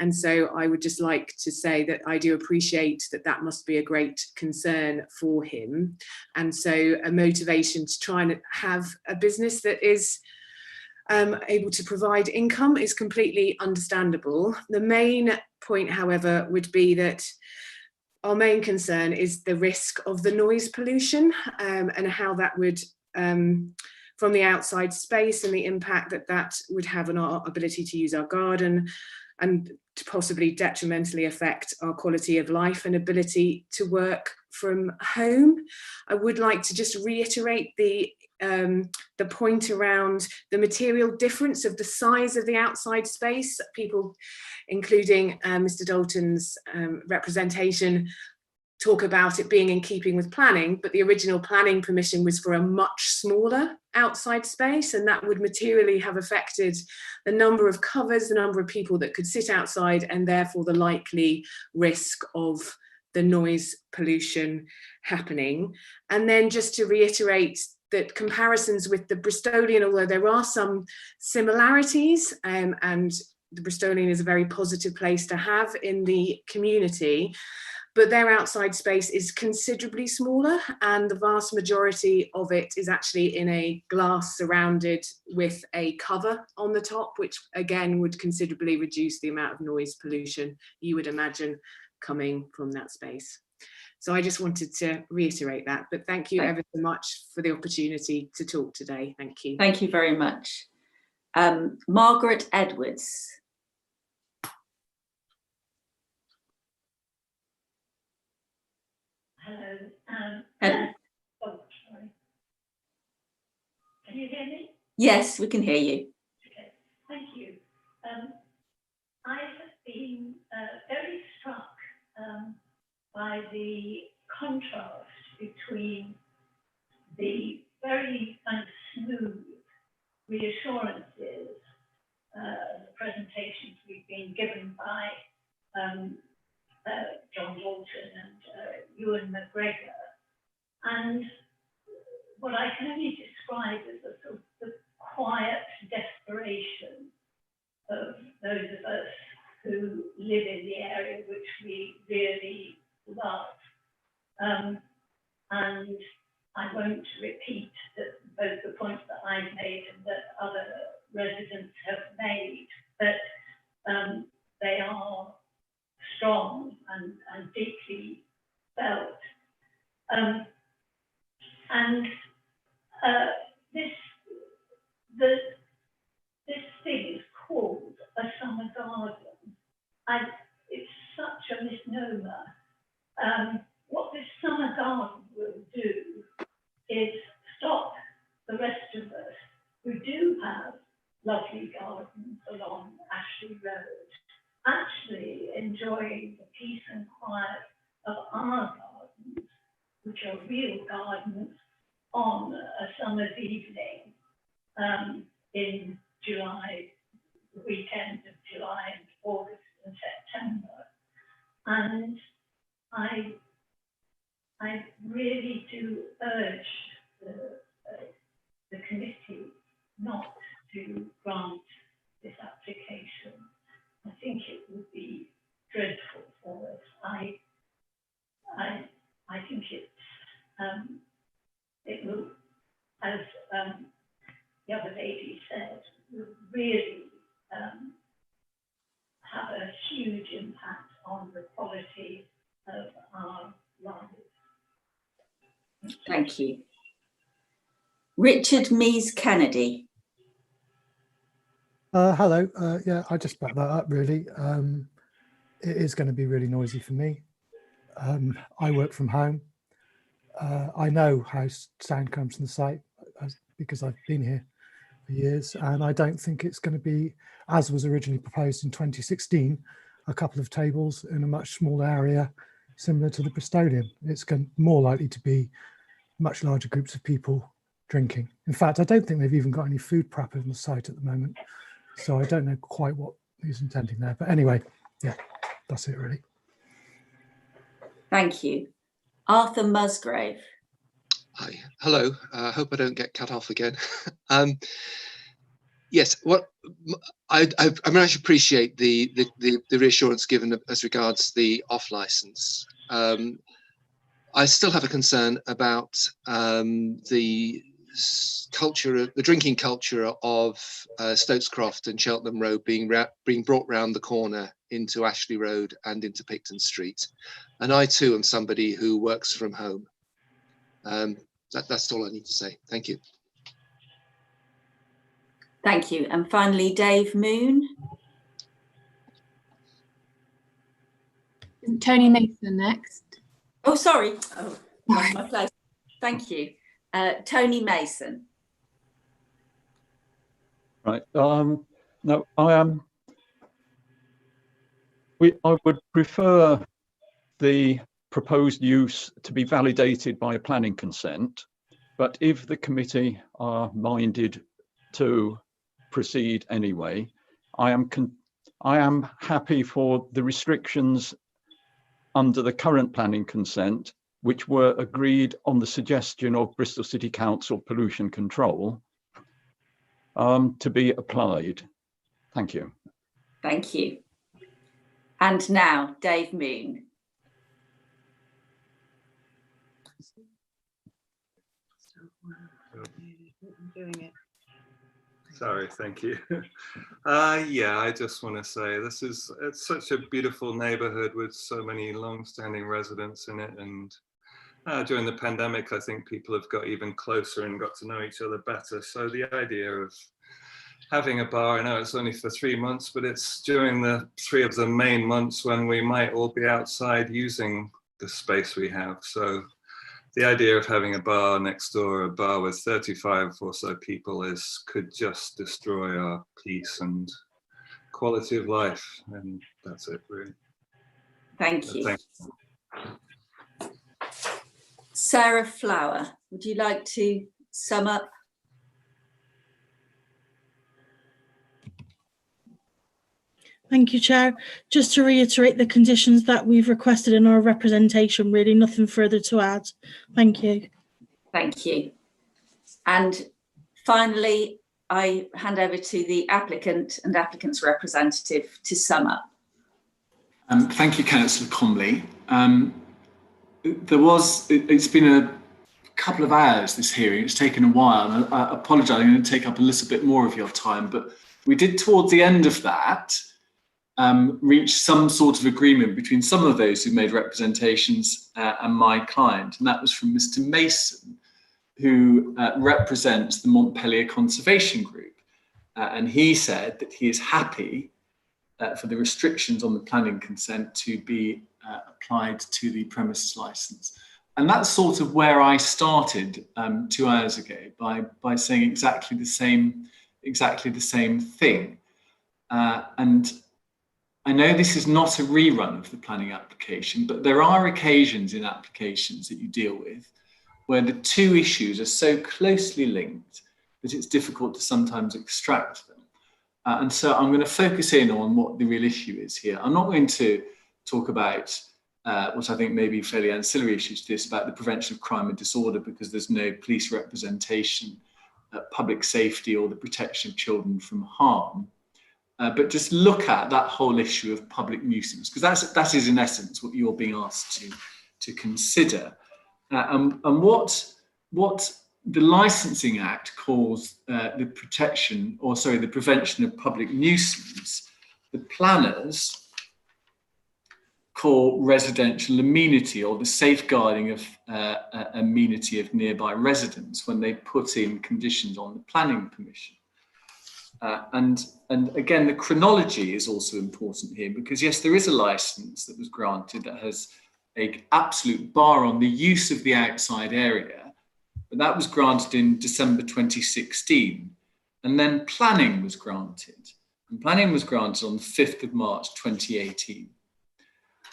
And so I would just like to say that I do appreciate that that must be a great concern for him. And so a motivation to try and have a business that is able to provide income is completely understandable. The main point, however, would be that our main concern is the risk of the noise pollution and how that would, from the outside space and the impact that that would have on our ability to use our garden and to possibly detrimentally affect our quality of life and ability to work from home. I would like to just reiterate the point around the material difference of the size of the outside space. People, including Mr. Dalton's representation, talk about it being in keeping with planning, but the original planning permission was for a much smaller outside space, and that would materially have affected the number of covers, the number of people that could sit outside, and therefore the likely risk of the noise pollution happening. And then just to reiterate that comparisons with the Bristolian, although there are some similarities, and the Bristolian is a very positive place to have in the community, but their outside space is considerably smaller, and the vast majority of it is actually in a glass surrounded with a cover on the top, which again would considerably reduce the amount of noise pollution you would imagine coming from that space. So I just wanted to reiterate that, but thank you ever so much for the opportunity to talk today. Thank you. Thank you very much. Margaret Edwards. Hello. Oh, sorry. Can you hear me? Yes, we can hear you. Okay, thank you. I have been very struck by the contrast between the very kind of smooth reassurances, the presentations we've been given by John Dalton and Ewan McGregor, and what I can only describe as a sort of the quiet desperation of those of us who live in the area which we really love. And I won't repeat both the points that I've made and that other residents have made, but they are strong and deeply felt. This thing is called a summer garden. It's such a misnomer. What this summer garden will do is stop the rest of us who do have lovely gardens along Ashley Road actually enjoying the peace and quiet of our gardens, which are real gardens, on a summer's evening in July, the weekend of July and August and September. And I really do urge the committee not to grant this application. I think it would be dreadful for us. I think it will, as the other lady said, will really have a huge impact on the quality of our lives. Thank you. Richard Mees Kennedy. Hello. Yeah, I just backed that up really. It is going to be really noisy for me. I work from home. I know how sound comes from the site because I've been here for years, and I don't think it's going to be, as was originally proposed in 2016, a couple of tables in a much smaller area similar to the Bristolian. It's more likely to be much larger groups of people drinking. In fact, I don't think they've even got any food prep on the site at the moment. So I don't know quite what he's intending there. But anyway, yeah, that's it really. Thank you. Arthur Musgrave. Hi, hello. I hope I don't get cut off again. Yes, what I actually appreciate the reassurance given as regards the off license. I still have a concern about the drinking culture of Stokescroft and Cheltenham Road being brought round the corner into Ashley Road and into Picton Street. And I too am somebody who works from home. That's all I need to say. Thank you. Thank you. And finally, Dave Moon. Tony Mason next. Oh, sorry. Oh, lost my place. Thank you. Tony Mason. Right. No, I would prefer the proposed use to be validated by a planning consent, but if the committee are minded to proceed anyway, I am happy for the restrictions under the current planning consent, which were agreed on the suggestion of Bristol City Council Pollution Control, to be applied. Thank you. Thank you. And now, Dave Moon. Sorry, thank you. Yeah, I just want to say it's such a beautiful neighborhood with so many long-standing residents in it, and during the pandemic, I think people have got even closer and got to know each other better. So the idea of having a bar, I know it's only for 3 months, but it's during the 3 of the main months when we might all be outside using the space we have. So the idea of having a bar next door, a bar with 35 or so people, could just destroy our peace and quality of life. And that's it, really. Thank you. Thanks. Sarah Flower, would you like to sum up? Thank you, Chair. Just to reiterate the conditions that we've requested in our representation, really nothing further to add. Thank you. Thank you. And finally, I hand over to the applicant and applicant's representative to sum up. Thank you, Councillor Comley. It's been a couple of hours, this hearing. It's taken a while, and I apologise, I'm going to take up a little bit more of your time, but we did, towards the end of that, reach some sort of agreement between some of those who made representations and my client, and that was from Mr. Mason, who represents the Montpellier Conservation Group. And he said that he is happy for the restrictions on the planning consent to be applied to the premises licence. And that's sort of where I started 2 hours ago, by saying exactly the same thing. And I know this is not a rerun of the planning application, but there are occasions in applications that you deal with where the two issues are so closely linked that it's difficult to sometimes extract them. And so I'm going to focus in on what the real issue is here. I'm not going to talk about what I think may be fairly ancillary issues to this, about the prevention of crime and disorder, because there's no police representation, public safety, or the protection of children from harm. But just look at that whole issue of public nuisance, because that is in essence what you're being asked to consider. And what the Licensing Act calls the prevention of public nuisance, the planners call residential amenity, or the safeguarding of amenity of nearby residents, when they put in conditions on the planning permission. And again, the chronology is also important here, because yes, there is a license that was granted that has an absolute bar on the use of the outside area, but that was granted in December 2016. And then planning was granted. And planning was granted on the 5th of March 2018.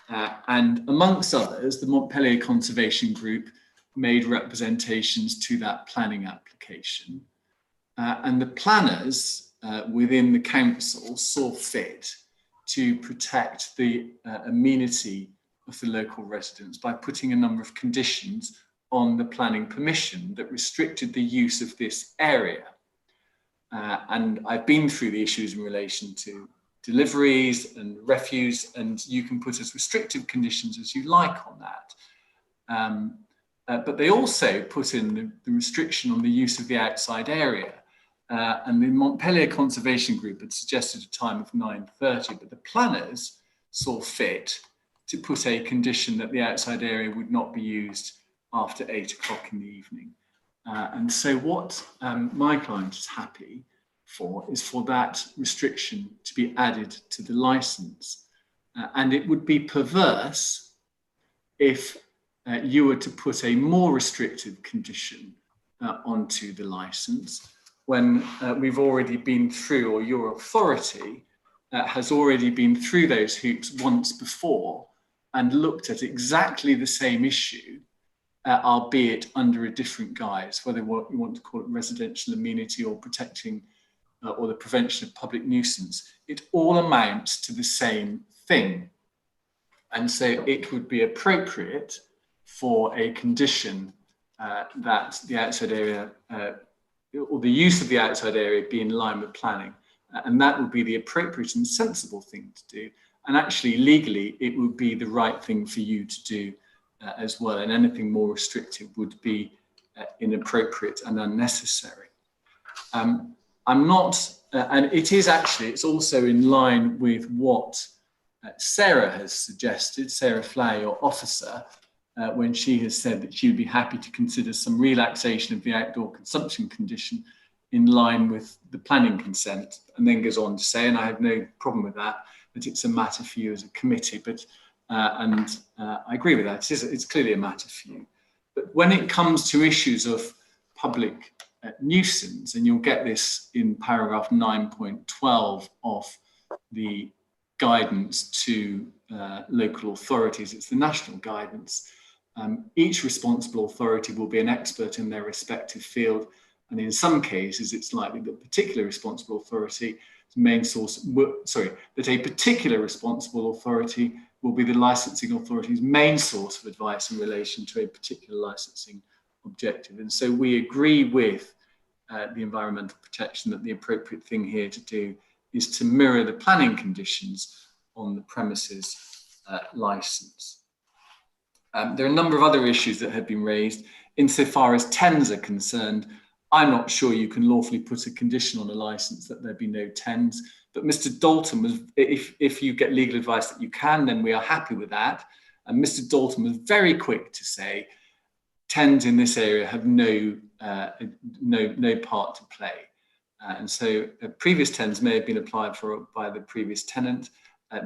And amongst others, the Montpellier Conservation Group made representations to that planning application. And the planners within the council saw fit to protect the amenity of the local residents by putting a number of conditions on the planning permission that restricted the use of this area. And I've been through the issues in relation to deliveries and refuse, and you can put as restrictive conditions as you like on that. But they also put in the restriction on the use of the outside area. And the Montpellier Conservation Group had suggested a time of 9:30, but the planners saw fit to put a condition that the outside area would not be used after 8 o'clock in the evening. And so what my client is happy for is for that restriction to be added to the licence. And it would be perverse if you were to put a more restrictive condition onto the licence, when we've already been through, or your authority has already been through those hoops once before and looked at exactly the same issue, albeit under a different guise, whether what you want to call it residential amenity or protecting or the prevention of public nuisance. It all amounts to the same thing. And so it would be appropriate for a condition that the outside area or the use of the outside area be in line with planning. And that would be the appropriate and sensible thing to do. And actually, legally, it would be the right thing for you to do as well. And anything more restrictive would be inappropriate and unnecessary. I'm not, and it is actually, it's also in line with what Sarah has suggested, Sarah Flower, your officer, when she has said that she would be happy to consider some relaxation of the outdoor consumption condition in line with the planning consent, and then goes on to say, and I have no problem with that it's a matter for you as a committee, but I agree with that, it's clearly a matter for you. But when it comes to issues of public nuisance, and you'll get this in paragraph 9.12 of the guidance to local authorities, it's the national guidance, Each responsible authority will be an expert in their respective field, and in some cases it's likely that a particular responsible authority will be the licensing authority's main source of advice in relation to a particular licensing objective. And so we agree with the environmental protection that the appropriate thing here to do is to mirror the planning conditions on the premises licence. There are a number of other issues that have been raised. Insofar as TENs are concerned, I'm not sure you can lawfully put a condition on a licence that there be no TENs, but Mr. Dalton was, if you get legal advice that you can, then we are happy with that. And Mr. Dalton was very quick to say, TENs in this area have no part to play. And so previous TENs may have been applied for by the previous tenant.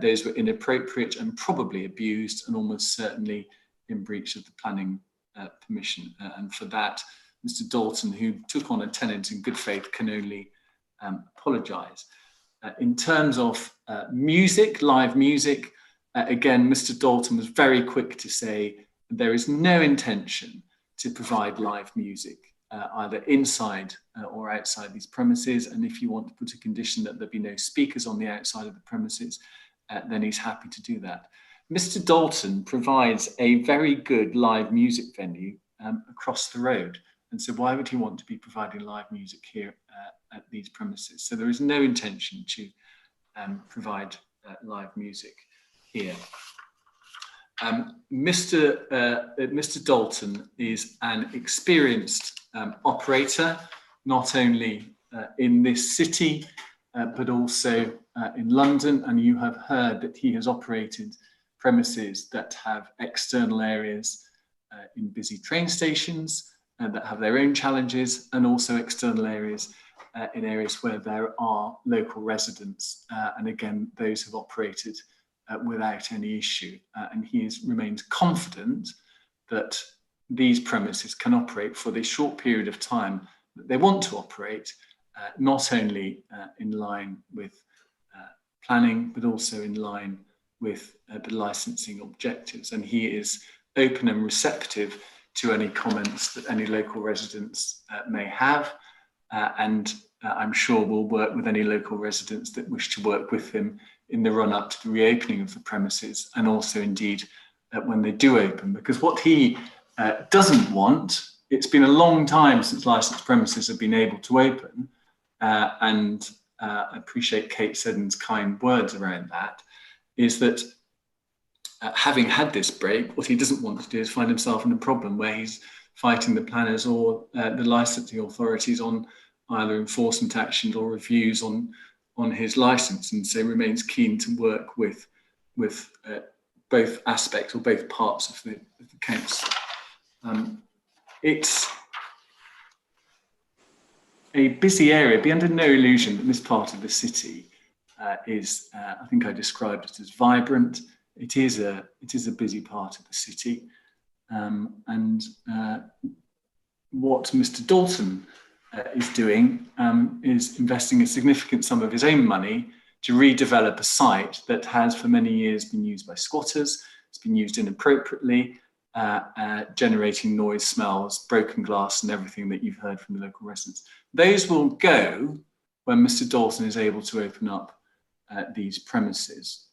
Those were inappropriate and probably abused, and almost certainly in breach of the planning permission. And for that, Mr. Dalton, who took on a tenant in good faith, can only apologise. In terms of music, live music, again, Mr. Dalton was very quick to say there is no intention to provide live music, either inside or outside these premises. And if you want to put a condition that there be no speakers on the outside of the premises, then he's happy to do that. Mr. Dalton provides a very good live music venue across the road. And so why would he want to be providing live music here at these premises? So there is no intention to provide live music here. Mr. Dalton is an experienced operator, not only in this city, but also in London. And you have heard that he has operated premises that have external areas in busy train stations that have their own challenges, and also external areas in areas where there are local residents. And again, those have operated without any issue. And he remains confident that these premises can operate for the short period of time that they want to operate, not only in line with planning, but also in line with the licensing objectives. And he is open and receptive to any comments that any local residents may have. And I'm sure we'll work with any local residents that wish to work with him in the run up to the reopening of the premises, and also indeed when they do open, because what he doesn't want, it's been a long time since licensed premises have been able to open, and I appreciate Kate Seddon's kind words around that, is that having had this break, what he doesn't want to do is find himself in a problem where he's fighting the planners or the licensing authorities on either enforcement actions or reviews on his license, and so remains keen to work with both aspects or both parts of the council. It's a busy area. Be under no illusion that this part of the city is, I think I described it as vibrant. It is a busy part of the city, and what Mr. Dalton is doing is investing a significant sum of his own money to redevelop a site that has for many years been used by squatters. It's been used inappropriately, generating noise, smells, broken glass, and everything that you've heard from the local residents. Those will go when Mr. Dalton is able to open up these premises.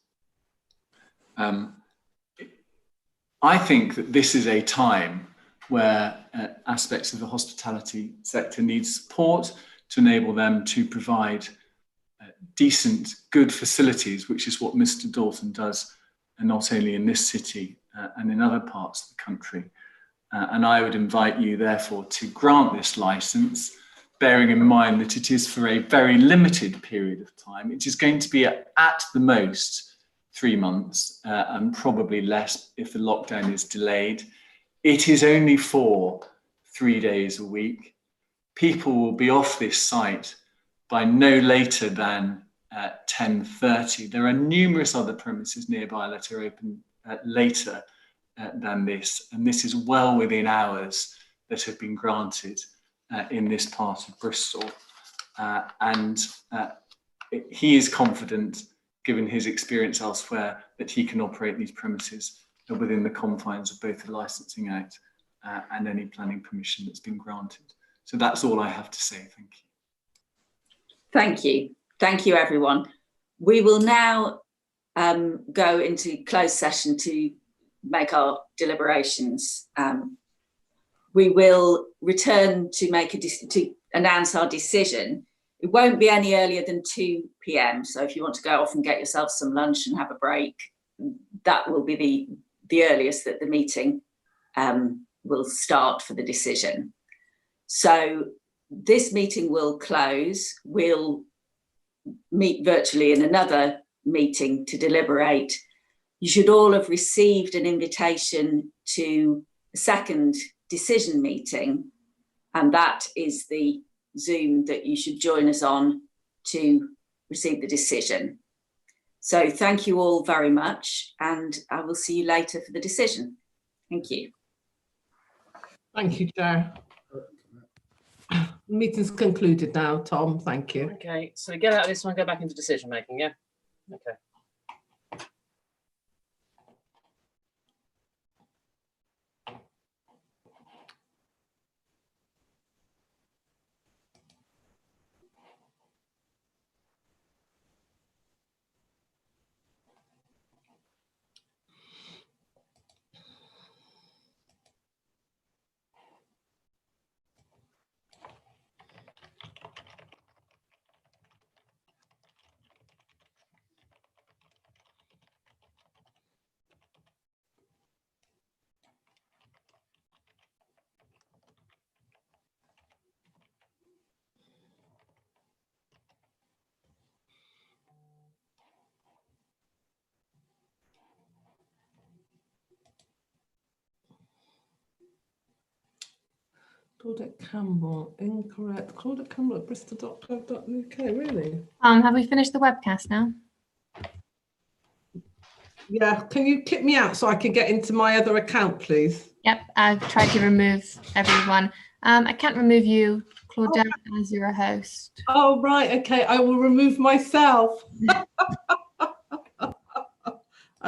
I think that this is a time where aspects of the hospitality sector need support to enable them to provide decent, good facilities, which is what Mr. Dalton does, and not only in this city and in other parts of the country. And I would invite you, therefore, to grant this licence, bearing in mind that it is for a very limited period of time. It is going to be at the most 3 months, and probably less if the lockdown is delayed. It is only for 3 days a week. People will be off this site by no later than 10:30. There are numerous other premises nearby that are open later than this, and this is well within hours that have been granted in this part of Bristol. He is confident, given his experience elsewhere, that he can operate these premises within the confines of both the Licensing Act and any planning permission that's been granted. So that's all I have to say. Thank you. Thank you. Thank you, everyone. We will now go into closed session to make our deliberations. We will return to to announce our decision. It won't be any earlier than 2 p.m. So if you want to go off and get yourself some lunch and have a break, that will be the earliest that the meeting will start for the decision. So this meeting will close. We'll meet virtually in another meeting to deliberate. You should all have received an invitation to a second decision meeting, and that is the Zoom that you should join us on to receive the decision. So thank you all very much, and I will see you later for the decision. Thank you. Thank you, Chair. Meeting's concluded now, Tom. Thank you. Okay, so get out of this one, go back into decision making, yeah? Okay. Claudette Campbell, incorrect. Claudette Campbell at bristol.gov.uk, really? Have we finished the webcast now? Yeah, can you kick me out so I can get into my other account, please? Yep, I've tried to remove everyone. I can't remove you, Claudette, as your host. Oh, right, okay, I will remove myself.